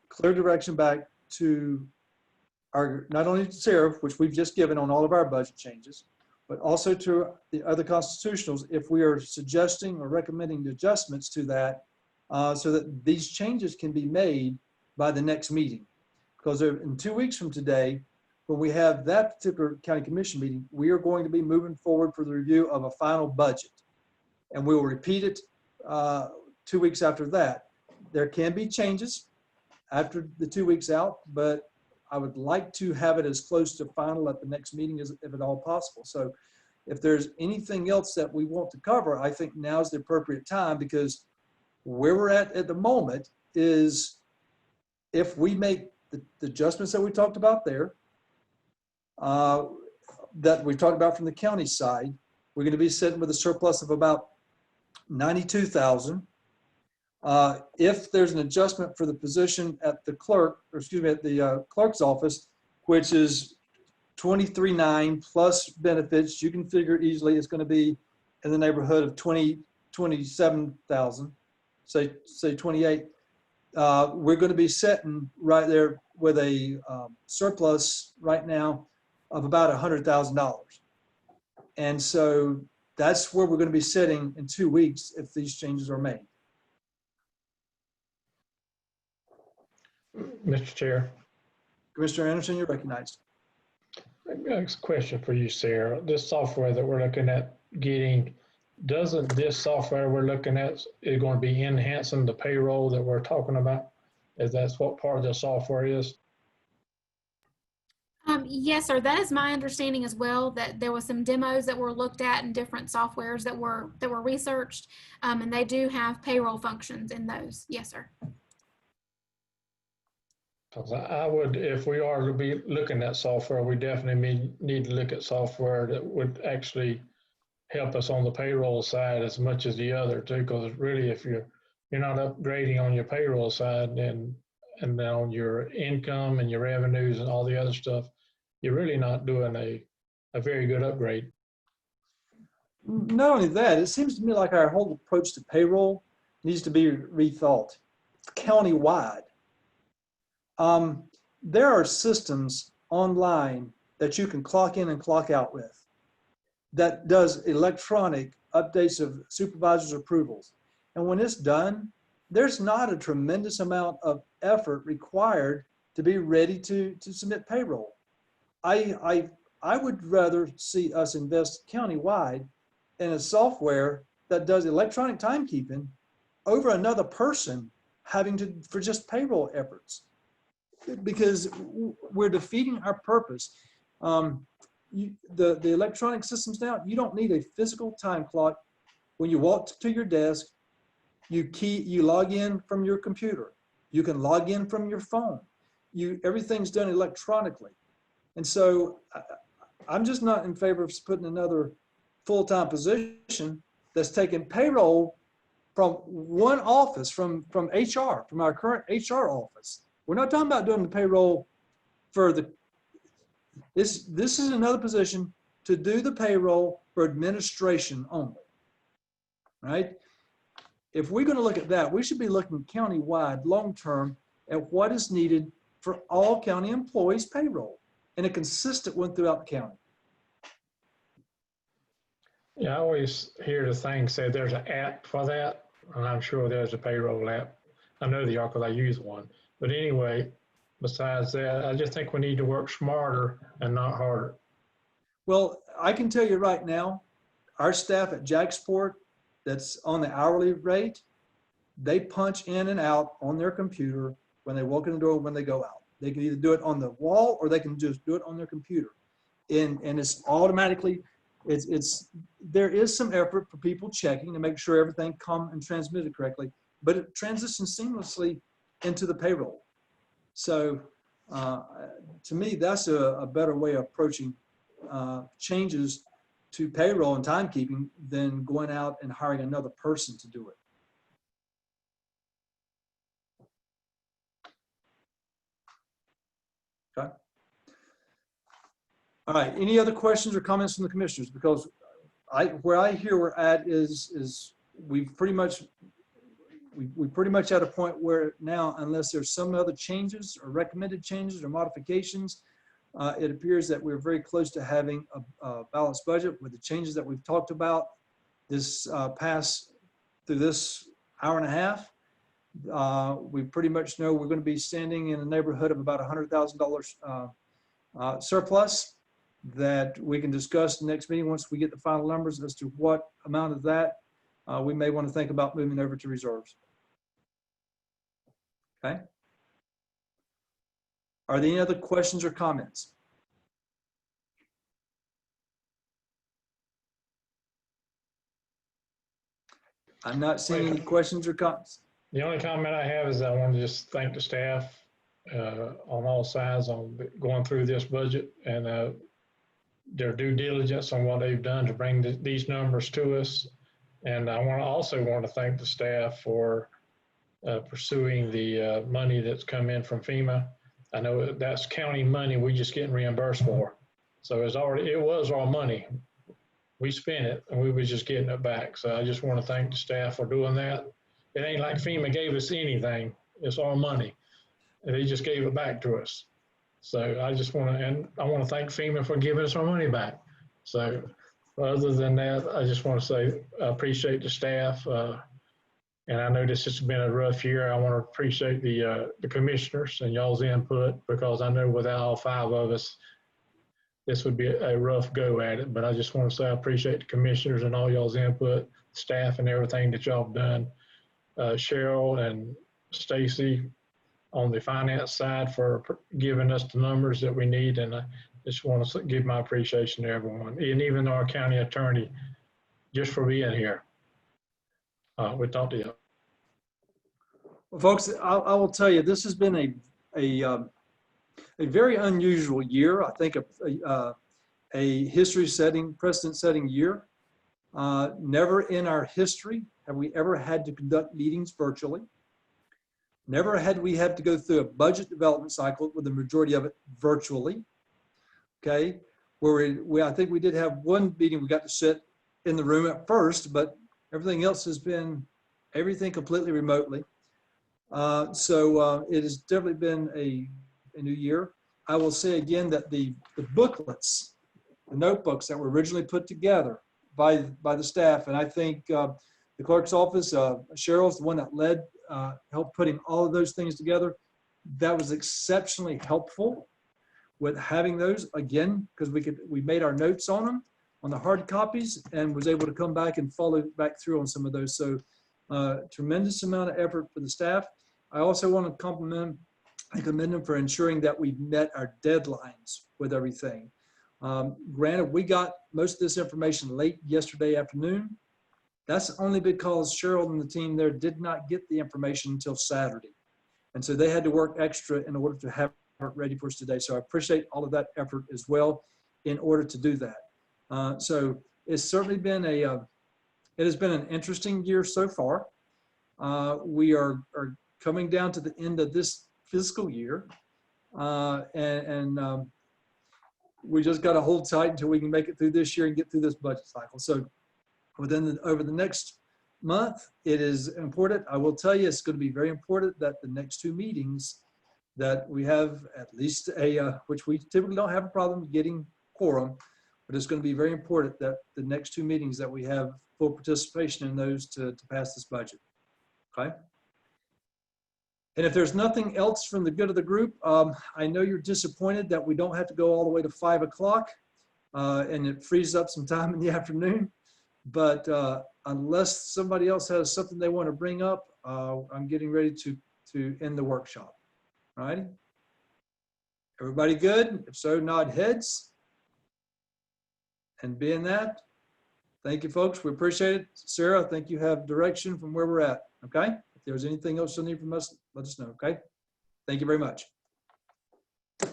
clear direction back to our, not only to Sarah, which we've just given on all of our budget changes, but also to the other constitutionals if we are suggesting or recommending adjustments to that, so that these changes can be made by the next meeting. Because in 2 weeks from today, when we have that particular county commission meeting, we are going to be moving forward for the review of a final budget. And we will repeat it 2 weeks after that. There can be changes after the 2 weeks out, but I would like to have it as close to final at the next meeting as if at all possible. So if there's anything else that we want to cover, I think now is the appropriate time, because where we're at the moment is if we make the adjustments that we talked about there, that we talked about from the county side, we're going to be sitting with a surplus of about $92,000. If there's an adjustment for the position at the clerk, or excuse me, at the clerk's office, which is $23,900 plus benefits, you can figure easily it's going to be in the neighborhood of $27,000, say 28. We're going to be sitting right there with a surplus right now of about $100,000. And so that's where we're going to be sitting in 2 weeks if these changes are made. Mr. Chair. Commissioner Anderson, you're recognized. A question for you, Sarah. This software that we're looking at getting, doesn't this software we're looking at is going to be enhancing the payroll that we're talking about? Is that what part of the software is? Yes, sir. That is my understanding as well, that there was some demos that were looked at in different softwares that were researched, and they do have payroll functions in those. Yes, sir. Because I would, if we are to be looking at software, we definitely need to look at software that would actually help us on the payroll side as much as the other too. Because really, if you're not upgrading on your payroll side and then on your income and your revenues and all the other stuff, you're really not doing a very good upgrade. Not only that, it seems to me like our whole approach to payroll needs to be rethought. It's county-wide. there are systems online that you can clock in and clock out with that does electronic updates of supervisors' approvals. And when it's done, there's not a tremendous amount of effort required to be ready to submit payroll. I would rather see us invest countywide in a software that does electronic timekeeping over another person having to, for just payroll efforts, because we're defeating our purpose. The electronic systems now, you don't need a physical time clock. When you walk to your desk, you log in from your computer. You can log in from your phone. Everything's done electronically. And so I'm just not in favor of putting another full-time position that's taking payroll from one office, from HR, from our current HR office. We're not talking about doing the payroll for this is another position to do the payroll for administration only, right? If we're going to look at that, we should be looking county-wide, long-term, at what is needed for all county employees' payroll, and a consistent one throughout the county. Yeah, I always hear the thing said there's an app for that, and I'm sure there's a payroll app. I know they are because I use one. But anyway, besides that, I just think we need to work smarter and not harder. Well, I can tell you right now, our staff at Jacksport that's on the hourly rate, they punch in and out on their computer when they walk in the door, when they go out. They can either do it on the wall or they can just do it on their computer. And it's automatically, there is some effort for people checking to make sure everything come and transmitted correctly, but it transitions seamlessly into the payroll. So to me, that's a better way of approaching changes to payroll and timekeeping than going out and hiring another person to do it. Okay. All right. Any other questions or comments from the commissioners? Because where I hear we're at is we pretty much at a point where now, unless there's some other changes or recommended changes or modifications, it appears that we're very close to having a balanced budget with the changes that we've talked about this through this hour and a half. We pretty much know we're going to be standing in the neighborhood of about $100,000 surplus that we can discuss the next meeting once we get the final numbers as to what amount of that we may want to think about moving over to reserves. Okay. Are there any other questions or comments? I'm not seeing any questions or comments. The only comment I have is I want to just thank the staff on all sides on going through this budget and their due diligence on what they've done to bring these numbers to us. And I also want to thank the staff for pursuing the money that's come in from FEMA. I know that's county money we're just getting reimbursed for. So it was our money. We spent it and we were just getting it back. So I just want to thank the staff for doing that. It ain't like FEMA gave us anything. It's our money. And they just gave it back to us. So I just want to thank FEMA for giving us our money back. So other than that, I just want to say I appreciate the staff. And I know this has been a rough year. I want to appreciate the commissioners and y'all's input, because I know without all 5 of us, this would be a rough go at it. But I just want to say I appreciate the commissioners and all y'all's input, staff and everything that y'all have done. Cheryl and Stacy on the finance side for giving us the numbers that we need. And I just want to give my appreciation to everyone, and even our county attorney, just for being here. We talked to you. Well, folks, I will tell you, this has been a very unusual year. I think a history-setting, precedent-setting year. Never in our history have we ever had to conduct meetings virtually. Never had we had to go through a budget development cycle with the majority of it virtually. Okay, where I think we did have one meeting we got to sit in the room at first, but everything else has been everything completely remotely. So it has definitely been a new year. I will say again that the booklets, the notebooks that were originally put together by the staff, and I think the clerk's office, Cheryl's the one that helped putting all of those things together. That was exceptionally helpful with having those again, because we made our notes on them on the hard copies and was able to come back and follow back through on some of those. So tremendous amount of effort for the staff. I also want to commend them for ensuring that we met our deadlines with everything. Granted, we got most of this information late yesterday afternoon. That's only because Cheryl and the team there did not get the information until Saturday. And so they had to work extra in order to have it ready for us today. So I appreciate all of that effort as well in order to do that. So it's certainly been it has been an interesting year so far. We are coming down to the end of this fiscal year. We just got to hold tight until we can make it through this year and get through this budget cycle. So over the next month, it is important. I will tell you, it's going to be very important that the next two meetings that we have at least which we typically don't have a problem getting quorum, but it's going to be very important that the next two meetings that we have full participation in those to pass this budget. Okay. And if there's nothing else from the good of the group, I know you're disappointed that we don't have to go all the way to 5 o'clock and it frees up some time in the afternoon. But unless somebody else has something they want to bring up, I'm getting ready to end the workshop. All righty. Everybody good? If so, nod heads. And being that, thank you, folks. We appreciate it. Sarah, I think you have direction from where we're at. Okay. If there's anything else you need from us, let us know. Okay. Thank you very much.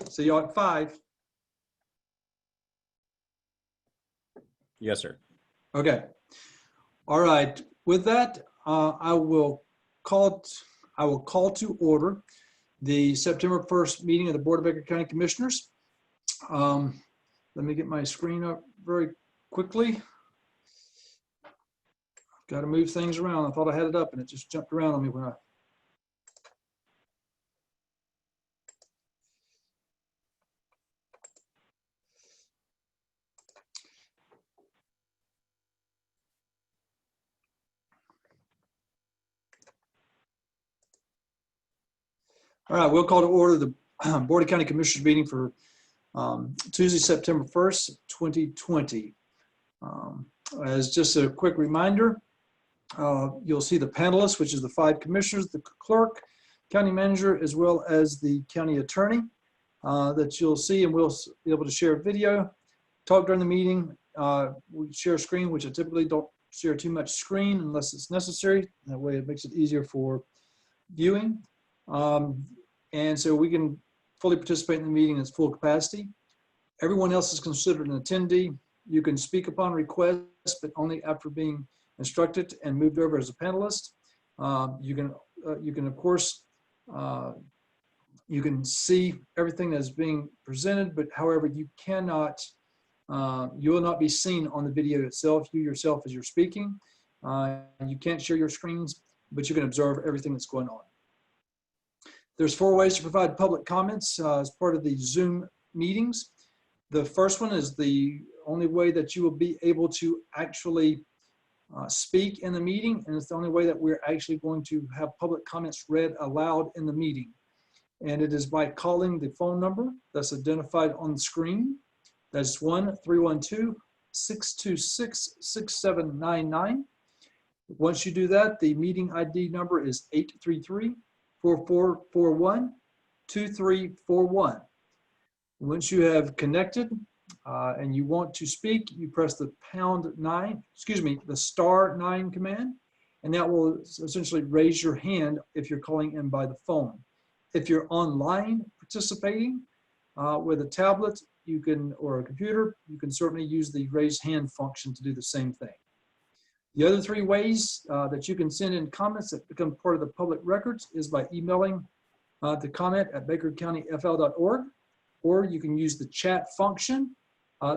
See you all at 5. Yes, sir. Okay. All right. With that, I will call to order the September 1st meeting of the Board of Baker County Commissioners. Let me get my screen up very quickly. Got to move things around. I thought I had it up and it just jumped around on me when I. All right, we'll call to order the Board of County Commissioners meeting for Tuesday, September 1st, 2020. As just a quick reminder, you'll see the panelists, which is the 5 commissioners, the clerk, county manager, as well as the county attorney that you'll see, and we'll be able to share video, talk during the meeting. We share a screen, which I typically don't share too much screen unless it's necessary. That way it makes it easier for viewing. And so we can fully participate in the meeting in its full capacity. Everyone else is considered an attendee. You can speak upon request, but only after being instructed and moved over as a panelist. You can of course, you can see everything that's being presented, but however, you cannot, you will not be seen on the video itself, you yourself as you're speaking. You can't share your screens, but you can observe everything that's going on. There's 4 ways to provide public comments as part of the Zoom meetings. The first one is the only way that you will be able to actually speak in the meeting, and it's the only way that we're actually going to have public comments read aloud in the meeting. And it is by calling the phone number that's identified on the screen. That's 1-312-626-6799. Once you do that, the meeting ID number is 833-4441-2341. Once you have connected and you want to speak, you press the the *9 command, and that will essentially raise your hand if you're calling in by the phone. If you're online participating with a tablet, or a computer, you can certainly use the raise hand function to do the same thing. The other 3 ways that you can send in comments that become part of the public records is by emailing the comment@bakercountyfl.org, or you can use the chat function.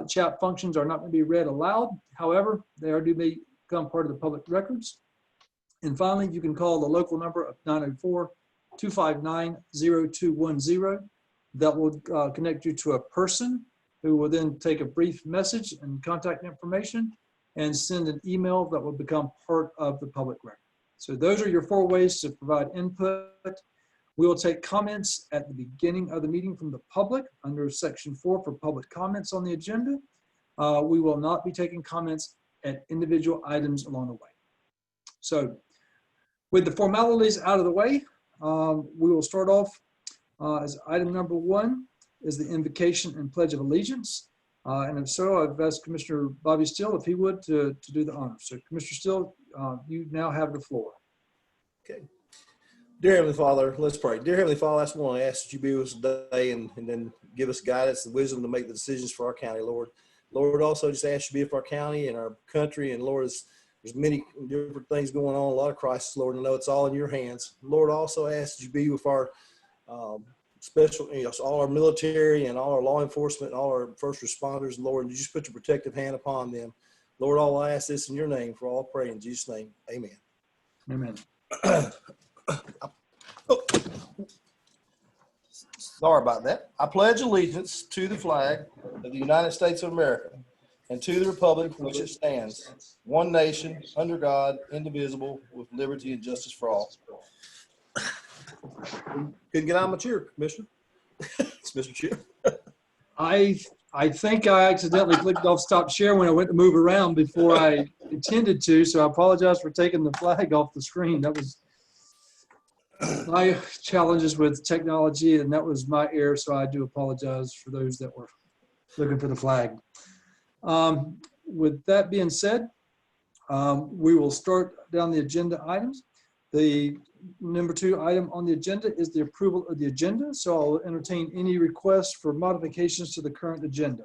Chat functions are not going to be read aloud. However, they do become part of the public records. And finally, you can call the local number of 904-259-0210, that will connect you to a person who will then take a brief message and contact information and send an email that will become part of the public record. So those are your 4 ways to provide input. We will take comments at the beginning of the meeting from the public under section 4 for public comments on the agenda. We will not be taking comments at individual items along the way. So with the formalities out of the way, we will start off as item number 1 is the invocation and pledge of allegiance. And if so, I've asked Commissioner Bobby Steele if he would to do the honor. So Commissioner Steele, you now have the floor. Okay. Dear Heavenly Father, let's pray. Dear Heavenly Father, I just want to ask that you be with us today and then give us guidance and wisdom to make the decisions for our county, Lord. Lord, also just ask you to be with our county and our country. And Lord, there's many different things going on, a lot of crisis, Lord, and I know it's all in your hands. Lord, also ask that you be with our special, all our military and all our law enforcement and all our first responders, Lord, and you just put your protective hand upon them. Lord, all I ask this in your name, for all pray in Jesus' name. Amen. Amen. Sorry about that. I pledge allegiance to the flag of the United States of America and to the republic for which it stands, one nation, under God, indivisible, with liberty and justice for all. Couldn't get out of my chair, Commissioner. It's Mr. Chair. I think I accidentally clicked off stop share when I went to move around before I intended to, so I apologize for taking the flag off the screen. That was my challenges with technology, and that was my error, so I do apologize for those that were looking for the flag. With that being said, we will start down the agenda items. The number 2 item on the agenda is the approval of the agenda. So I'll entertain any requests for modifications to the current agenda.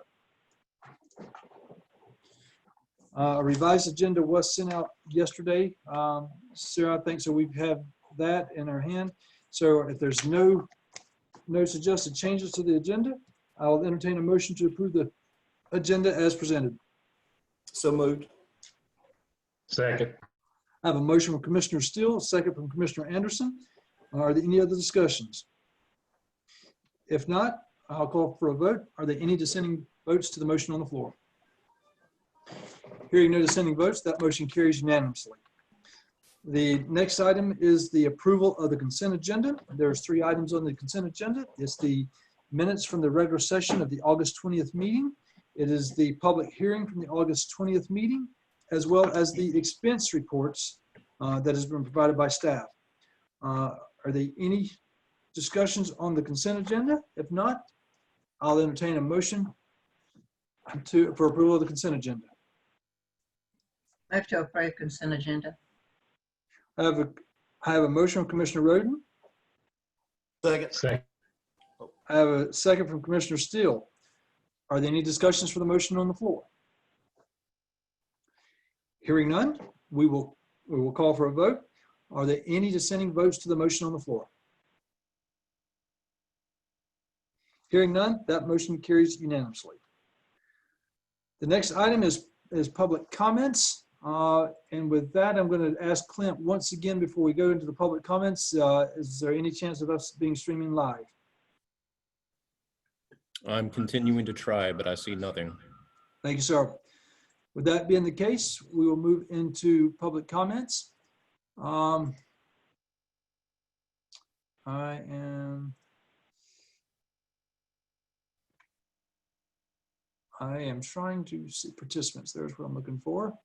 A revised agenda was sent out yesterday. Sarah, I think so. We have that in our hand. So if there's no suggested changes to the agenda, I'll entertain a motion to approve the agenda as presented. So moved. Second. I have a motion from Commissioner Steele, a second from Commissioner Anderson. Are there any other discussions? If not, I'll call for a vote. Are there any dissenting votes to the motion on the floor? Hearing no dissenting votes, that motion carries unanimously. The next item is the approval of the consent agenda. There's 3 items on the consent agenda. It's the minutes from the regular session of the August 20th meeting. It is the public hearing from the August 20th meeting, as well as the expense reports that has been provided by staff. Are there any discussions on the consent agenda? If not, I'll entertain a motion for approval of the consent agenda. Move to approve consent agenda. I have a motion from Commissioner Roden. Second. I have a second from Commissioner Steele. Are there any discussions for the motion on the floor? Hearing none, we will call for a vote. Are there any dissenting votes to the motion on the floor? Hearing none, that motion carries unanimously. The next item is public comments. And with that, I'm going to ask Clint once again before we go into the public comments, is there any chance of us being streaming live? I'm continuing to try, but I see nothing. Thank you, sir. With that being the case, we will move into public comments. I am trying to see participants. There's what I'm looking for.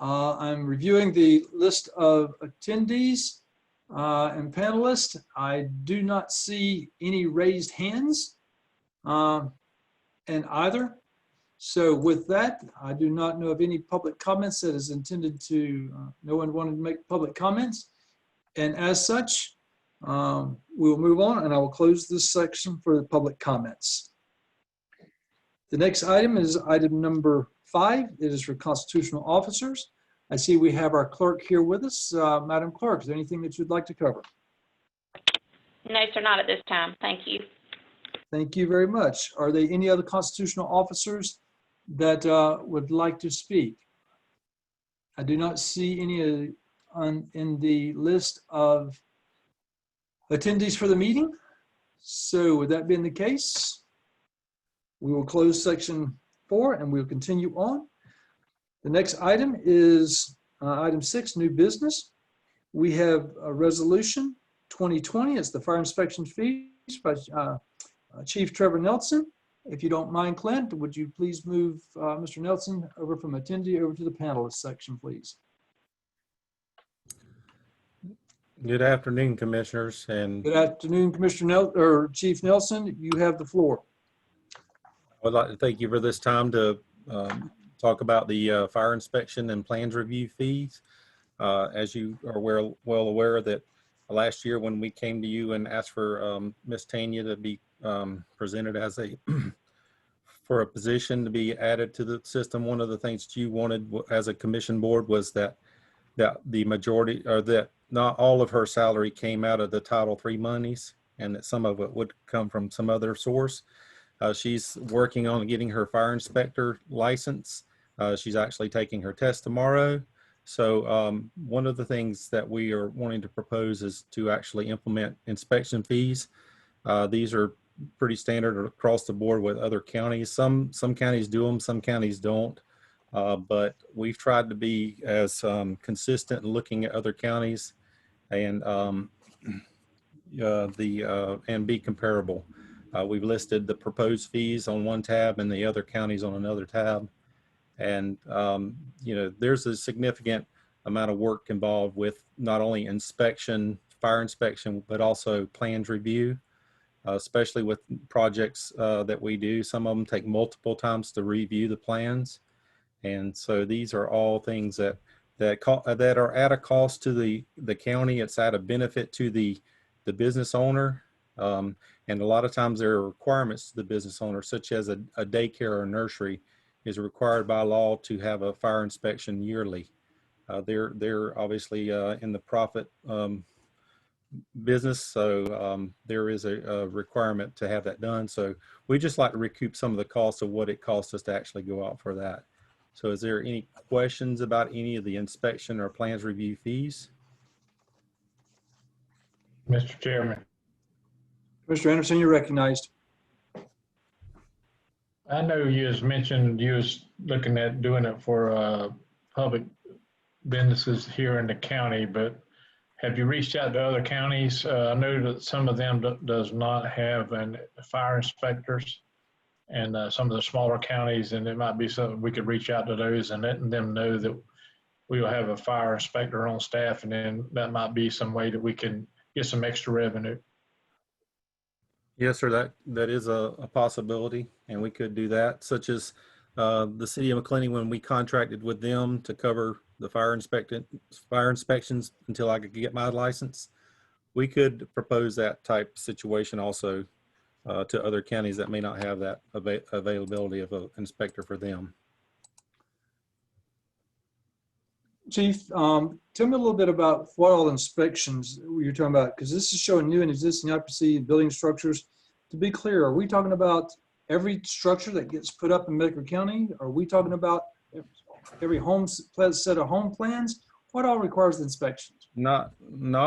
I'm reviewing the list of attendees and panelists. I do not see any raised hands in either. So with that, I do not know of any public comments that is intended to, no one wanted to make public comments. And as such, we will move on and I will close this section for the public comments. The next item is item number 5. It is for constitutional officers. I see we have our clerk here with us. Madam Clerk, is there anything that you'd like to cover? No, sir, not at this time. Thank you. Thank you very much. Are there any other constitutional officers that would like to speak? I do not see any in the list of attendees for the meeting. So with that being the case, we will close section 4 and we'll continue on. The next item is item 6, new business. We have a resolution 2020. It's the fire inspection fees by Chief Trevor Nelson. If you don't mind, Clint, would you please move Mr. Nelson over from attendee over to the panelist section, please? Good afternoon, Commissioners, and Good afternoon, Chief Nelson. You have the floor. I'd like to thank you for this time to talk about the fire inspection and plans review fees. As you are well aware that last year when we came to you and asked for Ms. Tanya to be presented as for a position to be added to the system, one of the things that you wanted as a commission board was that the majority, or that not all of her salary came out of the Title III monies, and that some of it would come from some other source. She's working on getting her fire inspector license. She's actually taking her test tomorrow. So one of the things that we are wanting to propose is to actually implement inspection fees. These are pretty standard across the board with other counties. Some counties do them, some counties don't. But we've tried to be as consistent in looking at other counties and be comparable. We've listed the proposed fees on one tab and the other counties on another tab. And, there's a significant amount of work involved with not only inspection, fire inspection, but also plans review, especially with projects that we do. Some of them take multiple times to review the plans. And so these are all things that are at a cost to the county. It's at a benefit to the business owner. And a lot of times there are requirements to the business owner, such as a daycare or nursery is required by law to have a fire inspection yearly. They're obviously in the profit business, so there is a requirement to have that done. So we just like to recoup some of the costs of what it costs us to actually go out for that. So is there any questions about any of the inspection or plans review fees? Mr. Chairman, Mr. Anderson, you're recognized. I know you was mentioned you was looking at doing it for public businesses here in the county, but have you reached out to other counties? I know that some of them does not have fire inspectors, and some of the smaller counties, and it might be something we could reach out to those and letting them know that we will have a fire inspector on staff, and then that might be some way that we can get some extra revenue. Yes, sir, that is a possibility, and we could do that, such as the city of McClenny, when we contracted with them to cover the fire inspections until I could get my license. We could propose that type situation also to other counties that may not have that availability of an inspector for them. Chief, tell me a little bit about what all inspections you're talking about, because this is showing new and existing IPC building structures. To be clear, are we talking about every structure that gets put up in Medgar County? Are we talking about every set of home plans? What all requires the inspections? Not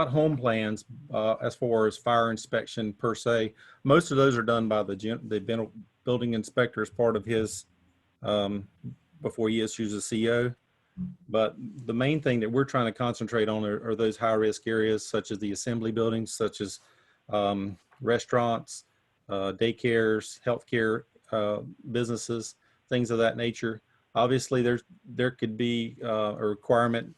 home plans as far as fire inspection per se. Most of those are done by the building inspector as part of his before he issues a CO. But the main thing that we're trying to concentrate on are those high-risk areas, such as the assembly buildings, such as restaurants, daycares, healthcare businesses, things of that nature. Obviously, there could be a requirement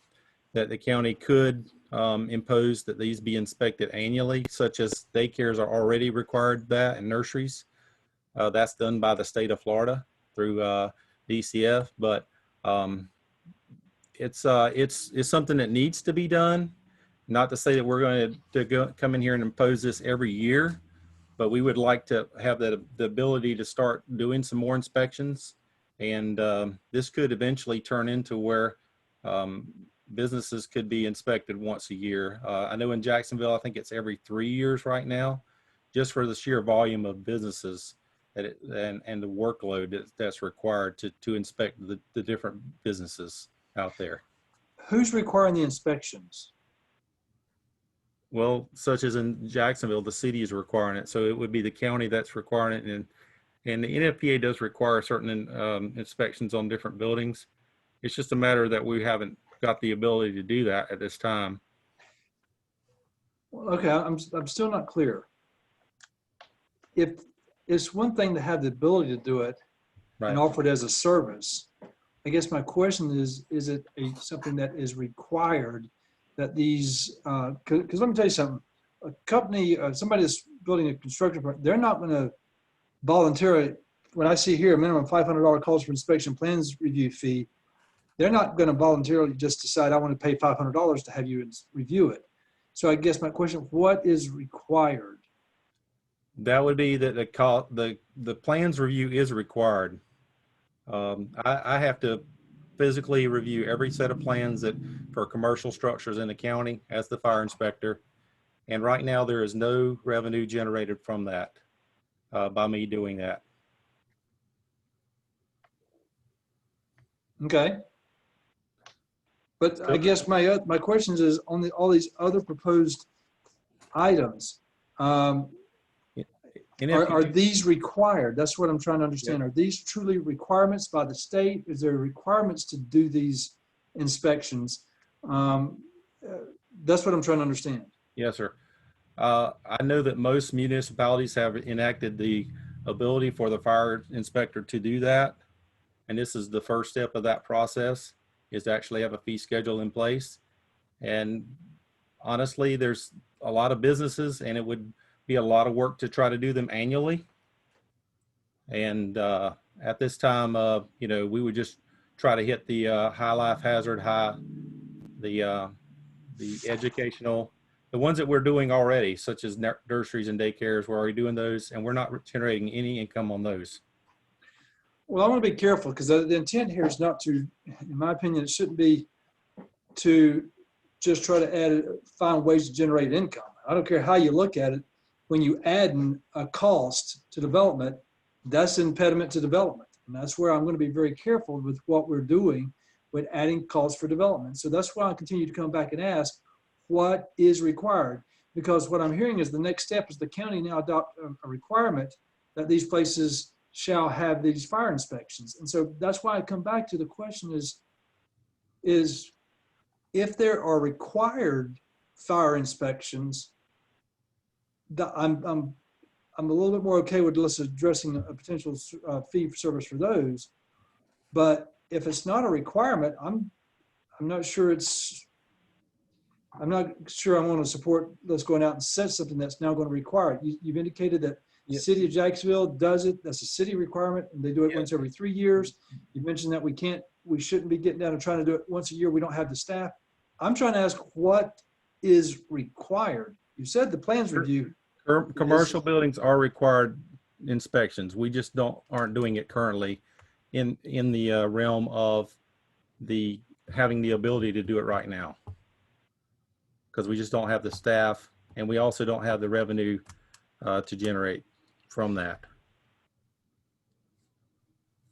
that the county could impose that these be inspected annually, such as daycares are already required that, and nurseries. That's done by the state of Florida through DCF, but it's something that needs to be done. Not to say that we're going to come in here and impose this every year, but we would like to have the ability to start doing some more inspections. And this could eventually turn into where businesses could be inspected once a year. I know in Jacksonville, I think it's every 3 years right now, just for the sheer volume of businesses and the workload that's required to inspect the different businesses out there. Who's requiring the inspections? Well, such as in Jacksonville, the city is requiring it. So it would be the county that's requiring it. And the NFPA does require certain inspections on different buildings. It's just a matter that we haven't got the ability to do that at this time. Well, okay, I'm still not clear. If it's one thing to have the ability to do it and Right. offer it as a service, I guess my question is it something that is required that these, because let me tell you something, a company, somebody that's building a construction project, they're not going to voluntarily, when I see here a minimum $500 calls for inspection plans review fee, they're not going to voluntarily just decide, I want to pay $500 to have you review it. So I guess my question, what is required? That would be that the plans review is required. I have to physically review every set of plans that for commercial structures in the county as the fire inspector. And right now there is no revenue generated from that by me doing that. Okay. But I guess my questions is on all these other proposed items. Are these required? That's what I'm trying to understand. Are these truly requirements by the state? Is there requirements to do these inspections? That's what I'm trying to understand. Yes, sir. I know that most municipalities have enacted the ability for the fire inspector to do that. And this is the first step of that process, is to actually have a fee schedule in place. And honestly, there's a lot of businesses and it would be a lot of work to try to do them annually. And at this time, we would just try to hit the high life hazard, the educational, the ones that we're doing already, such as nurseries and daycares. We're already doing those and we're not generating any income on those. Well, I want to be careful because the intent here is not to, in my opinion, it shouldn't be to just try to find ways to generate income. I don't care how you look at it. When you add a cost to development, that's an impediment to development. And that's where I'm going to be very careful with what we're doing with adding costs for development. So that's why I continue to come back and ask, what is required? Because what I'm hearing is the next step is the county now adopt a requirement that these places shall have these fire inspections. And so that's why I come back to the question is if there are required fire inspections, I'm a little bit more okay with us addressing a potential fee for service for those. But if it's not a requirement, I'm not sure I want to support us going out and set something that's now going to require it. You've indicated that the city of Jacksonville does it. That's a city requirement, and they do it once every 3 years. You mentioned that we shouldn't be getting down and trying to do it once a year. We don't have the staff. I'm trying to ask what is required. You said the plans review. Commercial buildings are required inspections. We just aren't doing it currently in the realm of having the ability to do it right now, because we just don't have the staff and we also don't have the revenue to generate from that.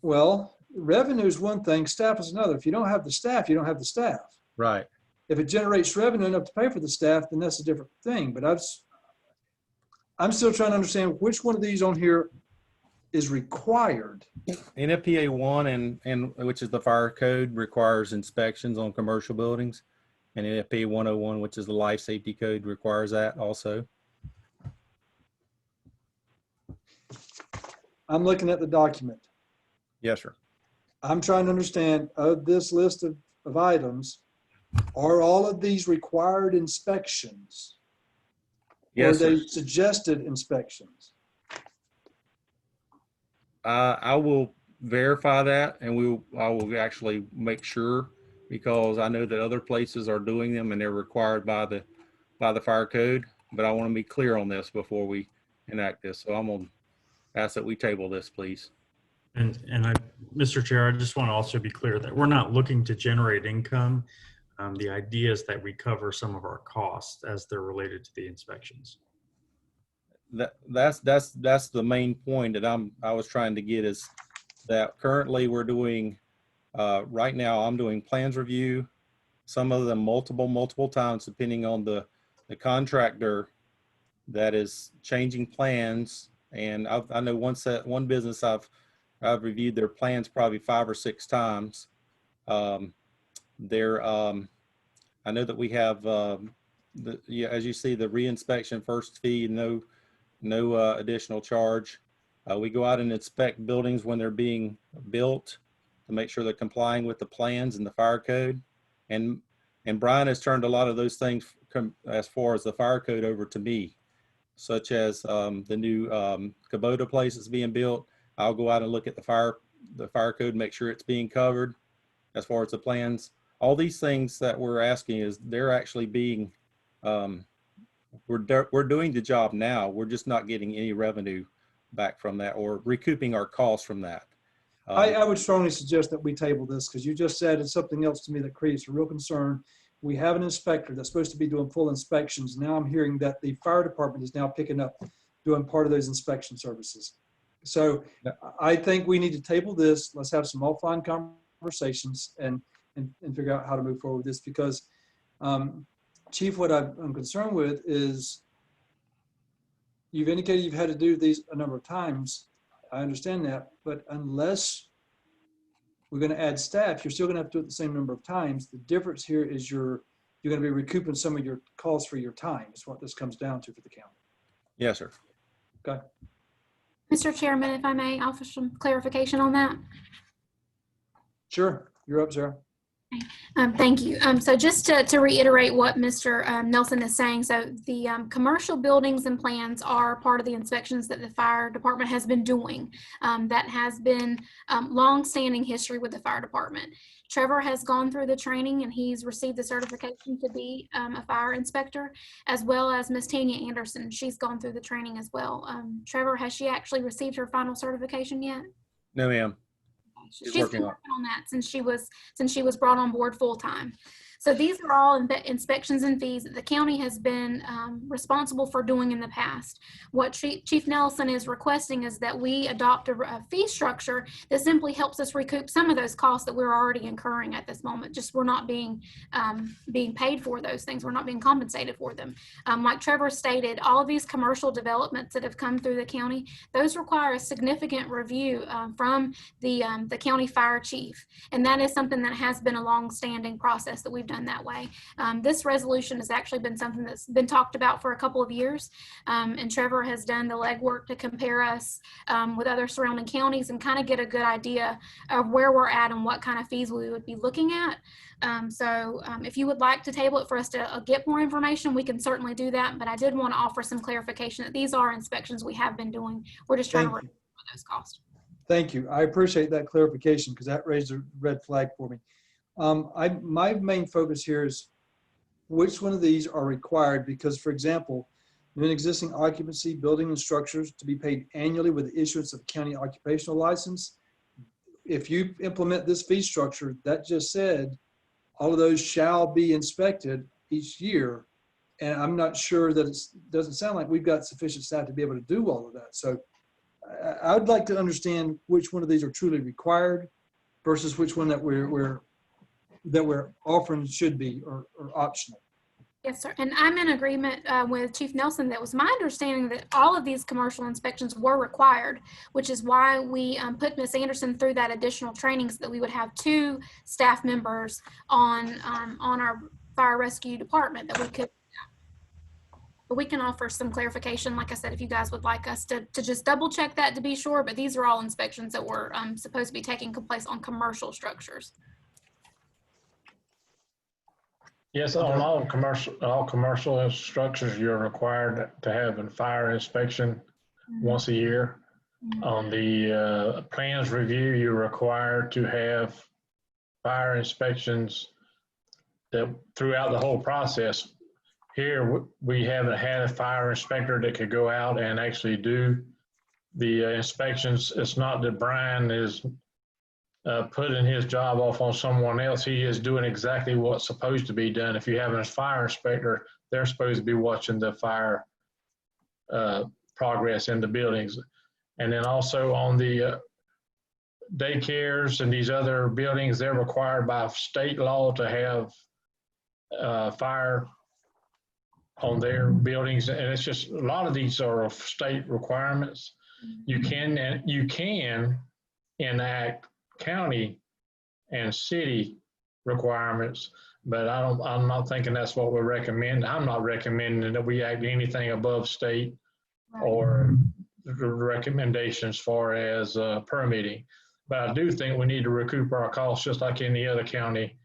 Well, revenue is one thing, staff is another. If you don't have the staff, you don't have the staff. Right. If it generates revenue enough to pay for the staff, then that's a different thing. But I'm still trying to understand which one of these on here is required. NFPA 1 and which is the fire code, requires inspections on commercial buildings, and NFPA 101, which is the life safety code, requires that also. I'm looking at the document. Yes, sir. I'm trying to understand of this list of items, are all of these required inspections? Yes, or are they sir. suggested inspections? I will verify that, and I will actually make sure, because I know that other places are doing them and they're required by the fire code. But I want to be clear on this before we enact this. So I'm going to ask that we table this, please. And Mr. Chair, I just want to also be clear that we're not looking to generate income. The idea is that we cover some of our costs as they're related to the inspections. That's the main point that I was trying to get, is that currently we're doing right now I'm doing plans review, some of them multiple times depending on the the contractor that is changing plans. And I know one business I've reviewed their plans probably 5 or 6 times. I know that we have, as you see, the reinspection first fee, no additional charge. We go out and inspect buildings when they're being built to make sure they're complying with the plans and the fire code. And Brian has turned a lot of those things as far as the fire code over to me, such as the new Kubota place that's being built. I'll go out and look at the fire code, make sure it's being covered as far as the plans. All these things that we're asking is they're actually being, we're doing the job now. We're just not getting any revenue back from that or recouping our costs from that. I would strongly suggest that we table this because you just said it's something else to me that creates a real concern. We have an inspector that's supposed to be doing full inspections. Now I'm hearing that the fire department is now picking up doing part of those inspection services. So I think we need to table this. Let's have some offline conversations and figure out how to move forward with this because, Chief, what I'm concerned with is you've indicated you've had to do these a number of times. I understand that, but unless we're going to add staff, you're still going to have to do it the same number of times. The difference here is you're going to be recouping some of your calls for your time is what this comes down to for the county. Yes, sir. Okay. Mr. Chairman, if I may offer some clarification on that. Sure. You're up, Sarah. Thank you. So just to reiterate what Mr. Nelson is saying, so the commercial buildings and plans are part of the inspections that the fire department has been doing. That has been long-standing history with the fire department. Trevor has gone through the training and he's received the certification to be a fire inspector, as well as Miss Tanya Anderson. She's gone through the training as well. Trevor, has she actually received her final certification yet? No, ma'am. She's been working on that since she was brought on board full time. So these are all inspections and fees that the county has been responsible for doing in the past. What Chief Nelson is requesting is that we adopt a fee structure that simply helps us recoup some of those costs that we're already incurring at this moment. Just we're not being paid for those things. We're not being compensated for them. Like Trevor stated, all of these commercial developments that have come through the county, those require a significant review from the county fire chief. And that is something that has been a long-standing process that we've done that way. This resolution has actually been something that's been talked about for a couple of years, and Trevor has done the legwork to compare us with other surrounding counties and kind of get a good idea of where we're at and what kind of fees we would be looking at. So if you would like to table it for us to get more information, we can certainly do that, but I did want to offer some clarification that these are inspections we have been doing. We're just trying to recoup those costs. Thank you. I appreciate that clarification because that raised a red flag for me. My main focus here is which one of these are required because, for example, in an existing occupancy, building and structures to be paid annually with the issuance of a county occupational license. If you implement this fee structure, that just said all of those shall be inspected each year. And I'm not sure that it doesn't sound like we've got sufficient staff to be able to do all of that. So I would like to understand which one of these are truly required versus which one that we're offering should be or optional. Yes, sir. And I'm in agreement with Chief Nelson. That was my understanding that all of these commercial inspections were required, which is why we put Ms. Anderson through that additional training so that we would have 2 staff members on our fire rescue department that we could. But we can offer some clarification, like I said, if you guys would like us to just double check that to be sure. But these are all inspections that were supposed to be taking place on commercial structures. Yes, on all commercial structures, you're required to have a fire inspection once a year. On the plans review, you're required to have fire inspections throughout the whole process. Here, we haven't had a fire inspector that could go out and actually do the inspections. It's not that Brian is putting his job off on someone else. He is doing exactly what's supposed to be done. If you have a fire inspector, they're supposed to be watching the fire progress in the buildings. And then also on the daycares and these other buildings, they're required by state law to have fire on their buildings, and it's just, a lot of these are of state requirements. You can enact county and city requirements, but I'm not thinking that's what we're recommending. I'm not recommending that we act anything above state or the recommendations as far as permitting. But I do think we need to recoup our costs just like any other county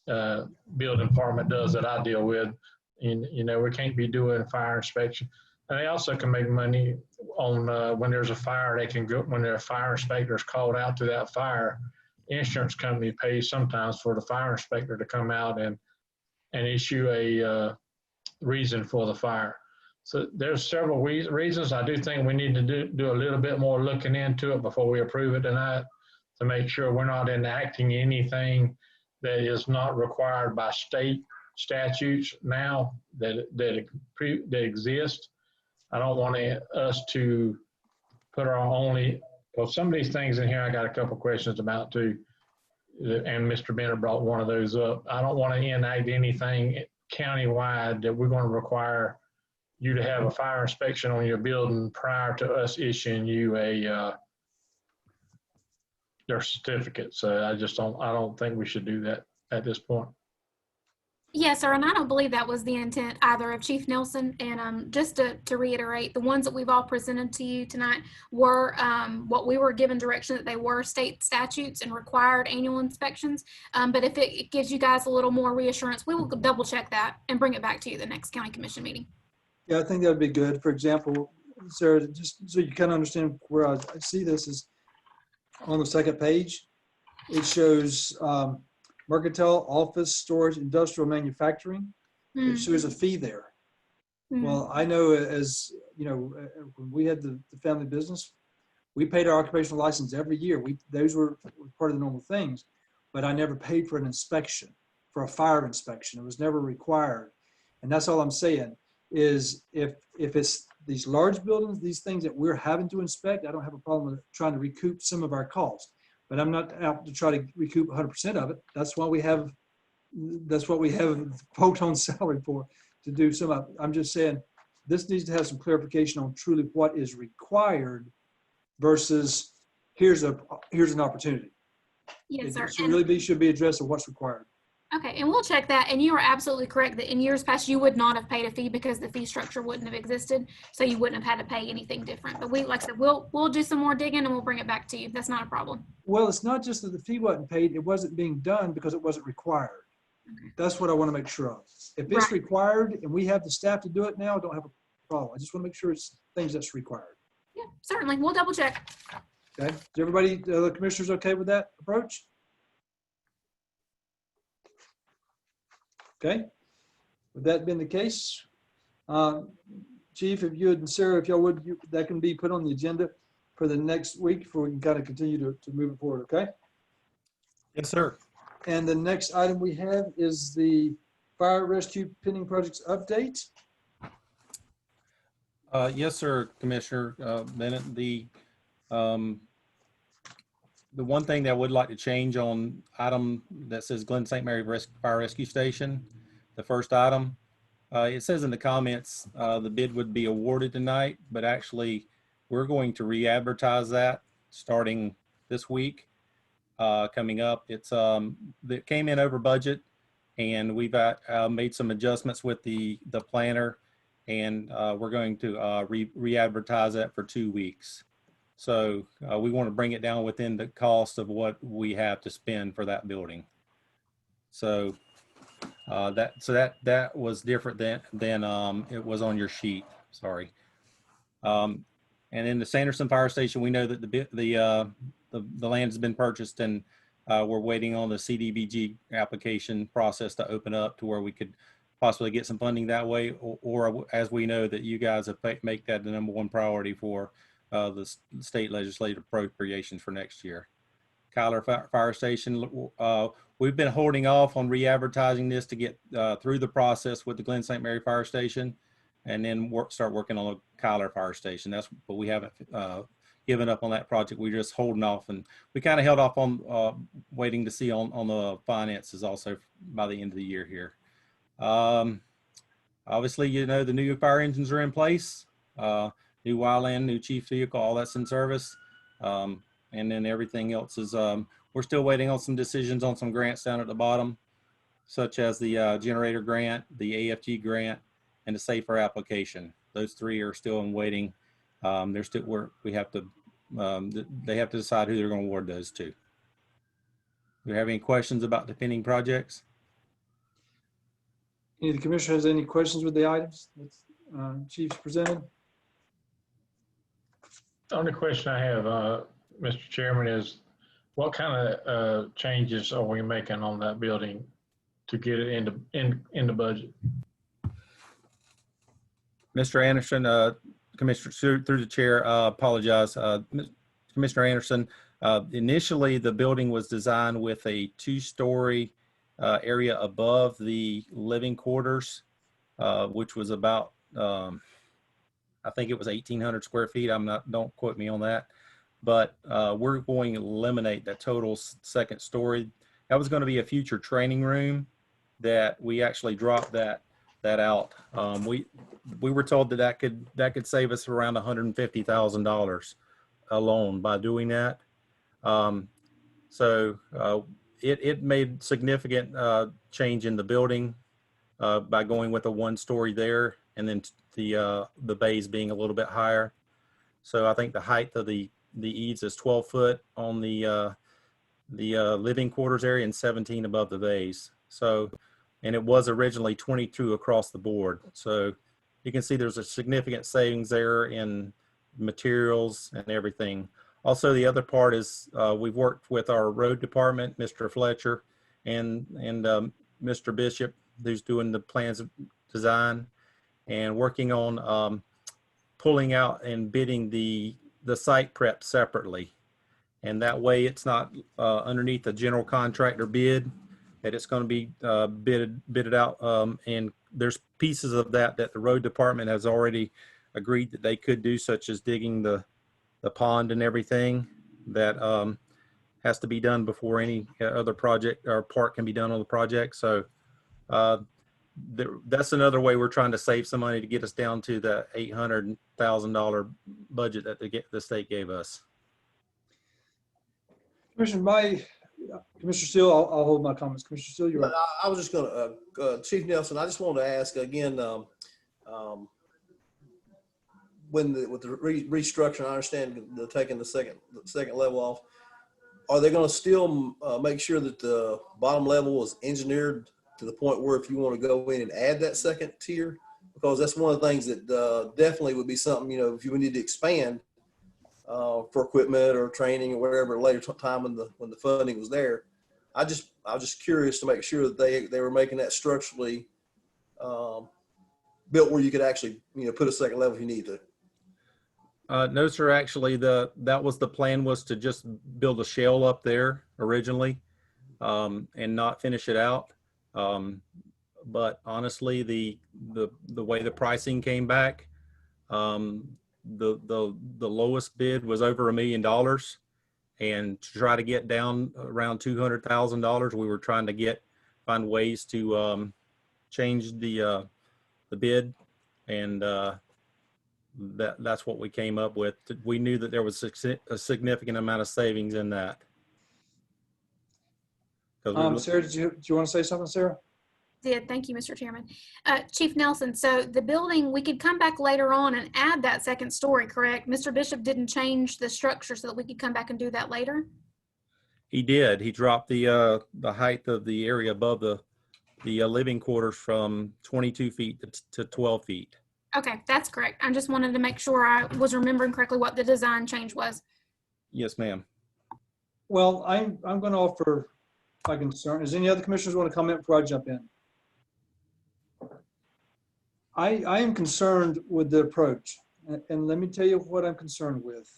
building department does that I deal with. And, you know, we can't be doing fire inspection. And they also can make money on when there's a fire, they can go, when their fire inspector is called out to that fire, insurance company pays sometimes for the fire inspector to come out and issue a reason for the fire. So there's several reasons. I do think we need to do a little bit more looking into it before we approve it tonight to make sure we're not enacting anything that is not required by state statutes now that exist. I don't want us to put our only, well, some of these things in here I got a couple questions about too, and Mr. Bennett brought one of those up. I don't want to enact anything countywide that we're going to require you to have a fire inspection on your building prior to us issuing you their certificate. So I don't think we should do that at this point. Yes, sir, and I don't believe that was the intent either of Chief Nelson. And just to reiterate, the ones that we've all presented to you tonight were what we were given direction that they were state statutes and required annual inspections. But if it gives you guys a little more reassurance, we will double check that and bring it back to you the next county commission meeting. Yeah, I think that would be good. For example, Sarah, just so you kind of understand where I see this is on the second page, it shows mercantile, office, storage, industrial, manufacturing. It shows a fee there. Well, I know, as you know, when we had the family business, we paid our occupational license every year. Those were part of the normal things, but I never paid for an inspection, for a fire inspection. It was never required. And that's all I'm saying is if it's these large buildings, these things that we're having to inspect, I don't have a problem with trying to recoup some of our costs. But I'm not out to try to recoup 100% of it. That's what we have folks on salary for, to do some of it. I'm just saying this needs to have some clarification on truly what is required versus here's an opportunity. Yes, sir. It should be addressed of what's required. Okay, and we'll check that. And you are absolutely correct that in years past, you would not have paid a fee because the fee structure wouldn't have existed. So you wouldn't have had to pay anything different. But like I said, we'll do some more digging and we'll bring it back to you. That's not a problem. Well, it's not just that the fee wasn't paid, it wasn't being done because it wasn't required. Okay. That's what I want to make sure of. If it's required and we have the staff to do it now, I don't have a problem. I just want to make sure it's things that's required. Yeah, certainly. We'll double check. Okay. Is everybody, the commissioners, okay with that approach? Okay. With that being the case, Chief, if you and Sarah, if y'all would, that can be put on the agenda for the next week before we can kind of continue to move it forward, okay? Yes, sir. And the next item we have is the fire rescue pending projects update. Yes, sir, Commissioner Bennett. The one thing that I would like to change on item that says Glen St. Mary Fire Rescue Station, the first item, it says in the comments the bid would be awarded tonight, but actually we're going to re-advertise that starting this week coming up. It came in over budget, and we've made some adjustments with the planner, and we're going to re-advertise that for 2 weeks. So we want to bring it down within the cost of what we have to spend for that building. So that was different than it was on your sheet. Sorry. And in the Sanderson Fire Station, we know that the land has been purchased, and we're waiting on the CDBG application process to open up to where we could possibly get some funding that way, or as we know that you guys have make that the #1 priority for the state legislative appropriations for next year. Kyler Fire Station, we've been holding off on re-advertising this to get through the process with the Glen St. Mary Fire Station, and then start working on the Kyler Fire Station. But we haven't given up on that project. We're just holding off, and we kind of held off on waiting to see on the finances also by the end of the year here. Obviously, you know, the new fire engines are in place, new wildland, new chief vehicle, all that's in service. And then everything else is, we're still waiting on some decisions on some grants down at the bottom, such as the generator grant, the AFG grant, and the SAFER application. Those three are still in waiting. They're still, we have to, they have to decide who they're going to award those to. Do you have any questions about the pending projects? Any of the commissioners has any questions with the items that Chief's presented? The only question I have, Mr. Chairman, is what kind of changes are we making on that building to get it in the budget? Mr. Anderson, Commissioner, through the chair, apologize. Commissioner Anderson, initially the building was designed with a 2-story area above the living quarters, which was about, I think it was 1,800 square feet. Don't quote me on that, but we're going to eliminate that total second story. That was going to be a future training room that we actually dropped that out. We were told that could save us around $150,000 alone by doing that. So it made significant change in the building by going with a 1-story there, and then the bays being a little bit higher. So I think the height of the eaves is 12 foot on the living quarters area and 17 above the bays. So, and it was originally 22 across the board. So you can see there's a significant savings there in materials and everything. Also, the other part is we've worked with our road department, Mr. Fletcher, and Mr. Bishop, who's doing the plans of design, and working on pulling out and bidding the site prep separately. And that way it's not underneath the general contractor bid, that it's going to be bidded out. And there's pieces of that the road department has already agreed that they could do, such as digging the pond and everything that has to be done before any other project or part can be done on the project. So that's another way we're trying to save some money to get us down to the $800,000 budget that the state gave us. Commissioner Steele, I'll hold my comments. Commissioner Steele, you're up. I was just going to, Chief Nelson, I just wanted to ask again, with the restructuring, I understand the taking the second level off. Are they going to still make sure that the bottom level is engineered to the point where if you want to go in and add that second tier? Because that's one of the things that definitely would be something, you know, if you need to expand for equipment or training or whatever later time when the funding was there. I was just curious to make sure that they were making that structurally built where you could actually, you know, put a second level if you need to. No, sir. Actually, that was the plan, was to just build a shell up there originally, and not finish it out. But honestly, the way the pricing came back, the lowest bid was over $1 million, and to try to get down around $200,000, we were trying to find ways to change the bid, and that's what we came up with. We knew that there was a significant amount of savings in that. Sarah, do you want to say something, Sarah? Did. Thank you, Mr. Chairman. Chief Nelson, so the building, we could come back later on and add that second story, correct? Mr. Bishop didn't change the structure so that we could come back and do that later? He did. He dropped the height of the area above the living quarters from 22 feet to 12 feet. Okay, that's correct. I just wanted to make sure I was remembering correctly what the design change was. Yes, ma'am. Well, I'm going to offer my concern. Does any other commissioners want to comment before I jump in? I am concerned with the approach, and let me tell you what I'm concerned with.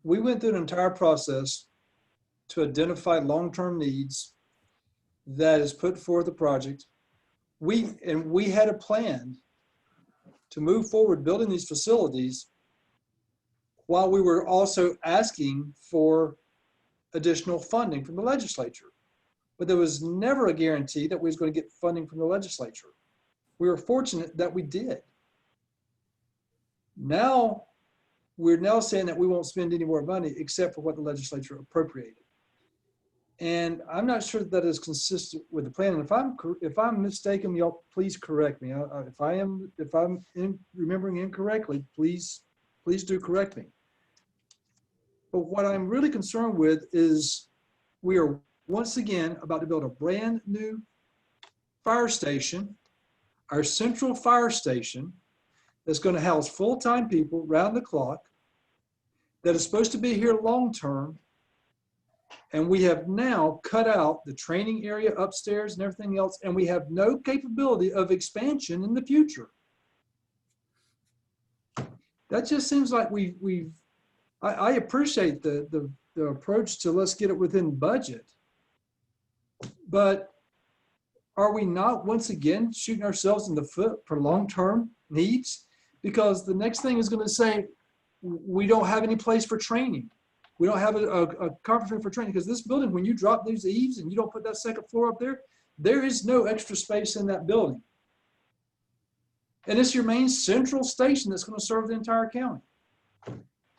We went through an entire process to identify long-term needs that is put forth the project. We had a plan to move forward building these facilities while we were also asking for additional funding from the legislature. But there was never a guarantee that we was going to get funding from the legislature. We were fortunate that we did. Now, we're now saying that we won't spend any more money except for what the legislature appropriated. And I'm not sure that is consistent with the plan. And if I'm mistaken, y'all please correct me. If I'm remembering incorrectly, please do correct me. But what I'm really concerned with is we are once again about to build a brand new fire station, our central fire station, that's going to house full-time people round the clock, that is supposed to be here long-term. And we have now cut out the training area upstairs and everything else, and we have no capability of expansion in the future. That just seems like I appreciate the approach to let's get it within budget. But are we not once again shooting ourselves in the foot for long-term needs? Because the next thing is going to say, we don't have any place for training. We don't have a conference room for training, because this building, when you drop these eaves and you don't put that second floor up there, there is no extra space in that building. And it's your main central station that's going to serve the entire county.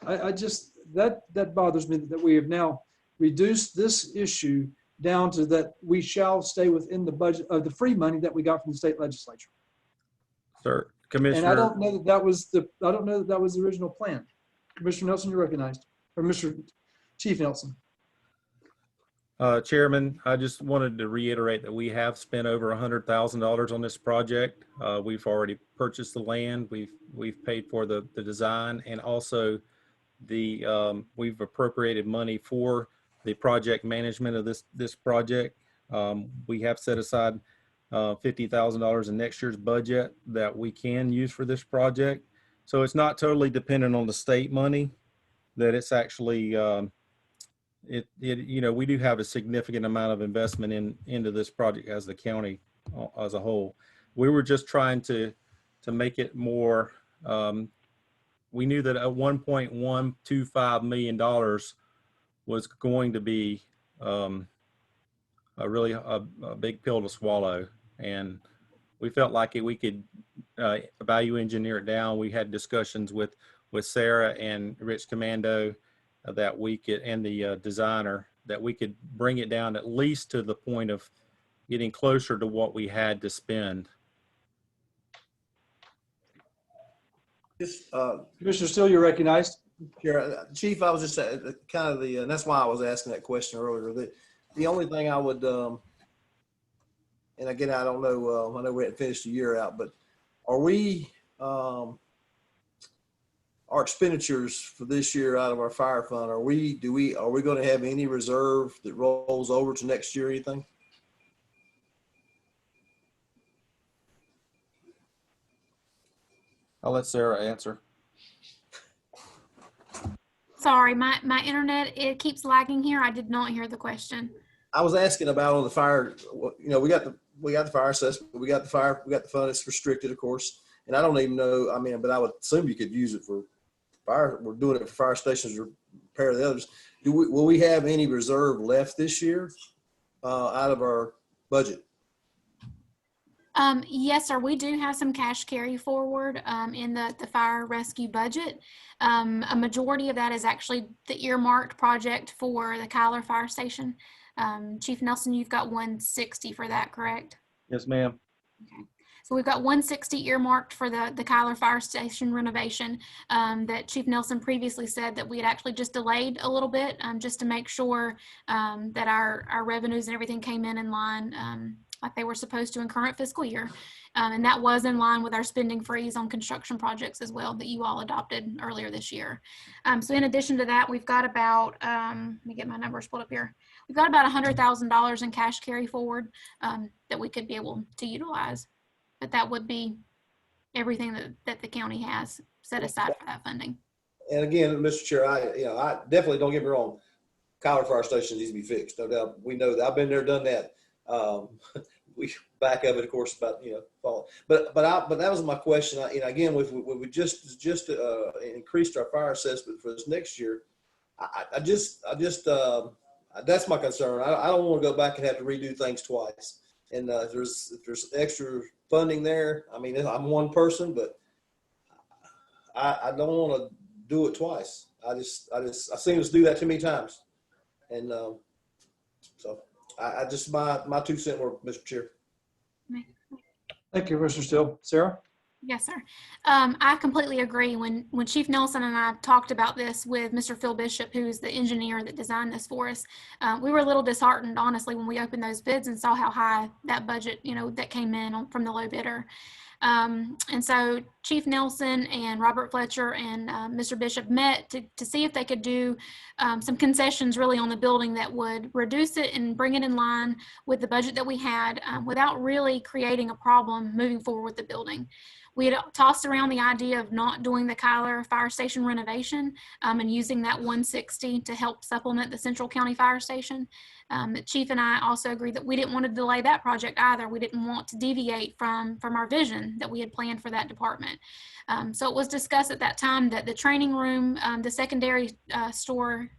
I just, that bothers me that we have now reduced this issue down to that we shall stay within the budget of the free money that we got from the state legislature. Sir, Commissioner. And I don't know that was the original plan. Commissioner Nelson, you're recognized. Or Mr. Chief Nelson. Chairman, I just wanted to reiterate that we have spent over $100,000 on this project. We've already purchased the land. We've paid for the design, and also we've appropriated money for the project management of this project. We have set aside $50,000 in next year's budget that we can use for this project. So it's not totally dependent on the state money. That it's actually, we do have a significant amount of investment into this project as the county as a whole. We were just trying to make it more, we knew that at $1.125 million was going to be a big pill to swallow. And we felt like we could value engineer it down. We had discussions with Sarah and Rich Commando that we could, and the designer, that we could bring it down at least to the point of getting closer to what we had to spend. Commissioner Steele, you're recognized. Sure. Chief, I was just kind of and that's why I was asking that question earlier. The only thing I would, and again, I don't know, I know we hadn't finished the year out, but are we, our expenditures for this year out of our fire fund, are we going to have any reserve that rolls over to next year or anything? I'll let Sarah answer. Sorry, my internet, it keeps lagging here. I did not hear the question. I was asking about on the fire, we got the fire assessment, we got the fund, it's restricted, of course. And I don't even know, but I would assume you could use it for fire. We're doing it for fire stations or repair the others. Will we have any reserve left this year out of our budget? Yes, sir. We do have some cash carry forward in the fire rescue budget. A majority of that is actually the earmarked project for the Kyler Fire Station. Chief Nelson, you've got 160 for that, correct? Yes, ma'am. Okay. So we've got 160 earmarked for the Kyler Fire Station renovation that Chief Nelson previously said that we had actually just delayed a little bit just to make sure that our revenues and everything came in line like they were supposed to in current fiscal year. And that was in line with our spending freeze on construction projects as well that you all adopted earlier this year. So in addition to that, we've got about, let me get my numbers pulled up here. We've got about $100,000 in cash carry forward that we could be able to utilize. But that would be everything that the county has set aside for that funding. And again, Mr. Chair, I definitely, don't get me wrong, Kyler Fire Station needs to be fixed. No doubt. We know that. I've been there, done that. We back of it, of course, about fall. But that was my question. Again, we just increased our fire assessment for this next year. That's my concern. I don't want to go back and have to redo things twice. And if there's extra funding there, I mean, I'm one person, but I don't want to do it twice. I've seen us do that too many times. And so I just, my 2 cents were, Mr. Chair. Thank you, Mr. Steele. Sarah? Yes, sir. I completely agree. When Chief Nelson and I talked about this with Mr. Phil Bishop, who is the engineer that designed this for us, we were a little disheartened, honestly, when we opened those bids and saw how high that budget, that came in from the low bidder. And so Chief Nelson and Robert Fletcher and Mr. Bishop met to see if they could do some concessions really on the building that would reduce it and bring it in line with the budget that we had without really creating a problem moving forward with the building. We had tossed around the idea of not doing the Kyler Fire Station renovation and using that 160 to help supplement the Central County Fire Station. The Chief and I also agreed that we didn't want to delay that project either. We didn't want to deviate from our vision that we had planned for that department. So it was discussed at that time that the training room, the secondary story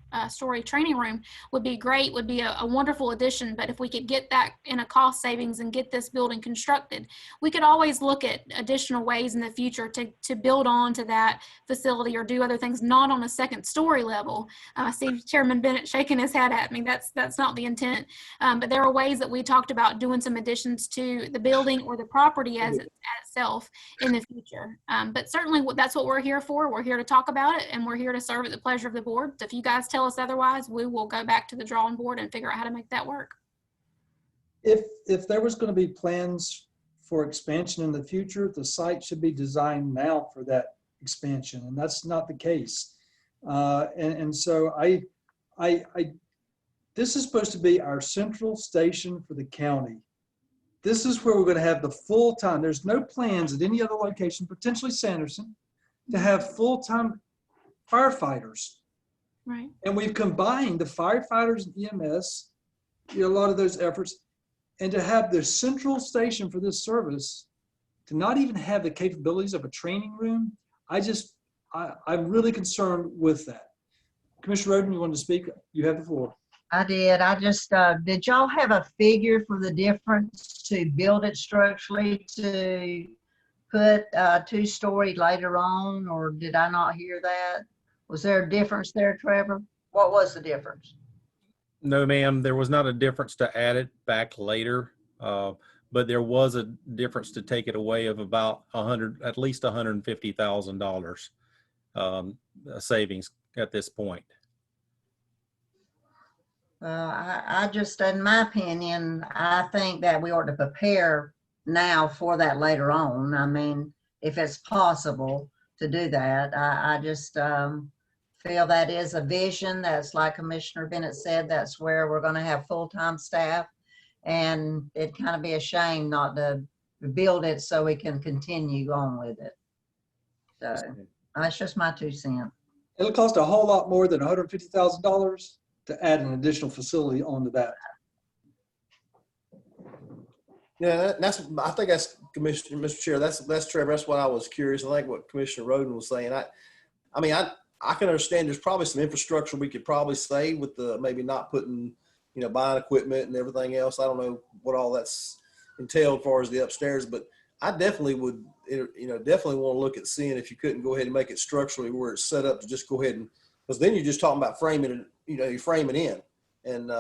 training room would be great, would be a wonderful addition. But if we could get that in a cost savings and get this building constructed, we could always look at additional ways in the future to build on to that facility or do other things, not on a second story level. I see Chairman Bennett shaking his head at me. That's not the intent. But there are ways that we talked about doing some additions to the building or the property as itself in the future. But certainly that's what we're here for. We're here to talk about it, and we're here to serve at the pleasure of the board. So if you guys tell us otherwise, we will go back to the drawing board and figure out how to make that work. If there was going to be plans for expansion in the future, the site should be designed now for that expansion, and that's not the case. And so this is supposed to be our central station for the county. This is where we're going to have the full time. There's no plans at any other location, potentially Sanderson, to have full-time firefighters. Right. And we've combined the firefighters and EMS, a lot of those efforts, and to have the central station for this service, to not even have the capabilities of a training room, I'm really concerned with that. Commissioner Roden, you wanted to speak? You have the floor. I did. I just, did y'all have a figure for the difference to build it structurally to put 2-story later on, or did I not hear that? Was there a difference there, Trevor? What was the difference? No, ma'am, there was not a difference to add it back later, but there was a difference to take it away of about at least $150,000 savings at this point. I just, in my opinion, I think that we ought to prepare now for that later on. I mean, if it's possible to do that, I just feel that is a vision. That's like Commissioner Bennett said, that's where we're going to have full-time staff, and it'd kind of be a shame not to build it so we can continue on with it. So that's just my 2 cents. It'll cost a whole lot more than $150,000 to add an additional facility onto that. Yeah, I think that's Commissioner, Mr. Chair. That's Trevor. That's what I was curious. I think what Commissioner Roden was saying. I mean, I can understand there's probably some infrastructure we could probably save with the maybe not putting, buying equipment and everything else. I don't know what all that's entailed as far as the upstairs, but I definitely would, definitely want to look at seeing if you couldn't go ahead and make it structurally where it's set up to just go ahead and, because then you're just talking about framing it, you frame it in, and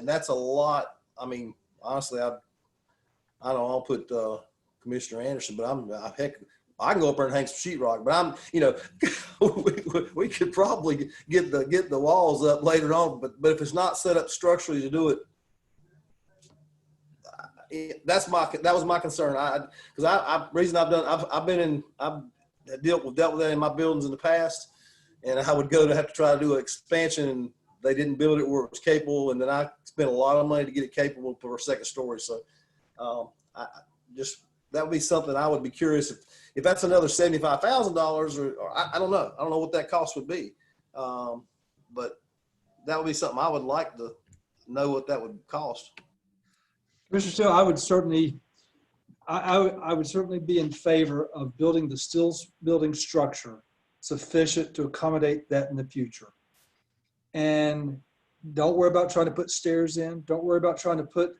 that's a lot. I mean, honestly, I don't know, I'll put Commissioner Anderson, but heck, I can go up there and hang some sheetrock, but we could probably get the walls up later on, but if it's not set up structurally to do it, that was my concern. I've dealt with that in my buildings in the past, and I would go to have to try to do an expansion, and they didn't build it where it was capable, and then I spent a lot of money to get it capable for a second story. So that would be something I would be curious if that's another $75,000 or I don't know. I don't know what that cost would be. But that would be something I would like to know what that would cost. Mr. Steele, I would certainly be in favor of building the Steele's building structure sufficient to accommodate that in the future. And don't worry about trying to put stairs in. Don't worry about trying to put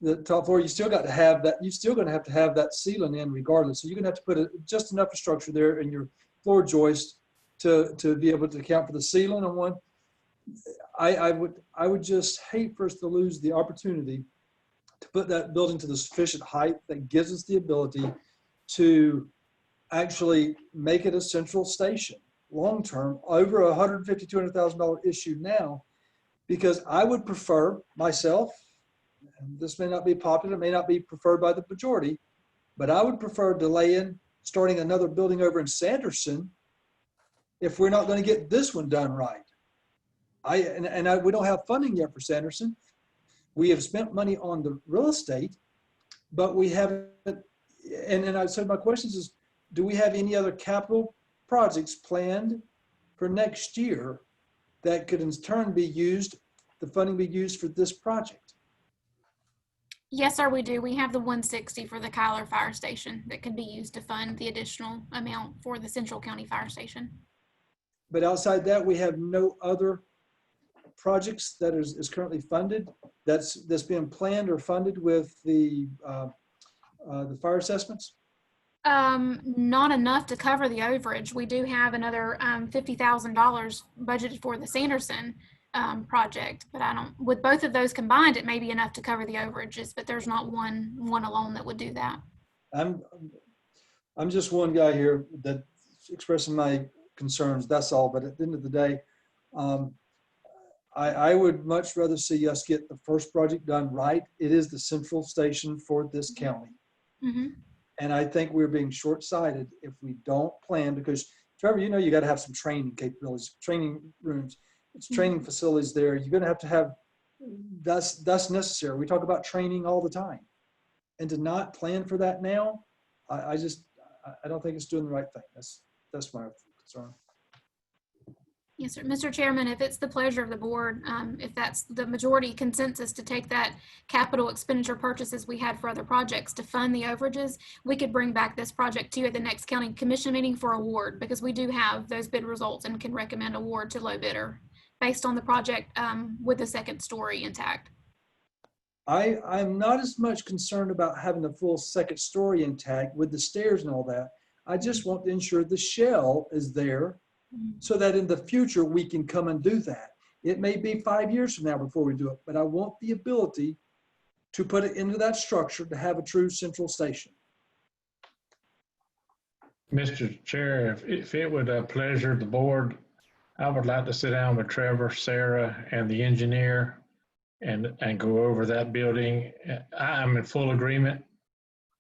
the top floor, you still got to have that, you're still going to have that ceiling in regardless. So you're going to have to put just enough structure there in your floor joist to be able to account for the ceiling on one. I would just hate for us to lose the opportunity to put that building to the sufficient height that gives us the ability to actually make it a central station long-term, over $150,000, $200,000 issue now, because I would prefer myself, and this may not be popular, may not be preferred by the majority, but I would prefer delaying starting another building over in Sanderson if we're not going to get this one done right. We don't have funding yet for Sanderson. We have spent money on the real estate, but we haven't, and I said my question is, do we have any other capital projects planned for next year that could in turn be used, the funding be used for this project? Yes, sir, we do. We have the 160 for the Kyler Fire Station that can be used to fund the additional amount for the Central County Fire Station. But outside that, we have no other projects that is currently funded that's being planned or funded with the fire assessments? Not enough to cover the overage. We do have another $50,000 budgeted for the Sanderson project, but with both of those combined, it may be enough to cover the overages, but there's not one alone that would do that. I'm just one guy here that's expressing my concerns, that's all. But at the end of the day, I would much rather see us get the first project done right. It is the central station for this county. Mm-hmm. And I think we're being short-sighted if we don't plan, because Trevor, you know, you got to have some training capabilities, training rooms, it's training facilities there. You're going to have, that's necessary. We talk about training all the time, and to not plan for that now, I don't think it's doing the right thing. That's my concern. Yes, sir. Mr. Chairman, if it's the pleasure of the board, if that's the majority consensus to take that capital expenditure purchases we had for other projects to fund the overages, we could bring back this project to you at the next county commission meeting for award, because we do have those bid results and can recommend award to low bidder based on the project with the second story intact. I'm not as much concerned about having the full second story intact with the stairs and all that. I just want to ensure the shell is there, so that in the future we can come and do that. It may be 5 years from now before we do it, but I want the ability to put it into that structure to have a true central station. Mr. Chair, if it would pleasure the board, I would like to sit down with Trevor, Sarah, and the engineer and go over that building. I'm in full agreement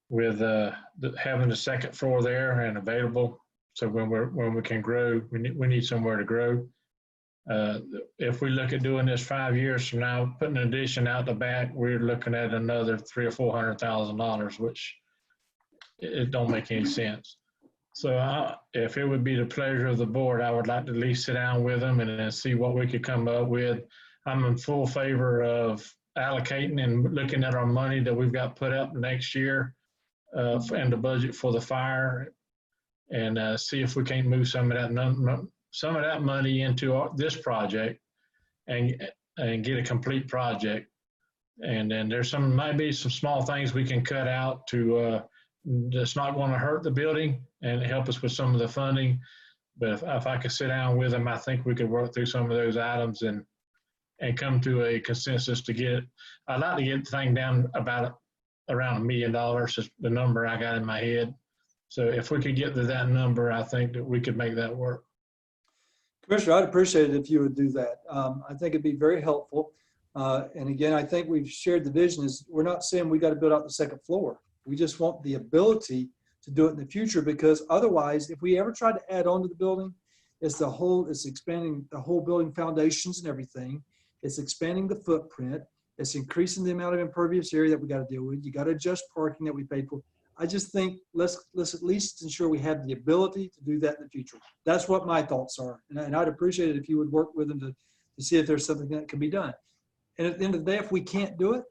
with having the second floor there and available. So when we can grow, we need somewhere to grow. If we look at doing this 5 years from now, putting an addition out the back, we're looking at another $300,000 or $400,000, which it don't make any sense. So if it would be the pleasure of the board, I would like to at least sit down with them and then see what we could come up with. I'm in full favor of allocating and looking at our money that we've got put up next year and the budget for the fire, and see if we can't move some of that money into this project and get a complete project. And then might be some small things we can cut out to that's not going to hurt the building and help us with some of the funding. But if I could sit down with them, I think we could work through some of those items and come to a consensus to get. I'd like to get the thing down about around $1 million, is the number I got in my head. So if we could get to that number, I think that we could make that work. Commissioner, I'd appreciate it if you would do that. I think it'd be very helpful. And again, I think we've shared the vision is we're not saying we got to build out the second floor. We just want the ability to do it in the future, because otherwise, if we ever try to add on to the building, it's expanding the whole building foundations and everything. It's expanding the footprint. It's increasing the amount of impervious area that we got to deal with. You got to adjust parking that we paid for. I just think let's at least ensure we have the ability to do that in the future. That's what my thoughts are. And I'd appreciate it if you would work with them to see if there's something that can be done. And at the end of the day, if we can't do it,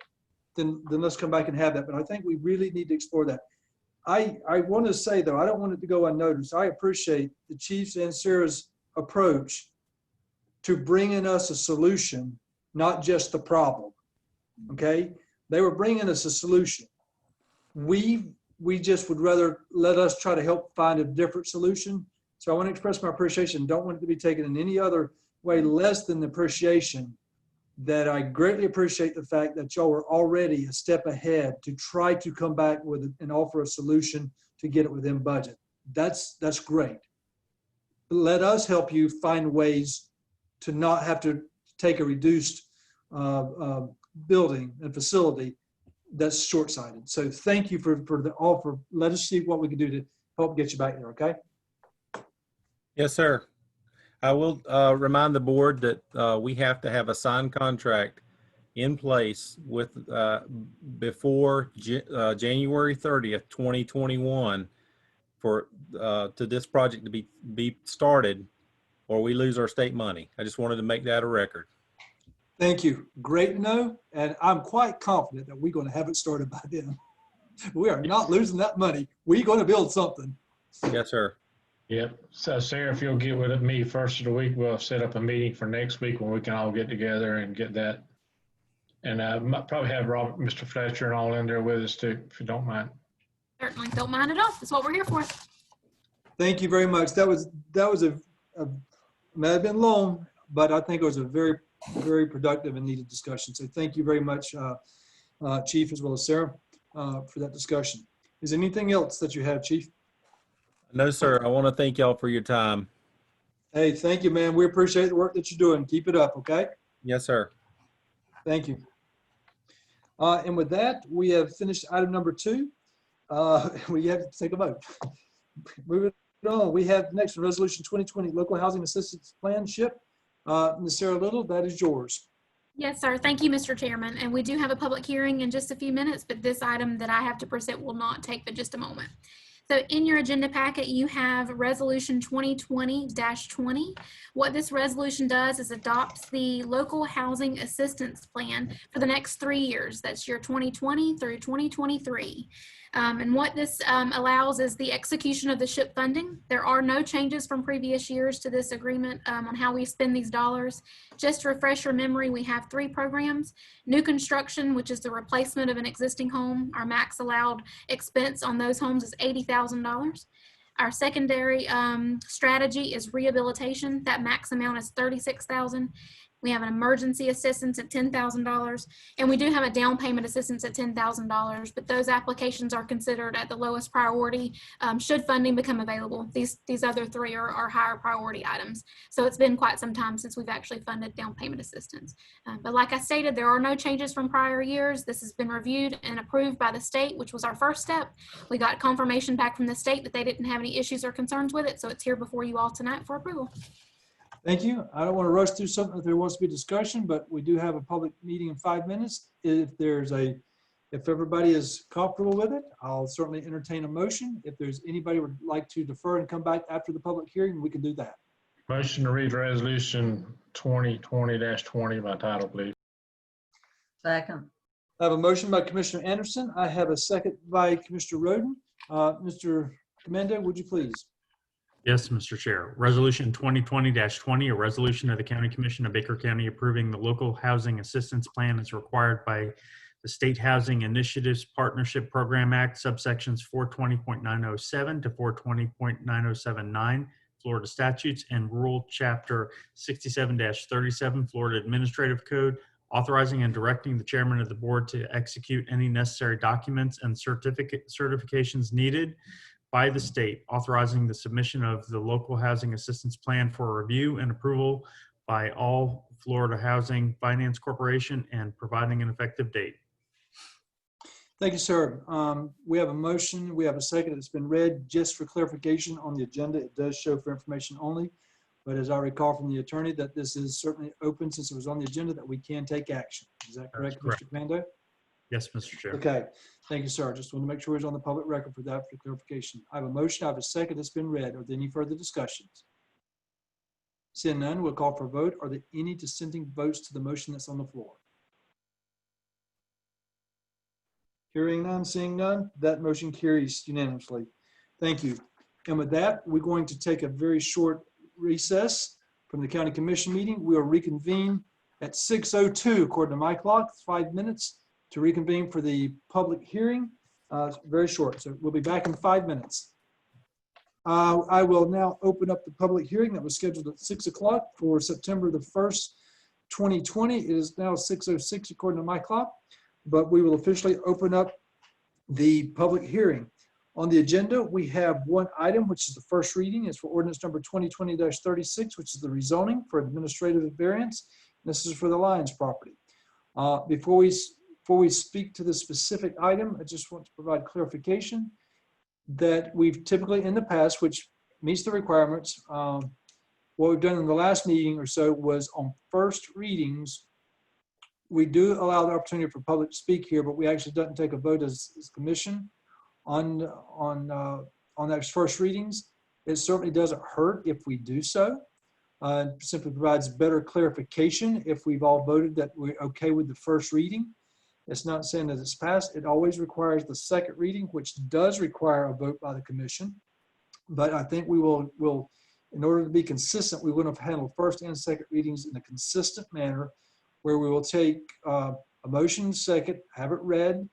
then let's come back and have that. But I think we really need to explore that. I want to say, though, I don't want it to go unnoticed. I appreciate the Chief's and Sarah's approach to bringing us a solution, not just the problem. Okay? They were bringing us a solution. We just would rather let us try to help find a different solution. So I want to express my appreciation. Don't want it to be taken in any other way less than the appreciation that I greatly appreciate the fact that y'all were already a step ahead to try to come back with and offer a solution to get it within budget. That's great. Let us help you find ways to not have to take a reduced building and facility that's short-sighted. So thank you for the offer. Let us see what we can do to help get you back there, okay? Yes, sir. I will remind the board that we have to have a signed contract in place with before January 30th, 2021 for to this project to be started, or we lose our state money. I just wanted to make that a record. Thank you. Great to know. And I'm quite confident that we're going to have it started by then. We are not losing that money. We're going to build something. Yes, sir. Yep. So Sarah, if you'll get with me first of the week, we'll set up a meeting for next week when we can all get together and get that. And might probably have Mr. Fletcher and all in there with us too, if you don't mind. Certainly, don't mind at all. That's what we're here for. Thank you very much. That was a may have been long, but I think it was a very, very productive and needed discussion. So thank you very much, Chief, as well as Sarah, for that discussion. Is there anything else that you have, Chief? No, sir. I want to thank y'all for your time. Hey, thank you, man. We appreciate the work that you're doing. Keep it up, okay? Yes, sir. Thank you. And with that, we have finished item number 2. We have to take a vote. Moving on, we have next resolution 2020 local housing assistance plan ship. Ms. Sarah Little, that is yours. Yes, sir. Thank you, Mr. Chairman. And we do have a public hearing in just a few minutes, but this item that I have to present will not take but just a moment. So in your agenda packet, you have Resolution 2020-20. What this resolution does is adopts the local housing assistance plan for the next 3 years. That's year 2020 through 2023. And what this allows is the execution of the SHIP funding. There are no changes from previous years to this agreement on how we spend these dollars. Just to refresh your memory, we have 3 programs. New construction, which is the replacement of an existing home. Our max allowed expense on those homes is $80,000. Our secondary strategy is rehabilitation. That max amount is $36,000. We have an emergency assistance at $10,000, and we do have a down payment assistance at $10,000, but those applications are considered at the lowest priority should funding become available. These other 3 are higher priority items. So it's been quite some time since we've actually funded down payment assistance. But like I stated, there are no changes from prior years. This has been reviewed and approved by the state, which was our first step. We got confirmation back from the state that they didn't have any issues or concerns with it, so it's here before you all tonight for approval. Thank you. I don't want to rush through something if there wants to be discussion, but we do have a public meeting in 5 minutes. If everybody is comfortable with it, I'll certainly entertain a motion. If there's anybody would like to defer and come back after the public hearing, we can do that. Motion to read Resolution 2020-20 by title, please. Second. I have a motion by Commissioner Anderson. I have a second by Commissioner Roden. Mr. Commando, would you please? Yes, Mr. Chair. Resolution 2020-20, a resolution of the County Commission of Baker County approving the local housing assistance plan as required by the State Housing Initiatives Partnership Program Act, subsections 420.907 to 420.9079, Florida statutes, and Rural Chapter 67-37, Florida Administrative Code, authorizing and directing the chairman of the board to execute any necessary documents and certifications needed by the state, authorizing the submission of the local housing assistance plan for review and approval by all Florida Housing Finance Corporation and providing an effective date. Thank you, sir. We have a motion. We have a second. It's been read. Just for clarification on the agenda, it does show for information only. But as I recall from the attorney, that this is certainly open since it was on the agenda that we can take action. Is that correct, Mr. Commando? Yes, Mr. Chair. Okay. Thank you, sir. Just want to make sure it's on the public record for that for clarification. I have a motion. I have a second. It's been read. Are there any further discussions? Seeing none, we'll call for a vote. Are there any dissenting votes to the motion that's on the floor? Hearing none, seeing none, that motion carries unanimously. Thank you. And with that, we're going to take a very short recess from the County Commission meeting. We'll reconvene at 6:02 according to my clock, 5 minutes to reconvene for the public hearing. It's very short, so we'll be back in 5 minutes. I will now open up the public hearing that was scheduled at 6 o'clock for September the 1st, 2020. It is now 6:06 according to my clock, but we will officially open up the public hearing. On the agenda, we have one item, which is the first reading. It's for ordinance number 2020-36, which is the rezoning for administrative variance. This is for the Lyons property. Before we speak to the specific item, I just want to provide clarification that we've typically in the past, which meets the requirements, what we've done in the last meeting or so was on first readings, we do allow the opportunity for public to speak here, but we actually don't take a vote as commission on those first readings. It certainly doesn't hurt if we do so. Simply provides better clarification if we've all voted that we're okay with the first reading. It's not saying that it's passed. It always requires the second reading, which does require a vote by the commission. But I think we will, in order to be consistent, we would have handled first and second readings in a consistent manner where we will take a motion second, have it read.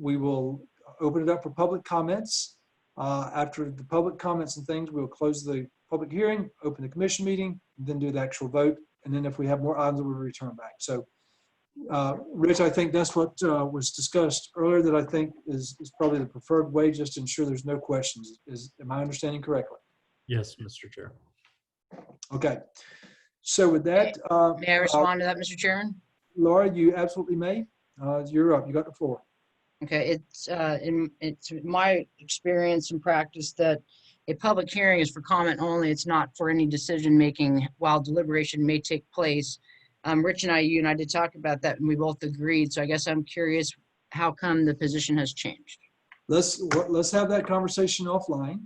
We will open it up for public comments. After the public comments and things, we'll close the public hearing, open the commission meeting, then do the actual vote. And then if we have more items, we'll return back. So Rich, I think that's what was discussed earlier that I think is probably the preferred way, just to ensure there's no questions. Am I understanding correctly? Yes, Mr. Chair. Okay. So with that, May I respond to that, Mr. Chairman? Laura, you absolutely may. You're up. You got the floor. Okay, it's my experience and practice that a public hearing is for comment only. It's not for any decision making while deliberation may take place. Rich and you and I did talk about that and we both agreed. So I guess I'm curious, how come the position has changed? Let's have that conversation offline.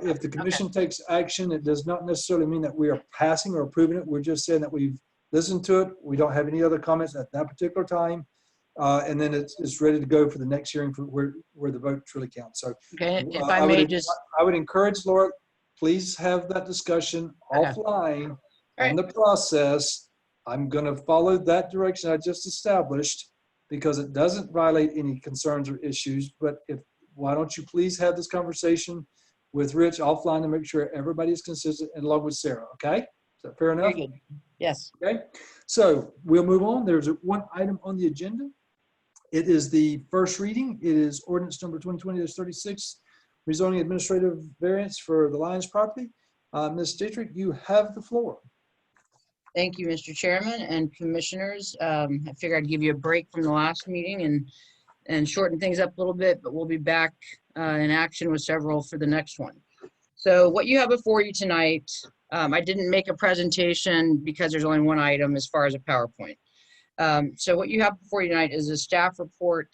If the commission takes action, it does not necessarily mean that we are passing or approving it. We're just saying that we've listened to it. We don't have any other comments at that particular time. And then it's ready to go for the next hearing for where the vote truly counts. So okay, if I may just, I would encourage Laura, please have that discussion offline on the process. I'm going to follow that direction I just established because it doesn't violate any concerns or issues. But why don't you please have this conversation with Rich offline to make sure everybody is consistent and along with Sarah. Okay, is that fair enough? very good. Yes. Okay, so we'll move on. There's one item on the agenda. It is the first reading. It is ordinance number 2020-36, rezoning administrative variance for the Lyons property. Ms. Dietrich, you have the floor. Thank you, Mr. Chairman and commissioners. I figured I'd give you a break from the last meeting and shorten things up a little bit, but we'll be back in action with several for the next one. So what you have before you tonight, I didn't make a presentation because there's only one item as far as a PowerPoint. So what you have before you tonight is a staff report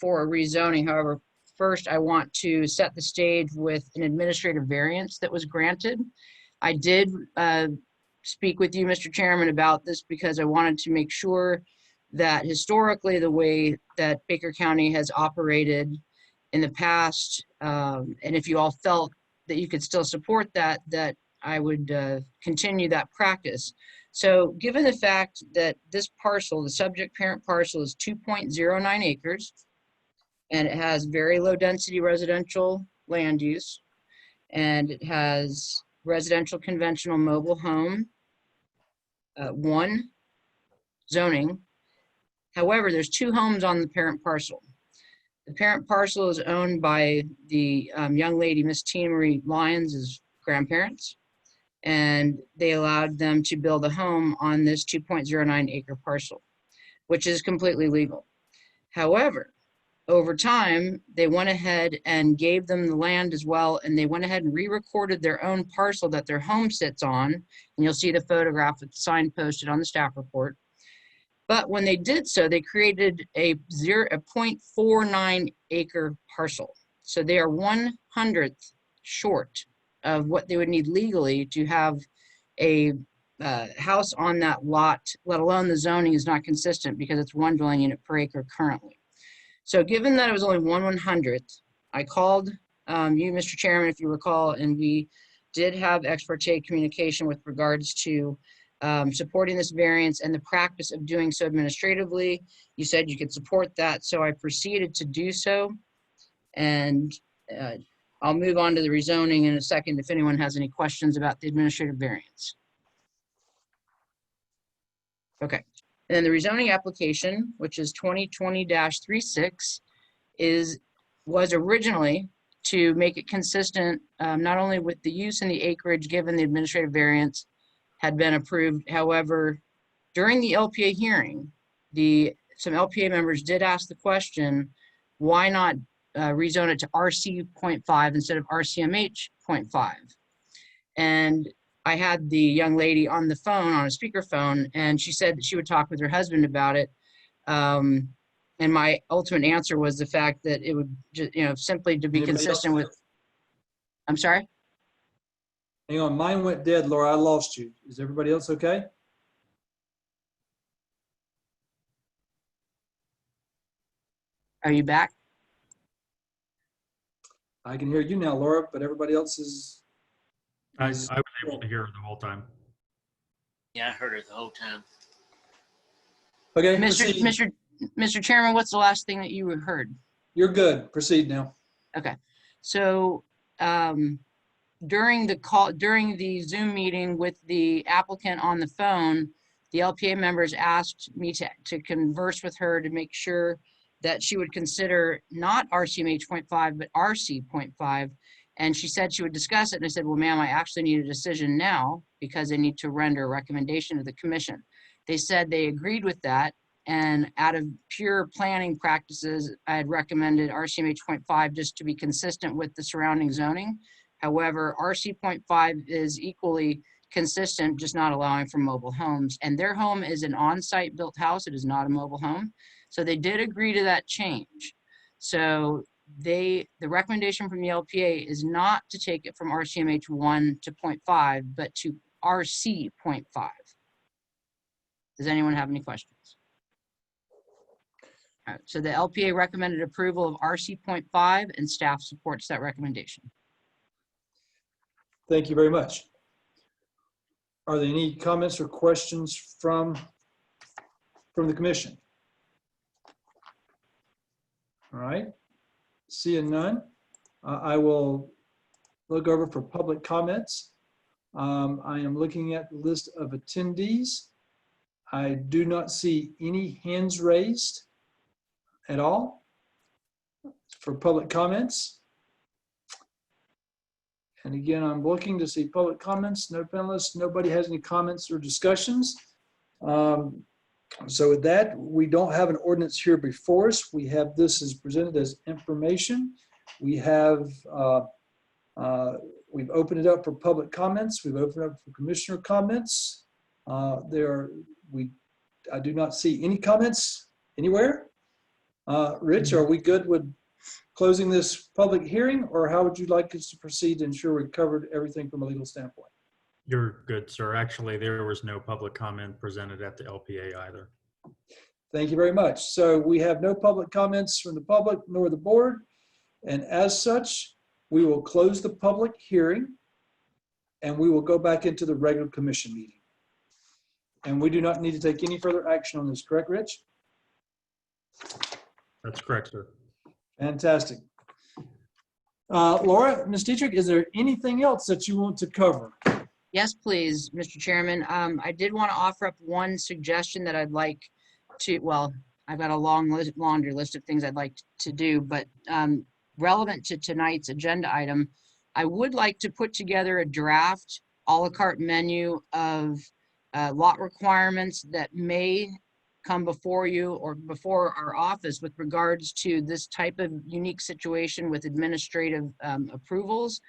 for a rezoning. However, first I want to set the stage with an administrative variance that was granted. I did speak with you, Mr. Chairman, about this because I wanted to make sure that historically the way that Baker County has operated in the past, and if you all felt that you could still support that I would continue that practice. So given the fact that this parcel, the subject parent parcel, is 2.09 acres, and it has very low density residential land use, and it has residential conventional mobile home, 1 zoning. However, there's 2 homes on the parent parcel. The parent parcel is owned by the young lady, Miss Tina Marie Lyons' grandparents, and they allowed them to build a home on this 2.09 acre parcel, which is completely legal. However, over time, they went ahead and gave them the land as well, and they went ahead and re-recorded their own parcel that their home sits on, and you'll see the photograph with the sign posted on the staff report. But when they did so, they created a 0.49 acre parcel. So they are 1/100th short of what they would need legally to have a house on that lot, let alone the zoning is not consistent because it's 1 dwelling unit per acre currently. So given that it was only 1/100th, I called you, Mr. Chairman, if you recall, and we did have ex parte communication with regards to supporting this variance and the practice of doing so administratively. You said you could support that, so I proceeded to do so. And I'll move on to the rezoning in a second if anyone has any questions about the administrative variance. Okay, and then the rezoning application, which is 2020-36, was originally to make it consistent, not only with the use and the acreage given the administrative variance had been approved. However, during the LPA hearing, some LPA members did ask the question, why not rezone it to RC.5 instead of RCMH 0.5? And I had the young lady on the phone, on a speakerphone, and she said that she would talk with her husband about it. And my ultimate answer was the fact that it would just, simply to be Anybody consistent else? with, I'm sorry? Hang on, mine went dead, Laura. I lost you. Is everybody else okay? Are you back? I can hear you now, Laura, but everybody else is. I was able to hear her the whole time. Yeah, I heard her the whole time. Okay, Mr. Chairman, what's the last thing that you heard? You're good. Proceed now. Okay, so during the Zoom meeting with the applicant on the phone, the LPA members asked me to converse with her to make sure that she would consider not RCMH 0.5, but RC 0.5. And she said she would discuss it. And I said, well, ma'am, I actually need a decision now because I need to render a recommendation to the commission. They said they agreed with that. And out of pure planning practices, I had recommended RCMH 0.5 just to be consistent with the surrounding zoning. However, RC 0.5 is equally consistent, just not allowing for mobile homes. And their home is an on-site built house. It is not a mobile home. So they did agree to that change. So the recommendation from the LPA is not to take it from RCMH 1 to 0.5, but to RC 0.5. Does anyone have any questions? All right, so the LPA recommended approval of RC 0.5 and staff supports that recommendation. Thank you very much. Are there any comments or questions from the commission? All right, seeing none, I will look over for public comments. I am looking at the list of attendees. I do not see any hands raised at all for public comments. And again, I'm looking to see public comments, no panelists, nobody has any comments or discussions. So with that, we don't have an ordinance here before us. We have this as presented as information. We have, we've opened it up for public comments. We've opened it up for commissioner comments. I do not see any comments anywhere. Rich, are we good with closing this public hearing, or how would you like us to proceed to ensure we covered everything from a legal standpoint? You're good, sir. Actually, there was no public comment presented at the LPA either. Thank you very much. So we have no public comments from the public nor the board. And as such, we will close the public hearing and we will go back into the regular commission meeting. And we do not need to take any further action on this, correct, Rich? That's correct, sir. Fantastic. Laura, Ms. Dietrich, is there anything else that you want to cover? Yes, please, Mr. Chairman. I did want to offer up one suggestion that I'd like to, well, I've got a laundry list of things I'd like to do, but relevant to tonight's agenda item, I would like to put together a draft a la carte menu of lot requirements that may come before you or before our office with regards to this type of unique situation with administrative approvals.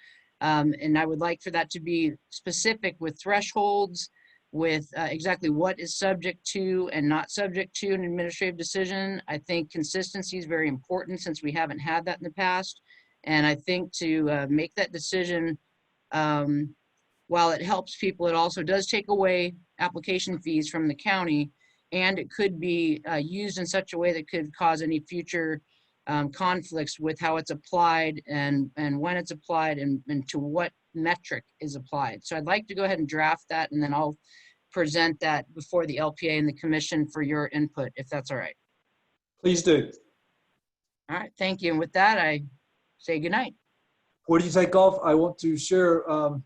And I would like for that to be specific with thresholds, with exactly what is subject to and not subject to an administrative decision. I think consistency is very important since we haven't had that in the past. And I think to make that decision, while it helps people, it also does take away application fees from the county, and it could be used in such a way that could cause any future conflicts with how it's applied and when it's applied and to what metric is applied. So I'd like to go ahead and draft that, and then I'll present that before the LPA and the commission for your input, if that's all right. Please do. All right, thank you. And with that, I say goodnight. Before you take off, I want to share a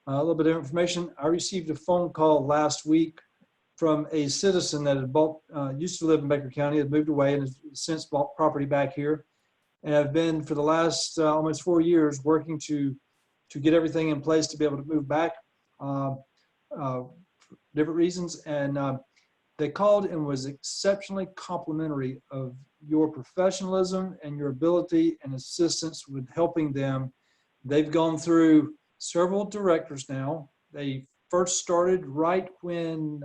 little bit of information. I received a phone call last week from a citizen that had bought, used to live in Baker County, had moved away and has since bought property back here. And I've been for the last almost 4 years working to get everything in place to be able to move back, for different reasons. And they called and was exceptionally complimentary of your professionalism and your ability and assistance with helping them. They've gone through several directors now. They first started right when,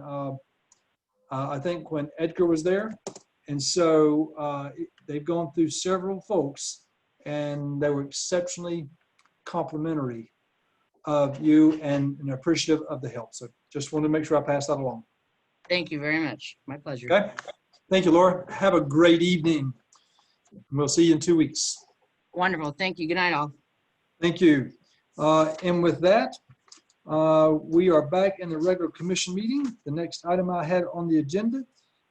I think when Edgar was there. And so they've gone through several folks and they were exceptionally complimentary of you and appreciative of the help. So just wanted to make sure I pass that along. Thank you very much. My pleasure. Okay. Thank you, Laura. Have a great evening. We'll see you in 2 weeks. Wonderful. Thank you. Good night, all. Thank you. And with that, we are back in the regular commission meeting. The next item I had on the agenda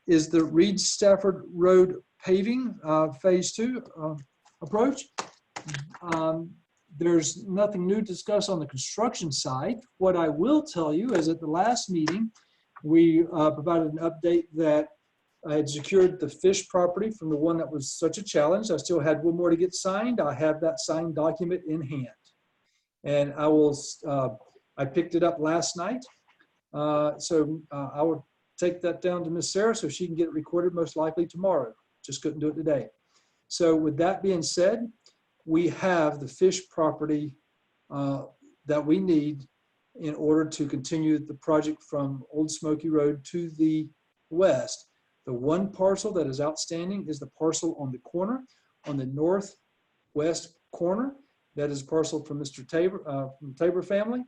is the Reed Stafford Road paving phase 2 approach. There's nothing new to discuss on the construction side. What I will tell you is at the last meeting, we provided an update that I had secured the Fish property from the one that was such a challenge. I still had one more to get signed. I have that signed document in hand. And I picked it up last night. So I will take that down to Miss Sarah so she can get it recorded most likely tomorrow. Just couldn't do it today. So with that being said, we have the Fish property that we need in order to continue the project from Old Smoky Road to the west. The one parcel that is outstanding is the parcel on the corner, on the northwest corner. That is a parcel from Mr. Tabor, from the Tabor family.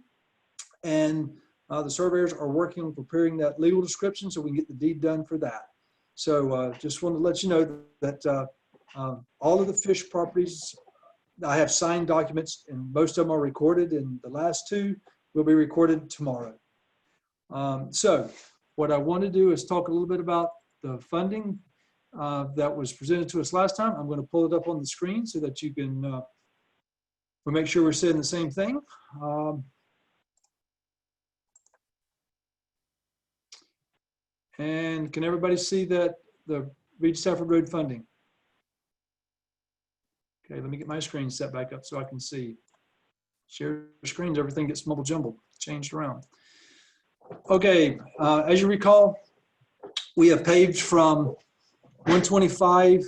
And the surveyors are working on preparing that legal description so we can get the deed done for that. So just wanted to let you know that all of the Fish properties, I have signed documents and most of them are recorded, and the last 2 will be recorded tomorrow. So what I want to do is talk a little bit about the funding that was presented to us last time. I'm going to pull it up on the screen so that you can we'll make sure we're saying the same thing. And can everybody see that the Reed Stafford Road funding? Okay, let me get my screen set back up so I can see. Share screens, everything gets mumble jumbled, changed around. Okay, as you recall, we have paved from 125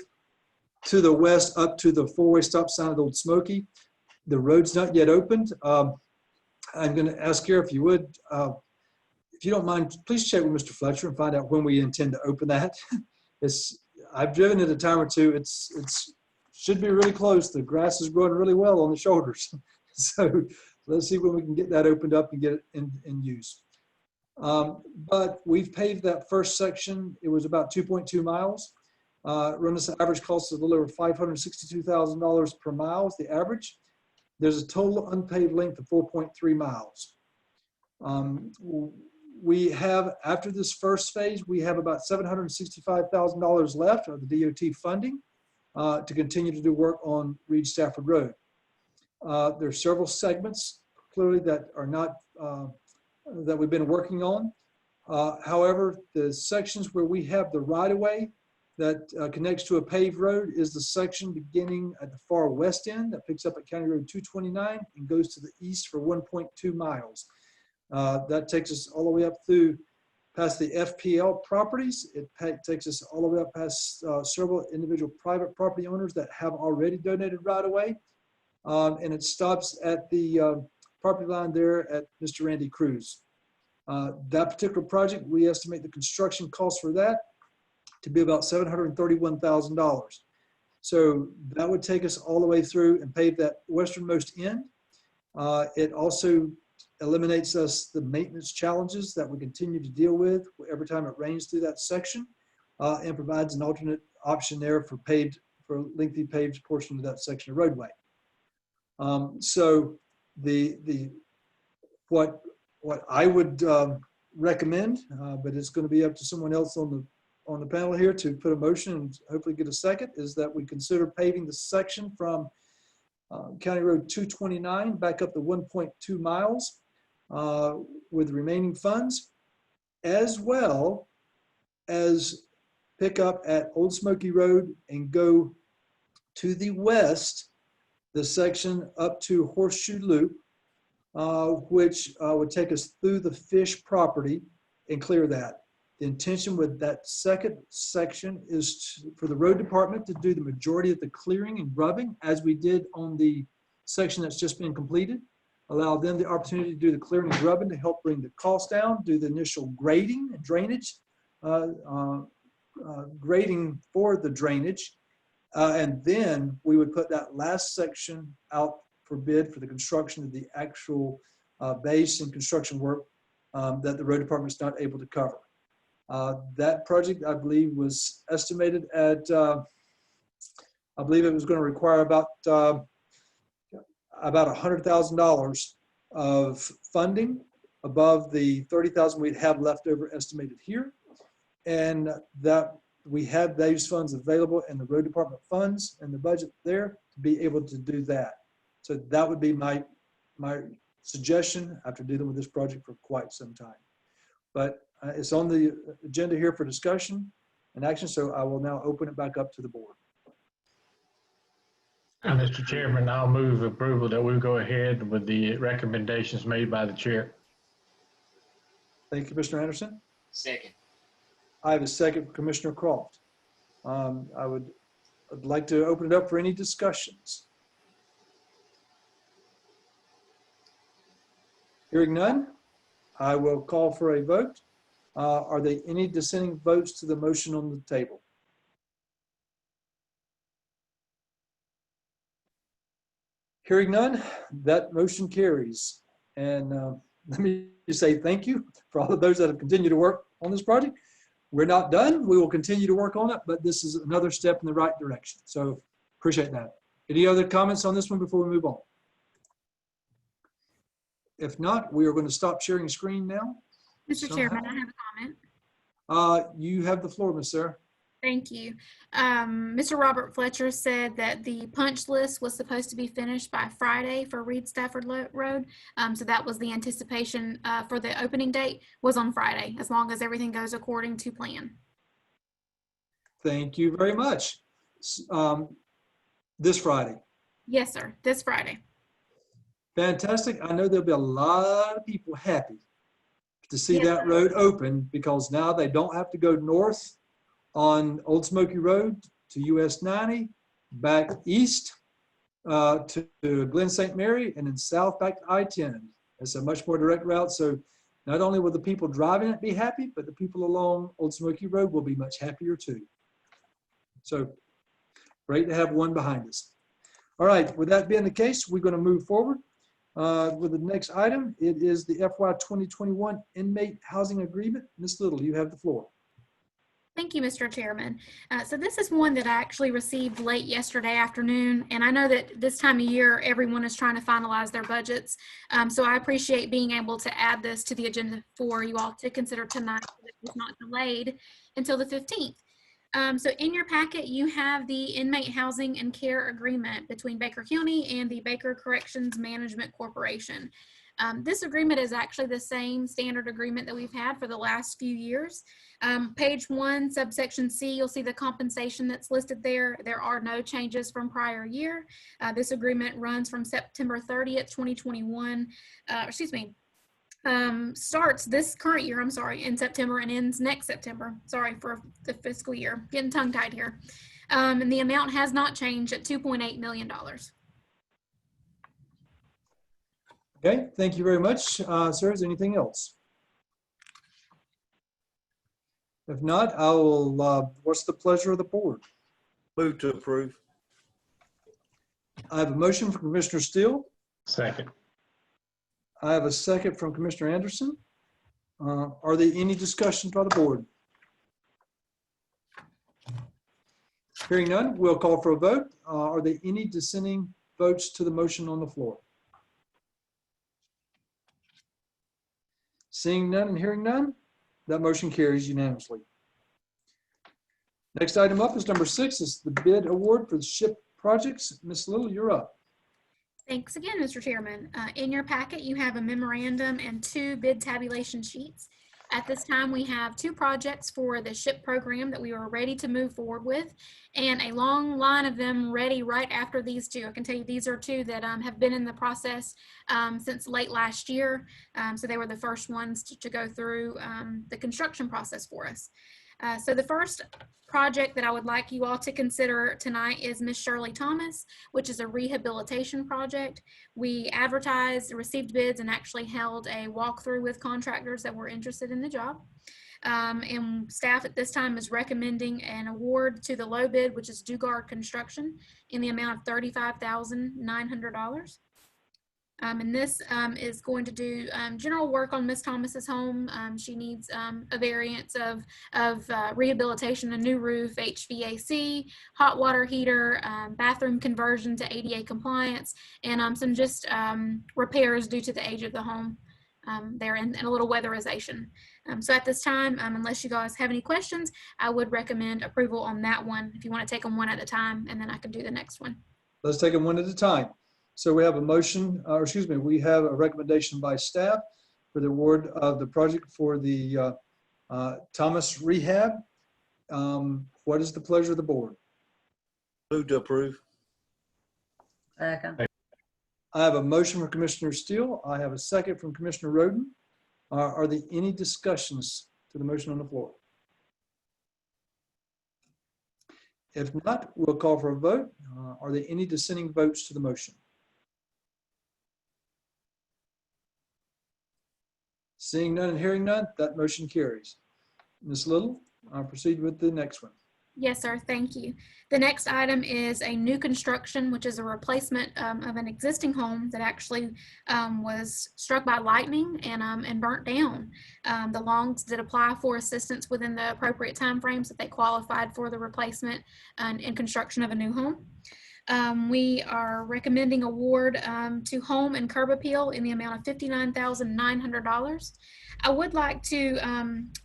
to the west up to the 4-way stop sign of the Old Smoky. The road's not yet opened. I'm going to ask you if you would, if you don't mind, please check with Mr. Fletcher and find out when we intend to open that. I've driven it a time or two. It's should be really close. The grass is growing really well on the shoulders. So let's see when we can get that opened up and get it in use. But we've paved that first section. It was about 2.2 miles. Run this average cost of a little over $562,000 per mile is the average. There's a total unpaved length of 4.3 miles. We have, after this first phase, we have about $765,000 left of the DOT funding to continue to do work on Reed Stafford Road. There are several segments clearly that are not, that we've been working on. However, the sections where we have the right-of-way that connects to a paved road is the section beginning at the far west end that picks up at County Road 229 and goes to the east for 1.2 miles. That takes us all the way up through past the FPL properties. It takes us all the way up past several individual private property owners that have already donated right-of-way. And it stops at the property line there at Mr. Randy Cruz. That particular project, we estimate the construction cost for that to be about $731,000. So that would take us all the way through and pave that westernmost end. It also eliminates us the maintenance challenges that we continue to deal with every time it rains through that section, and provides an alternate option there for lengthy paved portion of that section of roadway. So what I would recommend, but it's going to be up to someone else on the panel here to put a motion and hopefully get a second, is that we consider paving the section from County Road 229 back up to 1.2 miles with remaining funds, as well as pick up at Old Smoky Road and go to the west, the section up to Horseshoe Loop, which would take us through the Fish property and clear that. The intention with that second section is for the road department to do the majority of the clearing and grubbing, as we did on the section that's just been completed. Allow them the opportunity to do the clearing and grubbing to help bring the cost down, do the initial grading and drainage, grading for the drainage. And then we would put that last section out for bid for the construction of the actual base and construction work that the road department is not able to cover. That project, I believe, was estimated at, I believe it was going to require about $100,000 of funding above the $30,000 we'd have left over estimated here. And that we have those funds available in the road department funds and the budget there to be able to do that. So that would be my suggestion after dealing with this project for quite some time. But it's on the agenda here for discussion and action, so I will now open it back up to the board. Mr. Chairman, I'll move approval that we go ahead with the recommendations made by the chair. Thank you, Commissioner Anderson. Second. I have a second for Commissioner Croft. I'd like to open it up for any discussions. Hearing none, I will call for a vote. Are there any dissenting votes to the motion on the table? Hearing none, that motion carries. And let me just say thank you for all of those that have continued to work on this project. We're not done. We will continue to work on it, but this is another step in the right direction. So appreciate that. Any other comments on this one before we move on? If not, we are going to stop sharing the screen now. Mr. Chairman, I have a comment. You have the floor, Ms. Sarah. Thank you. Mr. Robert Fletcher said that the punch list was supposed to be finished by Friday for Reed Stafford Road. So that was the anticipation for the opening date was on Friday, as long as everything goes according to plan. Thank you very much. This Friday. Yes, sir. This Friday. Fantastic. I know there'll be a lot of people happy to see that road open, because now they don't have to go north on Old Smoky Road to US 90, back east to Glen St. Mary, and then south back to I-10. It's a much more direct route. So not only will the people driving it be happy, but the people along Old Smoky Road will be much happier too. So great to have one behind us. All right, with that being the case, we're going to move forward with the next item. It is the FY 2021 Inmate Housing Agreement. Ms. Little, you have the floor. Thank you, Mr. Chairman. So this is one that I actually received late yesterday afternoon, and I know that this time of year, everyone is trying to finalize their budgets. So I appreciate being able to add this to the agenda for you all to consider tonight, so that it's not delayed until the 15th. So in your packet, you have the Inmate Housing and Care Agreement between Baker County and the Baker Corrections Management Corporation. This agreement is actually the same standard agreement that we've had for the last few years. Page 1, subsection C, you'll see the compensation that's listed there. There are no changes from prior year. This agreement runs from September 30th, 2021, starts this current year, I'm sorry, in September and ends next September. Sorry for the fiscal year, getting tongue tied here. And the amount has not changed at $2.8 million. Okay, thank you very much. Sir, is there anything else? If not, I will, what's the pleasure of the board? Move to approve. I have a motion from Commissioner Steele. Second. I have a second from Commissioner Anderson. Are there any discussions by the board? Hearing none, we'll call for a vote. Are there any dissenting votes to the motion on the floor? Seeing none and hearing none, that motion carries unanimously. Next item up is number 6, is the bid award for the SHIP projects. Ms. Little, you're up. Thanks again, Mr. Chairman. In your packet, you have a memorandum and 2 bid tabulation sheets. At this time, we have 2 projects for the SHIP program that we are ready to move forward with, and a long line of them ready right after these 2. I can tell you these are 2 that have been in the process since late last year. So they were the first ones to go through the construction process for us. So the first project that I would like you all to consider tonight is Miss Shirley Thomas, which is a rehabilitation project. We advertised, received bids, and actually held a walkthrough with contractors that were interested in the job. And staff at this time is recommending an award to the low bid, which is Dugard Construction, in the amount of $35,900. And this is going to do general work on Miss Thomas's home. She needs a variance of rehabilitation, a new roof, HVAC, hot water heater, bathroom conversion to ADA compliance, and some just repairs due to the age of the home there, and a little weatherization. So at this time, unless you guys have any questions, I would recommend approval on that one. If you want to take them one at a time, and then I can do the next one. Let's take them one at a time. So we have a motion, or excuse me, we have a recommendation by staff for the award of the project for the Thomas Rehab. What is the pleasure of the board? Move to approve. Second. I have a motion from Commissioner Steele. I have a second from Commissioner Roden. Are there any discussions to the motion on the floor? If not, we'll call for a vote. Are there any dissenting votes to the motion? Seeing none and hearing none, that motion carries. Ms. Little, I'll proceed with the next one. Yes, sir. Thank you. The next item is a new construction, which is a replacement of an existing home that actually was struck by lightning and burnt down. The Longs did apply for assistance within the appropriate timeframes that they qualified for the replacement and construction of a new home. We are recommending award to Home and Curb Appeal in the amount of $59,900. I would like to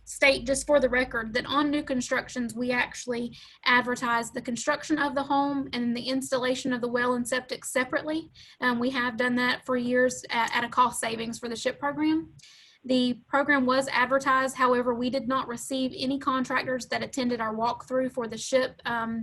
state just for the record that on new constructions, we actually advertise the construction of the home and the installation of the well and septic separately. We have done that for years at a cost savings for the SHIP program. The program was advertised, however, we did not receive any contractors that attended our walkthrough for the SHIP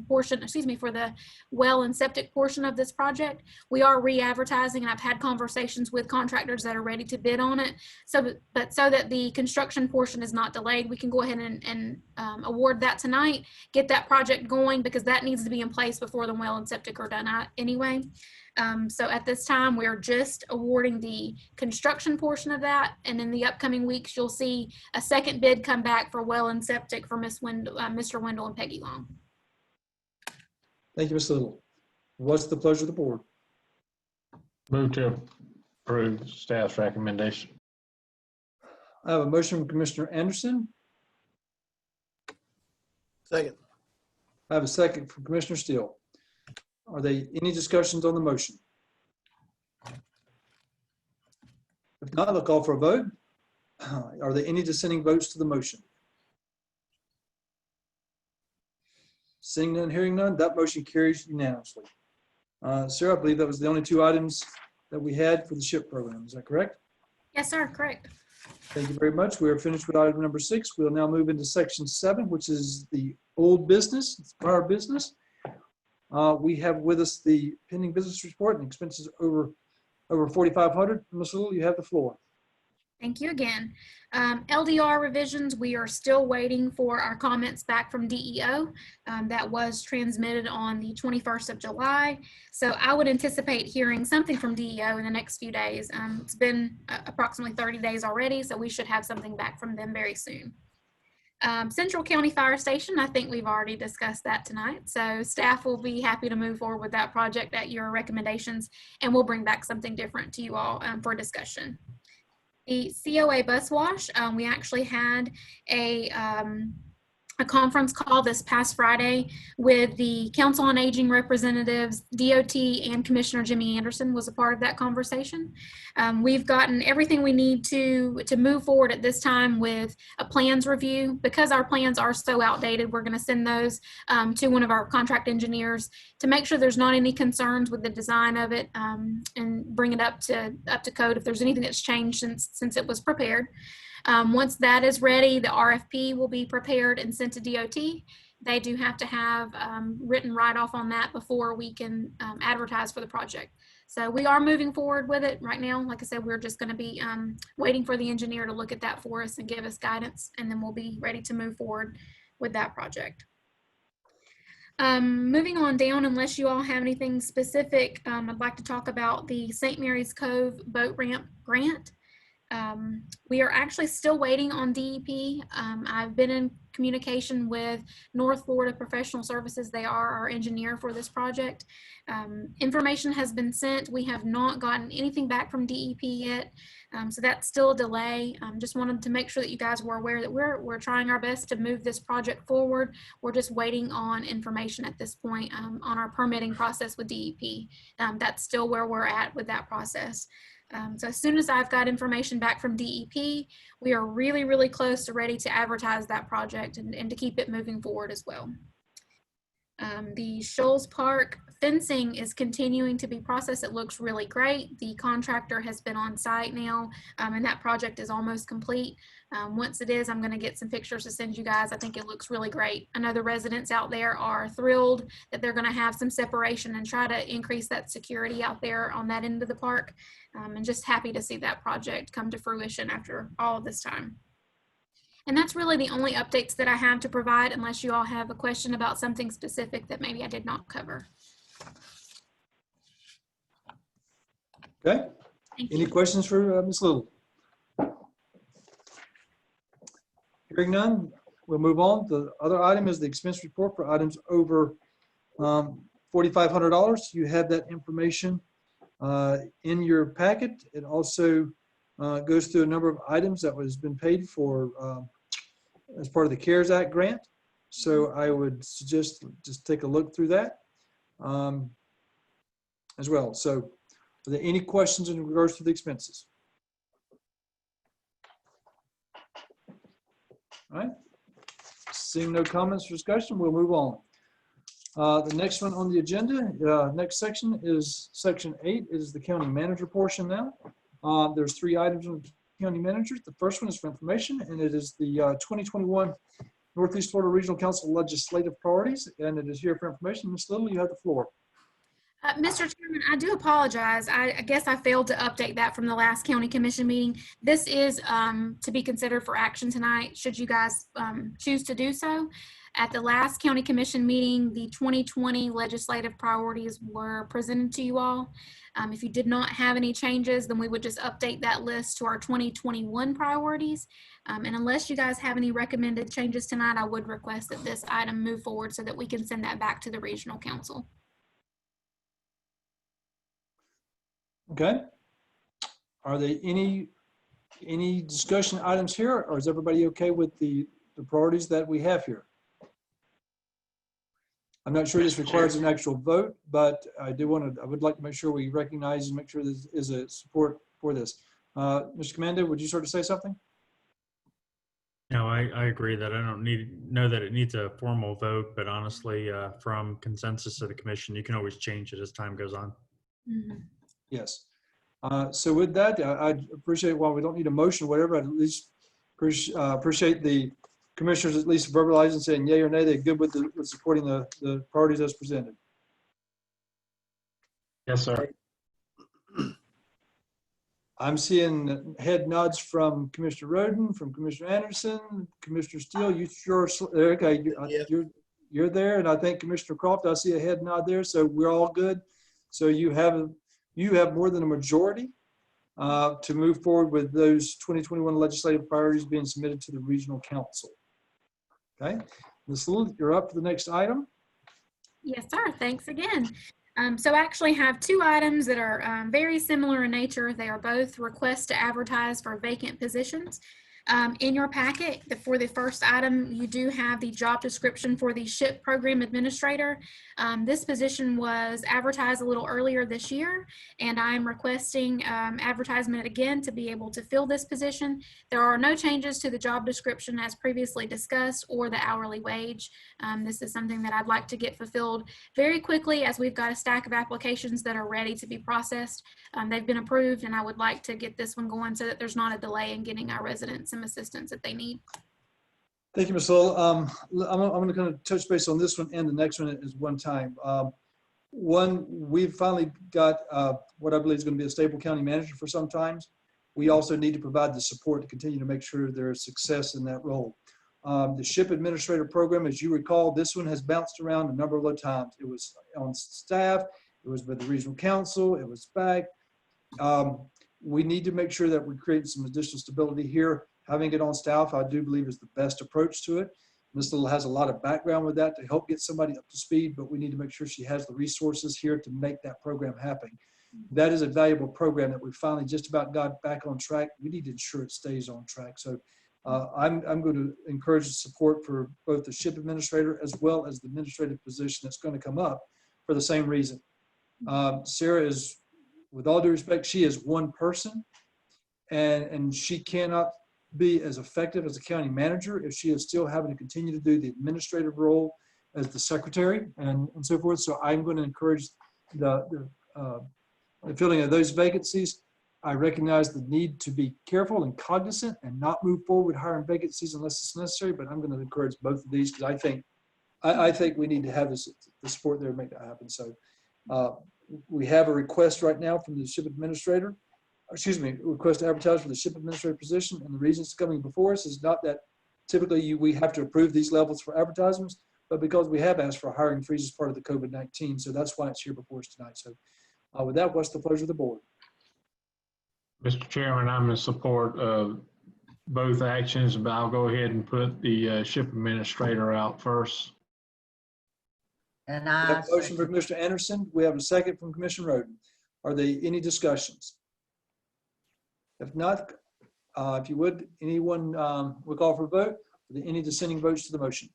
portion, for the well and septic portion of this project. We are re-advertising, and I've had conversations with contractors that are ready to bid on it. So that the construction portion is not delayed, we can go ahead and award that tonight, get that project going, because that needs to be in place before the well and septic are done anyway. So at this time, we're just awarding the construction portion of that, and in the upcoming weeks, you'll see a second bid come back for well and septic for Mr. Wendell and Peggy Long. Thank you, Ms. Little. What's the pleasure of the board? Move to approve staff's recommendation. I have a motion from Commissioner Anderson. Second. I have a second from Commissioner Steele. Are there any discussions on the motion? If not, I'll call for a vote. Are there any dissenting votes to the motion? Seeing none, hearing none, that motion carries unanimously. Sarah, I believe that was the only 2 items that we had for the SHIP program. Is that correct? Yes, sir. Correct. Thank you very much. We are finished with item number 6. We'll now move into section 7, which is the old business, it's prior business. We have with us the pending business report and expenses over $4,500. Ms. Little, you have the floor. Thank you again. LDR revisions, we are still waiting for our comments back from DEO. That was transmitted on the 21st of July. So I would anticipate hearing something from DEO in the next few days. It's been approximately 30 days already, so we should have something back from them very soon. Central County Fire Station, I think we've already discussed that tonight. So staff will be happy to move forward with that project at your recommendations, and we'll bring back something different to you all for discussion. The COA bus wash, we actually had a a conference call this past Friday with the Council on Aging representatives, DOT, and Commissioner Jimmy Anderson was a part of that conversation. We've gotten everything we need to move forward at this time with a plans review. Because our plans are so outdated, we're going to send those to one of our contract engineers to make sure there's not any concerns with the design of it, and bring it up to code if there's anything that's changed since it was prepared. Once that is ready, the RFP will be prepared and sent to DOT. They do have to have written write-off on that before we can advertise for the project. So we are moving forward with it right now. Like I said, we're just going to be waiting for the engineer to look at that for us and give us guidance, and then we'll be ready to move forward with that project. Moving on down, unless you all have anything specific, I'd like to talk about the St. Mary's Cove boat ramp grant. We are actually still waiting on DEP. I've been in communication with North Florida Professional Services. They are our engineer for this project. Information has been sent. We have not gotten anything back from DEP yet. So that's still a delay. Just wanted to make sure that you guys were aware that we're trying our best to move this project forward. We're just waiting on information at this point on our permitting process with DEP. That's still where we're at with that process. So as soon as I've got information back from DEP, we are really, really close to ready to advertise that project and to keep it moving forward as well. The Shoals Park fencing is continuing to be processed. It looks really great. The contractor has been on site now, and that project is almost complete. Once it is, I'm going to get some pictures to send you guys. I think it looks really great. I know the residents out there are thrilled that they're going to have some separation and try to increase that security out there on that end of the park. And just happy to see that project come to fruition after all of this time. And that's really the only updates that I have to provide, unless you all have a question about something specific that maybe I did not cover. Okay. Any questions for Ms. Little? Hearing none, we'll move on. The other item is the expense report for items over $4,500. You have that information in your packet. It also goes through a number of items that has been paid for as part of the CARES Act grant. So I would suggest just take a look through that as well. So are there any questions in regards to the expenses? All right. Seeing no comments or discussion, we'll move on. The next one on the agenda, next section is section 8, is the county manager portion now. There's 3 items on the county manager. The first one is for information, and it is the 2021 Northeast Florida Regional Council legislative priorities, and it is here for information. Ms. Little, you have the floor. Mr. Chairman, I do apologize. I guess I failed to update that from the last county commission meeting. This is to be considered for action tonight, should you guys choose to do so. At the last county commission meeting, the 2020 legislative priorities were presented to you all. If you did not have any changes, then we would just update that list to our 2021 priorities. And unless you guys have any recommended changes tonight, I would request that this item move forward so that we can send that back to the regional council. Okay. Are there any discussion items here, or is everybody okay with the priorities that we have here? I'm not sure this requires an actual vote, but I would like to make sure we recognize and make sure there is a support for this. Mr. Commando, would you sort of say something? No, I agree that I don't know that it needs a formal vote, but honestly, from consensus of the commission, you can always change it as time goes on. Mm-hmm. Yes. So with that, I'd appreciate, while we don't need a motion or whatever, I'd at least appreciate the commissioners at least verbalizing, saying yay or nay, they're good with supporting the priorities as presented. Yes, sir. I'm seeing head nods from Commissioner Roden, from Commissioner Anderson, Commissioner Steele. You sure? Okay, you're there, and I think Commissioner Croft, I see a head nod there. So we're all good. So you have more than a majority to move forward with those 2021 legislative priorities being submitted to the regional council. Okay, Ms. Little, you're up for the next item. Yes, sir. Thanks again. So I actually have 2 items that are very similar in nature. They are both requests to advertise for vacant positions. In your packet, for the first item, you do have the job description for the SHIP program administrator. This position was advertised a little earlier this year, and I'm requesting advertisement again to be able to fill this position. There are no changes to the job description as previously discussed or the hourly wage. This is something that I'd like to get fulfilled very quickly, as we've got a stack of applications that are ready to be processed. They've been approved, and I would like to get this one going so that there's not a delay in getting our residents some assistance that they need. Thank you, Ms. Lowell. I'm going to kind of touch base on this one and the next one at one time. One, we've finally got what I believe is going to be a stable county manager for some times. We also need to provide the support to continue to make sure there is success in that role. The SHIP administrator program, as you recall, this one has bounced around a number of times. It was on staff, it was with the regional council, it was back. We need to make sure that we create some additional stability here. Having it on staff, I do believe, is the best approach to it. Ms. Little has a lot of background with that to help get somebody up to speed, but we need to make sure she has the resources here to make that program happen. That is a valuable program that we finally just about got back on track. We need to ensure it stays on track. So I'm going to encourage the support for both the SHIP administrator as well as the administrative position that's going to come up for the same reason. Sarah is, with all due respect, she is one person, and she cannot be as effective as a county manager if she is still having to continue to do the administrative role as the secretary and so forth. So I'm going to encourage the filling of those vacancies. I recognize the need to be careful and cognizant and not move forward hiring vacancies unless it's necessary, but I'm going to encourage both of these because I think we need to have the support there to make that happen. So we have a request right now from the SHIP administrator. Request to advertise for the SHIP administrator position, and the reason it's coming before us is not that typically we have to approve these levels for advertisements, but because we have asked for a hiring freeze as part of the COVID-19, so that's why it's here before us tonight. So with that, what's the pleasure of the board? Mr. Chairman, I'm in support of both actions, but I'll go ahead and put the SHIP administrator out first. And We have a motion from Commissioner Anderson. We have a second from Commissioner Roden. Are there any discussions? If not, if you would, anyone will call for a vote. Are there any dissenting votes to the motion?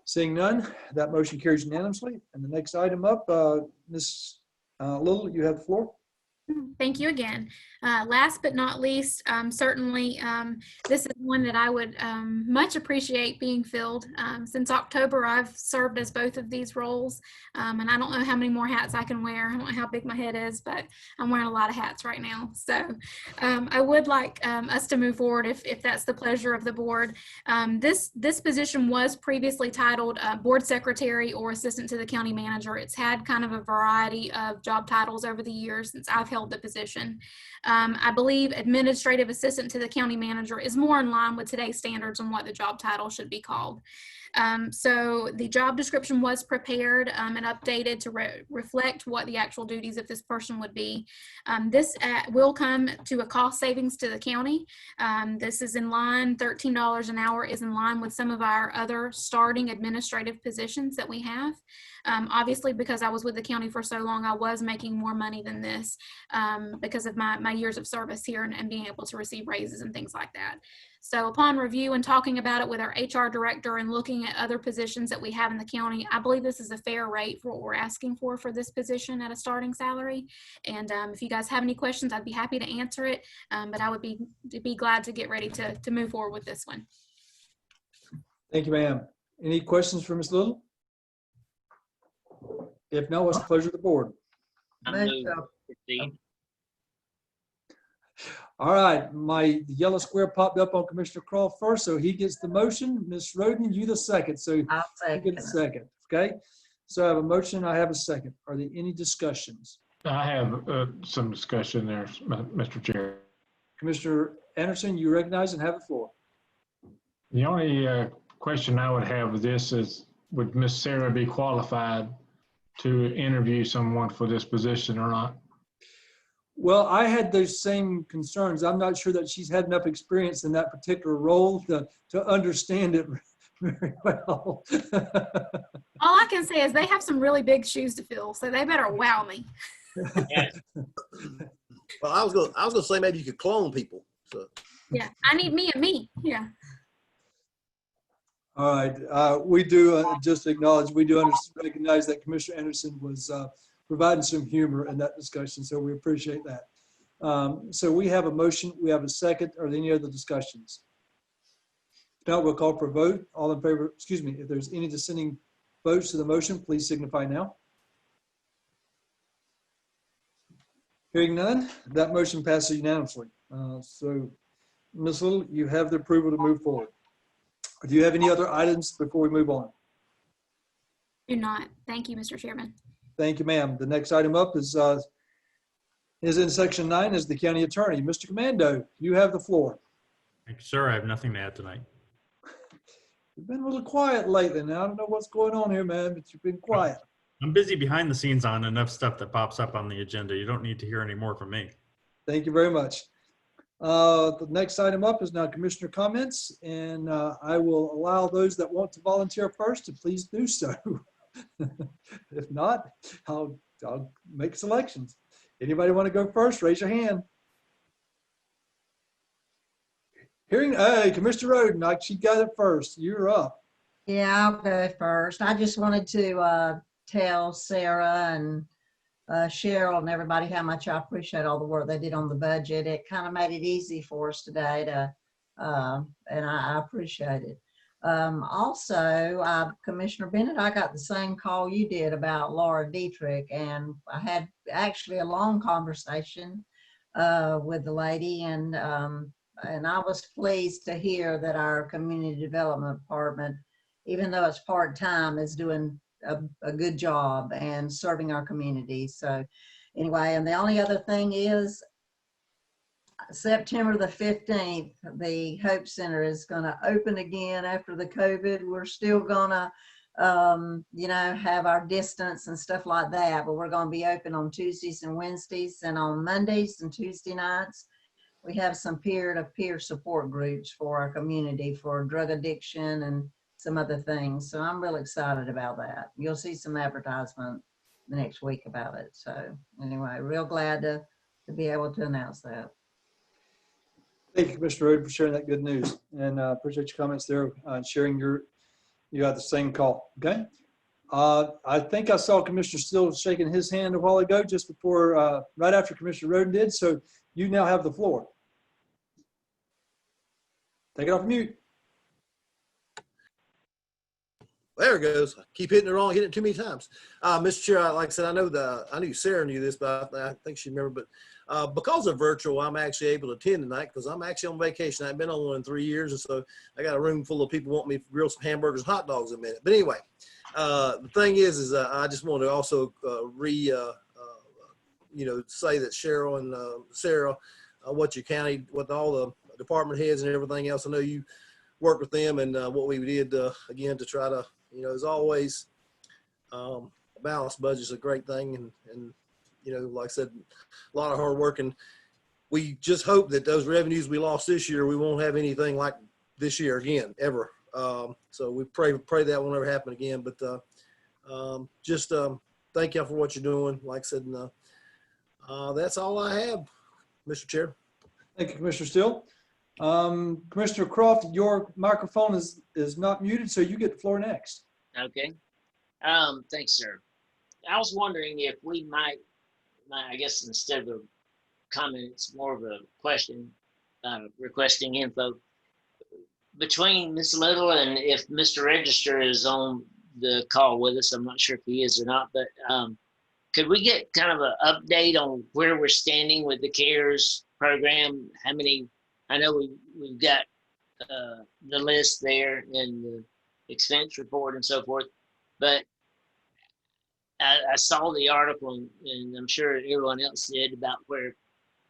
Seeing none, that motion carries unanimously. And the next item up, Ms. Little, you have the floor. Thank you again. Last but not least, certainly this is one that I would much appreciate being filled. Since October, I've served as both of these roles, and I don't know how many more hats I can wear. I don't know how big my head is, but I'm wearing a lot of hats right now. So I would like us to move forward if that's the pleasure of the board. This position was previously titled Board Secretary or Assistant to the County Manager. It's had kind of a variety of job titles over the years since I've held the position. I believe administrative assistant to the county manager is more in line with today's standards on what the job title should be called. So the job description was prepared and updated to reflect what the actual duties of this person would be. This will come to a cost savings to the county. This is in line, $13 an hour is in line with some of our other starting administrative positions that we have. Obviously, because I was with the county for so long, I was making more money than this because of my years of service here and being able to receive raises and things like that. So upon review and talking about it with our HR director and looking at other positions that we have in the county, I believe this is a fair rate for what we're asking for this position at a starting salary. And if you guys have any questions, I'd be happy to answer it. But I would be glad to get ready to move forward with this one. Thank you, ma'am. Any questions for Ms. Little? If no, what's the pleasure of the board? All right, my yellow square popped up on Commissioner Croft first, so he gets the motion. Ms. Roden, you the second, so you get the second, okay? So I have a motion, I have a second. Are there any discussions? I have some discussion there, Mr. Chair. Commissioner Anderson, you recognize and have the floor. The only question I would have with this is, would Miss Sarah be qualified to interview someone for this position or not? Well, I had those same concerns. I'm not sure that she's had enough experience in that particular role to understand it very well. All I can say is they have some really big shoes to fill, so they better wow me. Well, I was gonna say maybe you could clone people. So, Yeah, I need me and me. Yeah. All right, we do just acknowledge, we do recognize that Commissioner Anderson was providing some humor in that discussion, so we appreciate that. So we have a motion, we have a second. Are there any other discussions? If not, we'll call for a vote. All in favor, excuse me, if there's any dissenting votes to the motion, please signify now. Hearing none, that motion passes unanimously. So Ms. Little, you have the approval to move forward. Do you have any other items before we move on? Do not. Thank you, Mr. Chairman. Thank you, ma'am. The next item up is in section 9 is the county attorney. Mr. Commando, you have the floor. Thank you, sir. I have nothing to add tonight. You've been a little quiet lately. Now, I don't know what's going on here, man, but you've been quiet. I'm busy behind the scenes on enough stuff that pops up on the agenda. You don't need to hear any more from me. Thank you very much. The next item up is now commissioner comments, and I will allow those that want to volunteer first to please do so. If not, I'll make selections. Anybody want to go first? Raise your hand. Hearing, hey, Commissioner Roden, she got it first. You're up. Yeah, I'll go first. I just wanted to tell Sarah and Cheryl and everybody how much I appreciate all the work they did on the budget. It kind of made it easy for us today to, and I appreciate it. Also, Commissioner Bennett, I got the same call you did about Laura Dietrich, and I had actually a long conversation with the lady, and I was pleased to hear that our community development department, even though it's part-time, is doing a good job and serving our community. So anyway, and the only other thing is September the 15th, the Hope Center is going to open again after the COVID. We're still going to, have our distance and stuff like that, but we're going to be open on Tuesdays and Wednesdays, and on Mondays and Tuesday nights, we have some peer-to-peer support groups for our community for drug addiction and some other things. So I'm really excited about that. You'll see some advertisement the next week about it. So anyway, real glad to be able to announce that. Thank you, Commissioner Roden, for sharing that good news, and appreciate your comments there and sharing you got the same call. Okay. I think I saw Commissioner Steele shaking his hand a while ago, just before, right after Commissioner Roden did. So you now have the floor. Take it off mute. there it goes. I keep hitting it wrong, hitting it too many times. Mr. Chair, like I said, I knew Sarah knew this, but I think she remembered. But because of virtual, I'm actually able to attend tonight because I'm actually on vacation. I've been on one in 3 years, and so I got a room full of people wanting me to grill some hamburgers and hot dogs in a minute. But anyway, the thing is I just want to also say that Cheryl and Sarah, what all the department heads and everything else, I know you worked with them, and what we did again to try to, as always, a balanced budget is a great thing, and like I said, a lot of hard work, and we just hope that those revenues we lost this year, we won't have anything like this year again, ever. So we pray that won't ever happen again. But thank y'all for what you're doing. Like I said, that's all I have, Mr. Chair. Thank you, Commissioner Steele. Commissioner Croft, your microphone is not muted, so you get the floor next. Okay. Thanks, sir. I was wondering if we might, I guess instead of a comment, it's more of a question, requesting info. Between Ms. Little and if Mr. Register is on the call with us, I'm not sure if he is or not, but could we get kind of an update on where we're standing with the CARES program? How many, I know we've got the list there in the expense report and so forth, but I saw the article, and I'm sure everyone else did, about where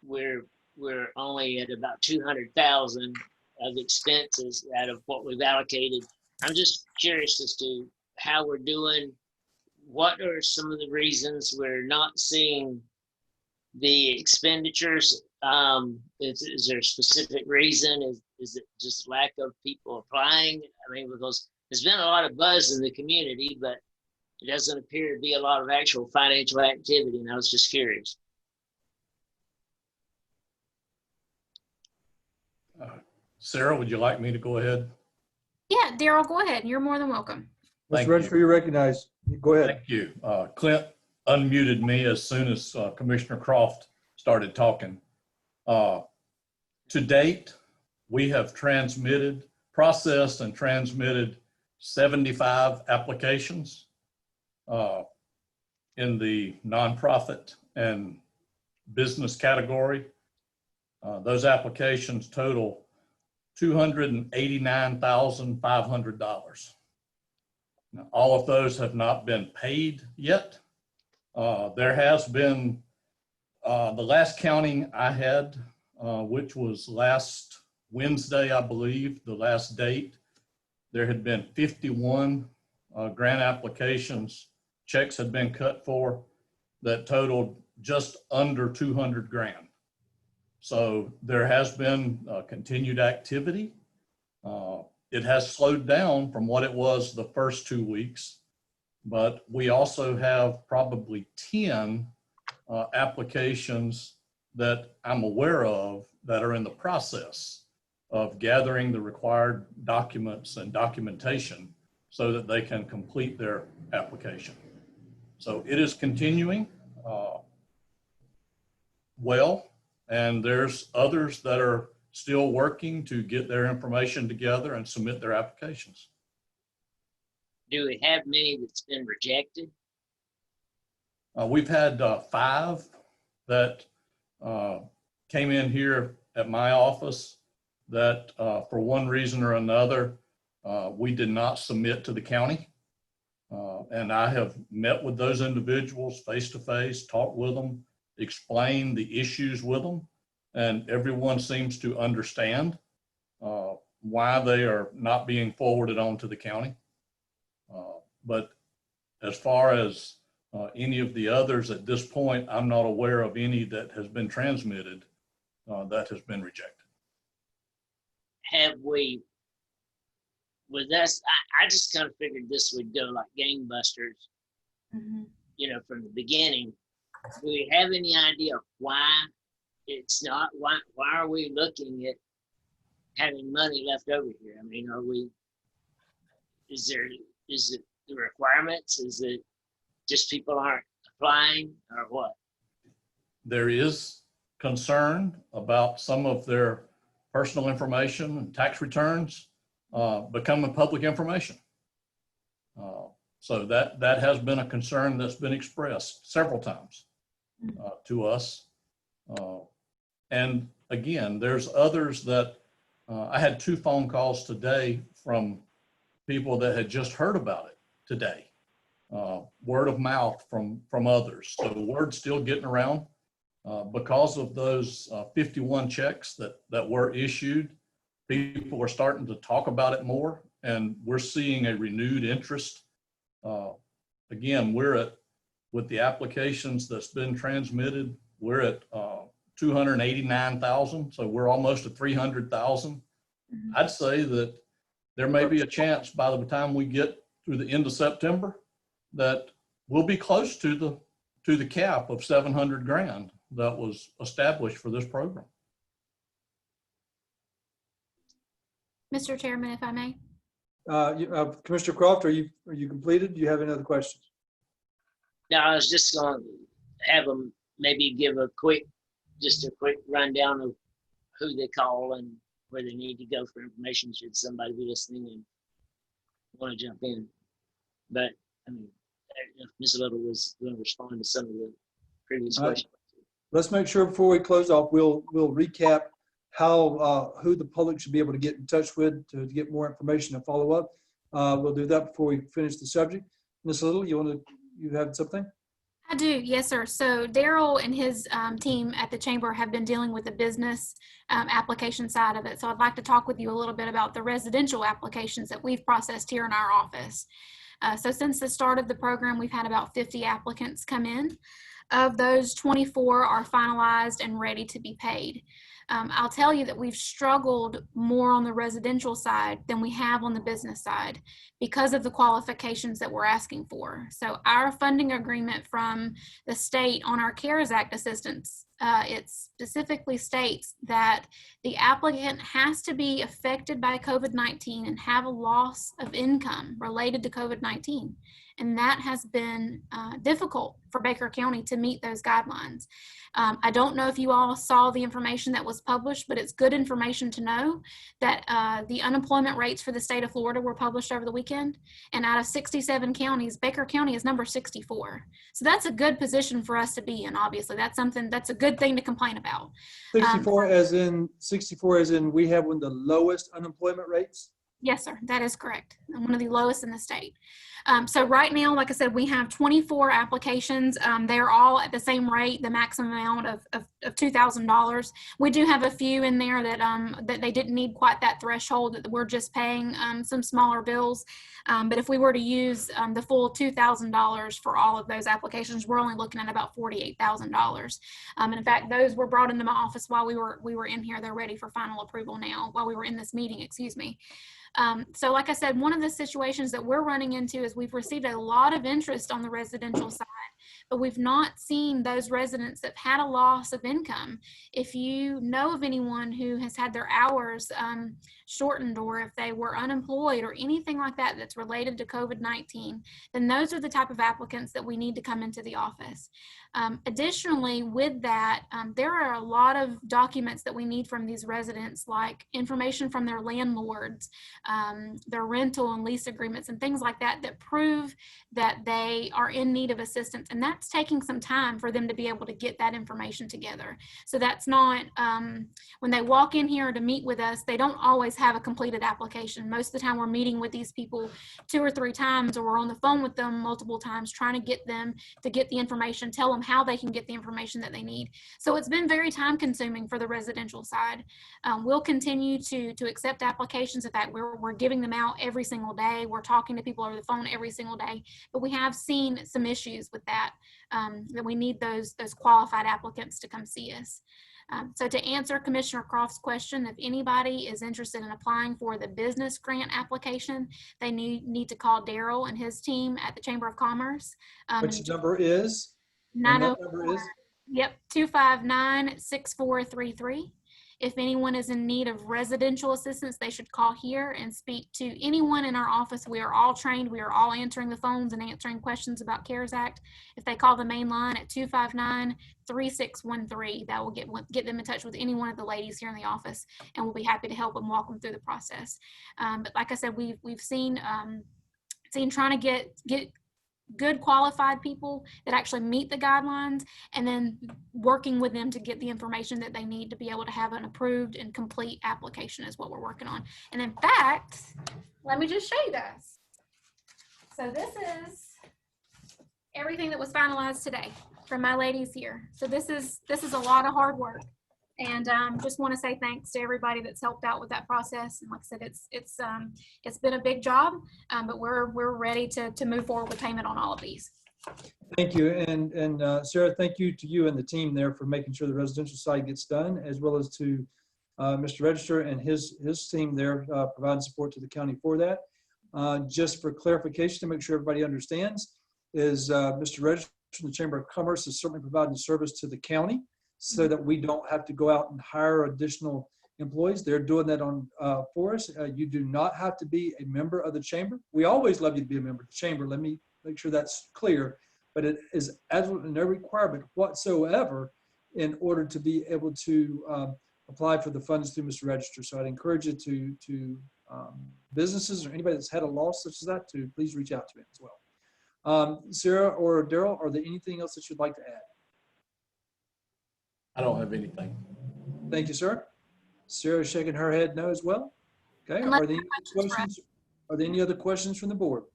we're only at about 200,000 of expenses out of what we've allocated. I'm just curious as to how we're doing. What are some of the reasons we're not seeing the expenditures? Is there a specific reason? Is it just lack of people applying? I mean, because there's been a lot of buzz in the community, but it doesn't appear to be a lot of actual financial activity, and I was just curious. Sarah, would you like me to go ahead? Yeah, Daryl, go ahead. You're more than welcome. Thank Mr. Register, you're recognized. Go ahead. Thank you. Clint unmuted me as soon as Commissioner Croft started talking. To date, we have processed and transmitted 75 applications in the nonprofit and business category. Those applications total $289,500. Now, all of those have not been paid yet. There has been, the last counting I had, which was last Wednesday, I believe, the last date, there had been 51 grant applications, checks had been cut for, that totaled just under 200 grand. So there has been continued activity. It has slowed down from what it was the first 2 weeks, but we also have probably 10 applications that I'm aware of that are in the process of gathering the required documents and documentation so that they can complete their application. So it is continuing well, and there's others that are still working to get their information together and submit their applications. Do we have many that's been rejected? We've had 5 that came in here at my office that for one reason or another, we did not submit to the county. And I have met with those individuals face-to-face, talked with them, explained the issues with them, and everyone seems to understand why they are not being forwarded on to the county. But as far as any of the others at this point, I'm not aware of any that has been transmitted that has been rejected. Have we, with us, I just kind of figured this would go like gangbusters, you know, from the beginning. Do we have any idea why it's not, why are we looking at having money left over here? I mean, is it the requirements? Is it just people aren't applying or what? There is concern about some of their personal information and tax returns becoming public information. So that has been a concern that's been expressed several times to us. And again, there's others that I had 2 phone calls today from people that had just heard about it today. Word of mouth from others. So the word's still getting around. Because of those 51 checks that were issued, people are starting to talk about it more, and we're seeing a renewed interest. Again, with the applications that's been transmitted, we're at 289,000, so we're almost at 300,000. I'd say that there may be a chance by the time we get through the end of September that we'll be close to the cap of 700 grand that was established for this program. Mr. Chairman, if I may. Commissioner Croft, are you completed? Do you have any other questions? No, I was just going to have them maybe give a quick rundown of who they call and where they need to go for information should somebody be listening and want to jump in. But I mean, if Ms. Little was going to respond to some of the previous questions. Let's make sure before we close off, we'll recap how who the public should be able to get in touch with to get more information and follow up. We'll do that before we finish the subject. Ms. Little, you have something? I do, yes, sir. So Daryl and his team at the Chamber have been dealing with the business application side of it. So I'd like to talk with you a little bit about the residential applications that we've processed here in our office. So since the start of the program, we've had about 50 applicants come in. Of those, 24 are finalized and ready to be paid. I'll tell you that we've struggled more on the residential side than we have on the business side because of the qualifications that we're asking for. So our funding agreement from the state on our CARES Act assistance it specifically states that the applicant has to be affected by COVID-19 and have a loss of income related to COVID-19. And that has been difficult for Baker County to meet those guidelines. I don't know if you all saw the information that was published, but it's good information to know that the unemployment rates for the state of Florida were published over the weekend. And out of 67 counties, Baker County is number 64. So that's a good position for us to be in, obviously. That's a good thing to complain about. 64 as in we have one of the lowest unemployment rates? Yes, sir, that is correct. One of the lowest in the state. So right now, like I said, we have 24 applications. They're all at the same rate, the maximum amount of $2,000. We do have a few in there that they didn't need quite that threshold, that we're just paying some smaller bills. But if we were to use the full $2,000 for all of those applications, we're only looking at about $48,000. And in fact, those were brought into my office while we were in here. They're ready for final approval now, while we were in this meeting, excuse me. So like I said, one of the situations that we're running into is we've received a lot of interest on the residential side, but we've not seen those residents that had a loss of income. If you know of anyone who has had their hours shortened, or if they were unemployed or anything like that that's related to COVID-19, then those are the type of applicants that we need to come into the office. Additionally, with that, there are a lot of documents that we need from these residents, like information from their landlords, their rental and lease agreements and things like that, that prove that they are in need of assistance. And that's taking some time for them to be able to get that information together. So that's not, when they walk in here to meet with us, they don't always have a completed application. Most of the time we're meeting with these people 2 or 3 times, or we're on the phone with them multiple times trying to get them to get the information, tell them how they can get the information that they need. So it's been very time consuming for the residential side. We'll continue to accept applications. In fact, we're giving them out every single day. We're talking to people over the phone every single day, but we have seen some issues with that, that we need those qualified applicants to come see us. So to answer Commissioner Croft's question, if anybody is interested in applying for the business grant application, they need to call Daryl and his team at the Chamber of Commerce. Which number is? 904, yep, 259-6433. If anyone is in need of residential assistance, they should call here and speak to anyone in our office. We are all trained. We are all answering the phones and answering questions about CARES Act. If they call the main line at 259-3613, that will get them in touch with any one of the ladies here in the office, and we'll be happy to help them walk them through the process. But like I said, we've seen trying to get good qualified people that actually meet the guidelines, and then working with them to get the information that they need to be able to have an approved and complete application is what we're working on. And in fact, let me just show you guys. So this is everything that was finalized today from my ladies here. So this is a lot of hard work. And just want to say thanks to everybody that's helped out with that process. And like I said, it's been a big job, but we're ready to move forward with payment on all of these. Thank you. And Sarah, thank you to you and the team there for making sure the residential side gets done, as well as to Mr. Register and his team there providing support to the county for that. Just for clarification, to make sure everybody understands, is Mr. Register from the Chamber of Commerce is certainly providing service to the county, so that we don't have to go out and hire additional employees. They're doing that for us. You do not have to be a member of the chamber. We always love you to be a member of the chamber. Let me make sure that's clear. But it is absolutely no requirement whatsoever in order to be able to apply for the funds through Mr. Register. So I'd encourage you to businesses or anybody that's had a loss such as that to please reach out to him as well. Sarah or Daryl, are there anything else that you'd like to add? I don't have anything. Thank you, sir. Sarah's shaking her head no as well. Okay. Are there any other questions from the board?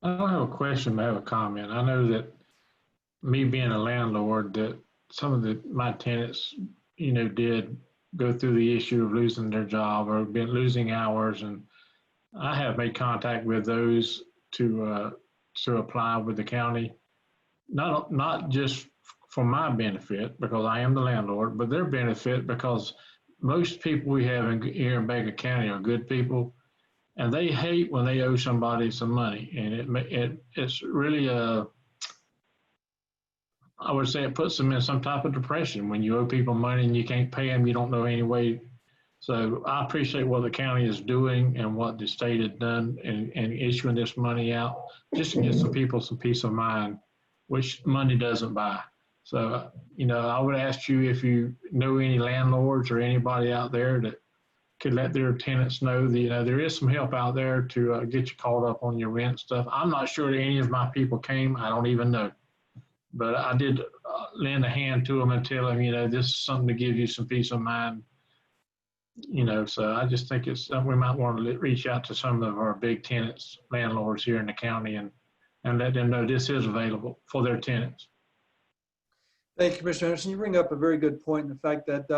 I don't have a question, but I have a comment. I know that me being a landlord, that some of my tenants, did go through the issue of losing their job or been losing hours. And I have made contact with those to apply with the county, not just for my benefit, because I am the landlord, but their benefit, because most people we have here in Baker County are good people, and they hate when they owe somebody some money. And it's really I would say it puts them in some type of depression. When you owe people money and you can't pay them, you don't know any way. So I appreciate what the county is doing and what the state has done and issuing this money out just to give some people some peace of mind, which money doesn't buy. So, you know, I would ask you if you know any landlords or anybody out there that could let their tenants know that, you know, there is some help out there to get you caught up on your rent stuff. I'm not sure that any of my people came. I don't even know. But I did lend a hand to them and tell them, you know, this is something to give you some peace of mind. You know, so I just think it's something we might want to reach out to some of our big tenants, landlords here in the county and let them know this is available for their tenants. Thank you, Commissioner Anderson. You bring up a very good point in the fact that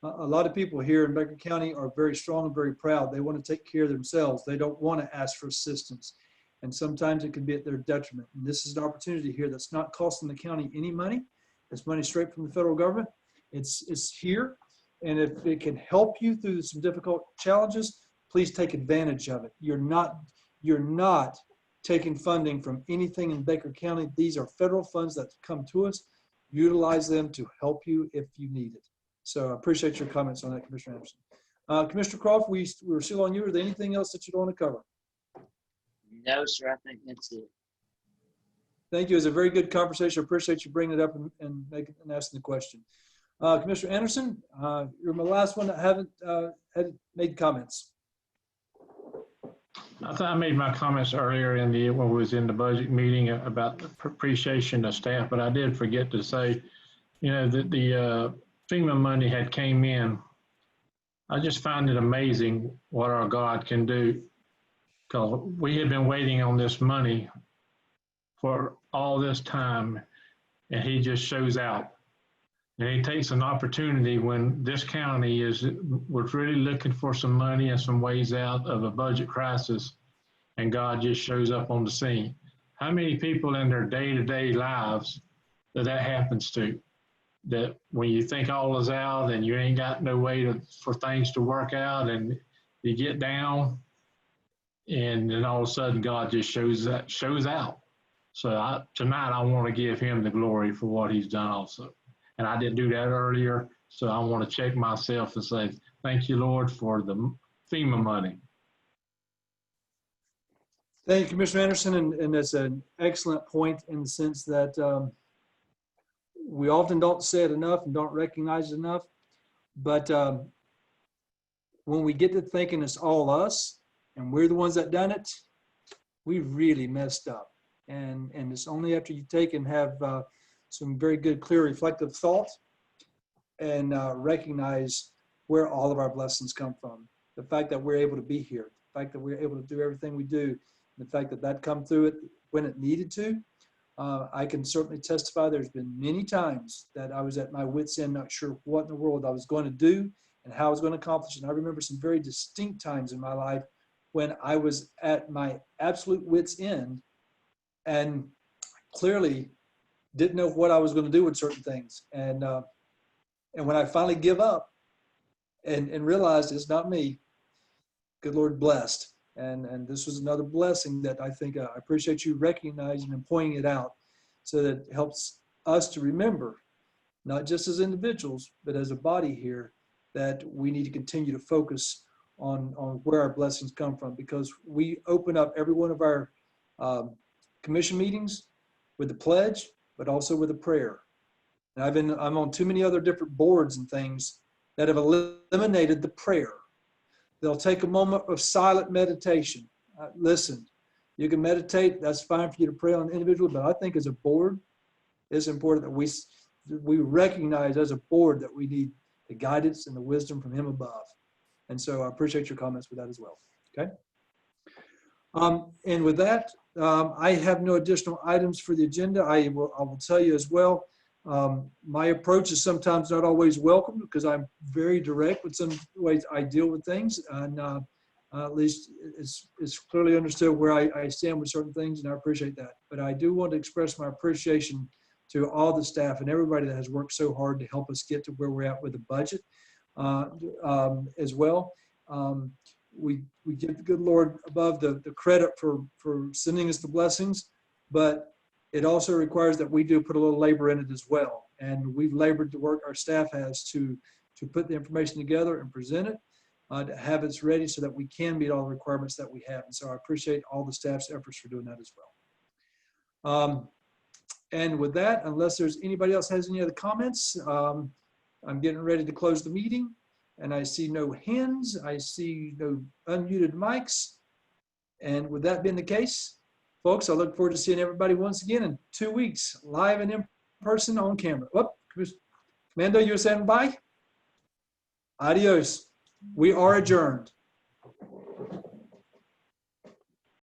a lot of people here in Baker County are very strong and very proud. They want to take care of themselves. They don't want to ask for assistance. And sometimes it can be at their detriment. And this is an opportunity here that's not costing the county any money. It's money straight from the federal government. It's here. And if it can help you through some difficult challenges, please take advantage of it. You're not taking funding from anything in Baker County. These are federal funds that come to us. Utilize them to help you if you need it. So I appreciate your comments on that, Commissioner Anderson. Commissioner Croft, we're still on you. Are there anything else that you want to cover? No, sir, I think that's it. Thank you. It was a very good conversation. I appreciate you bringing it up and asking the question. Commissioner Anderson, you're my last one that haven't had made comments. I thought I made my comments earlier when we was in the budget meeting about the appreciation of staff, but I did forget to say, you know, that the FEMA money had came in. I just find it amazing what our God can do, because we have been waiting on this money for all this time, and he just shows out. And he takes an opportunity when this county was really looking for some money and some ways out of a budget crisis, and God just shows up on the scene. How many people in their day-to-day lives that happens to? That when you think all is out and you ain't got no way for things to work out, and you get down, and then all of a sudden God just shows out. So tonight I want to give him the glory for what he's done also. And I didn't do that earlier, so I want to check myself and say, thank you, Lord, for the FEMA money. Thank you, Commissioner Anderson, and that's an excellent point in the sense that we often don't say it enough and don't recognize it enough. But when we get to thinking it's all us and we're the ones that done it, we really messed up. And it's only after you take and have some very good, clear, reflective thought and recognize where all of our blessings come from. The fact that we're able to be here, the fact that we're able to do everything we do, the fact that come through it when it needed to. I can certainly testify there's been many times that I was at my wit's end, not sure what in the world I was going to do and how I was going to accomplish it. And I remember some very distinct times in my life when I was at my absolute wit's end and clearly didn't know what I was going to do with certain things. And when I finally give up and realized it's not me, good Lord blessed. And this was another blessing that I think I appreciate you recognizing and pointing it out, so that it helps us to remember, not just as individuals, but as a body here, that we need to continue to focus on where our blessings come from, because we open up every one of our commission meetings with the pledge, but also with a prayer. And I'm on too many other different boards and things that have eliminated the prayer. They'll take a moment of silent meditation. Listen, you can meditate. That's fine for you to pray on the individual, but I think as a board, it's important that we recognize as a board that we need the guidance and the wisdom from him above. And so I appreciate your comments with that as well. Okay. And with that, I have no additional items for the agenda. I will tell you as well, my approach is sometimes not always welcome because I'm very direct with some ways I deal with things, and at least it's clearly understood where I stand with certain things, and I appreciate that. But I do want to express my appreciation to all the staff and everybody that has worked so hard to help us get to where we're at with the budget as well. We give the good Lord above the credit for sending us the blessings, but it also requires that we do put a little labor in it as well. And we've labored to work, our staff has to put the information together and present it, to have it ready so that we can meet all the requirements that we have. And so I appreciate all the staff's efforts for doing that as well. And with that, unless there's anybody else has any other comments, I'm getting ready to close the meeting. And I see no hands. I see no unmuted mics. And with that being the case, folks, I look forward to seeing everybody once again in 2 weeks, live and in person on camera. Whoop, Commando, you were saying bye? Adios. We are adjourned.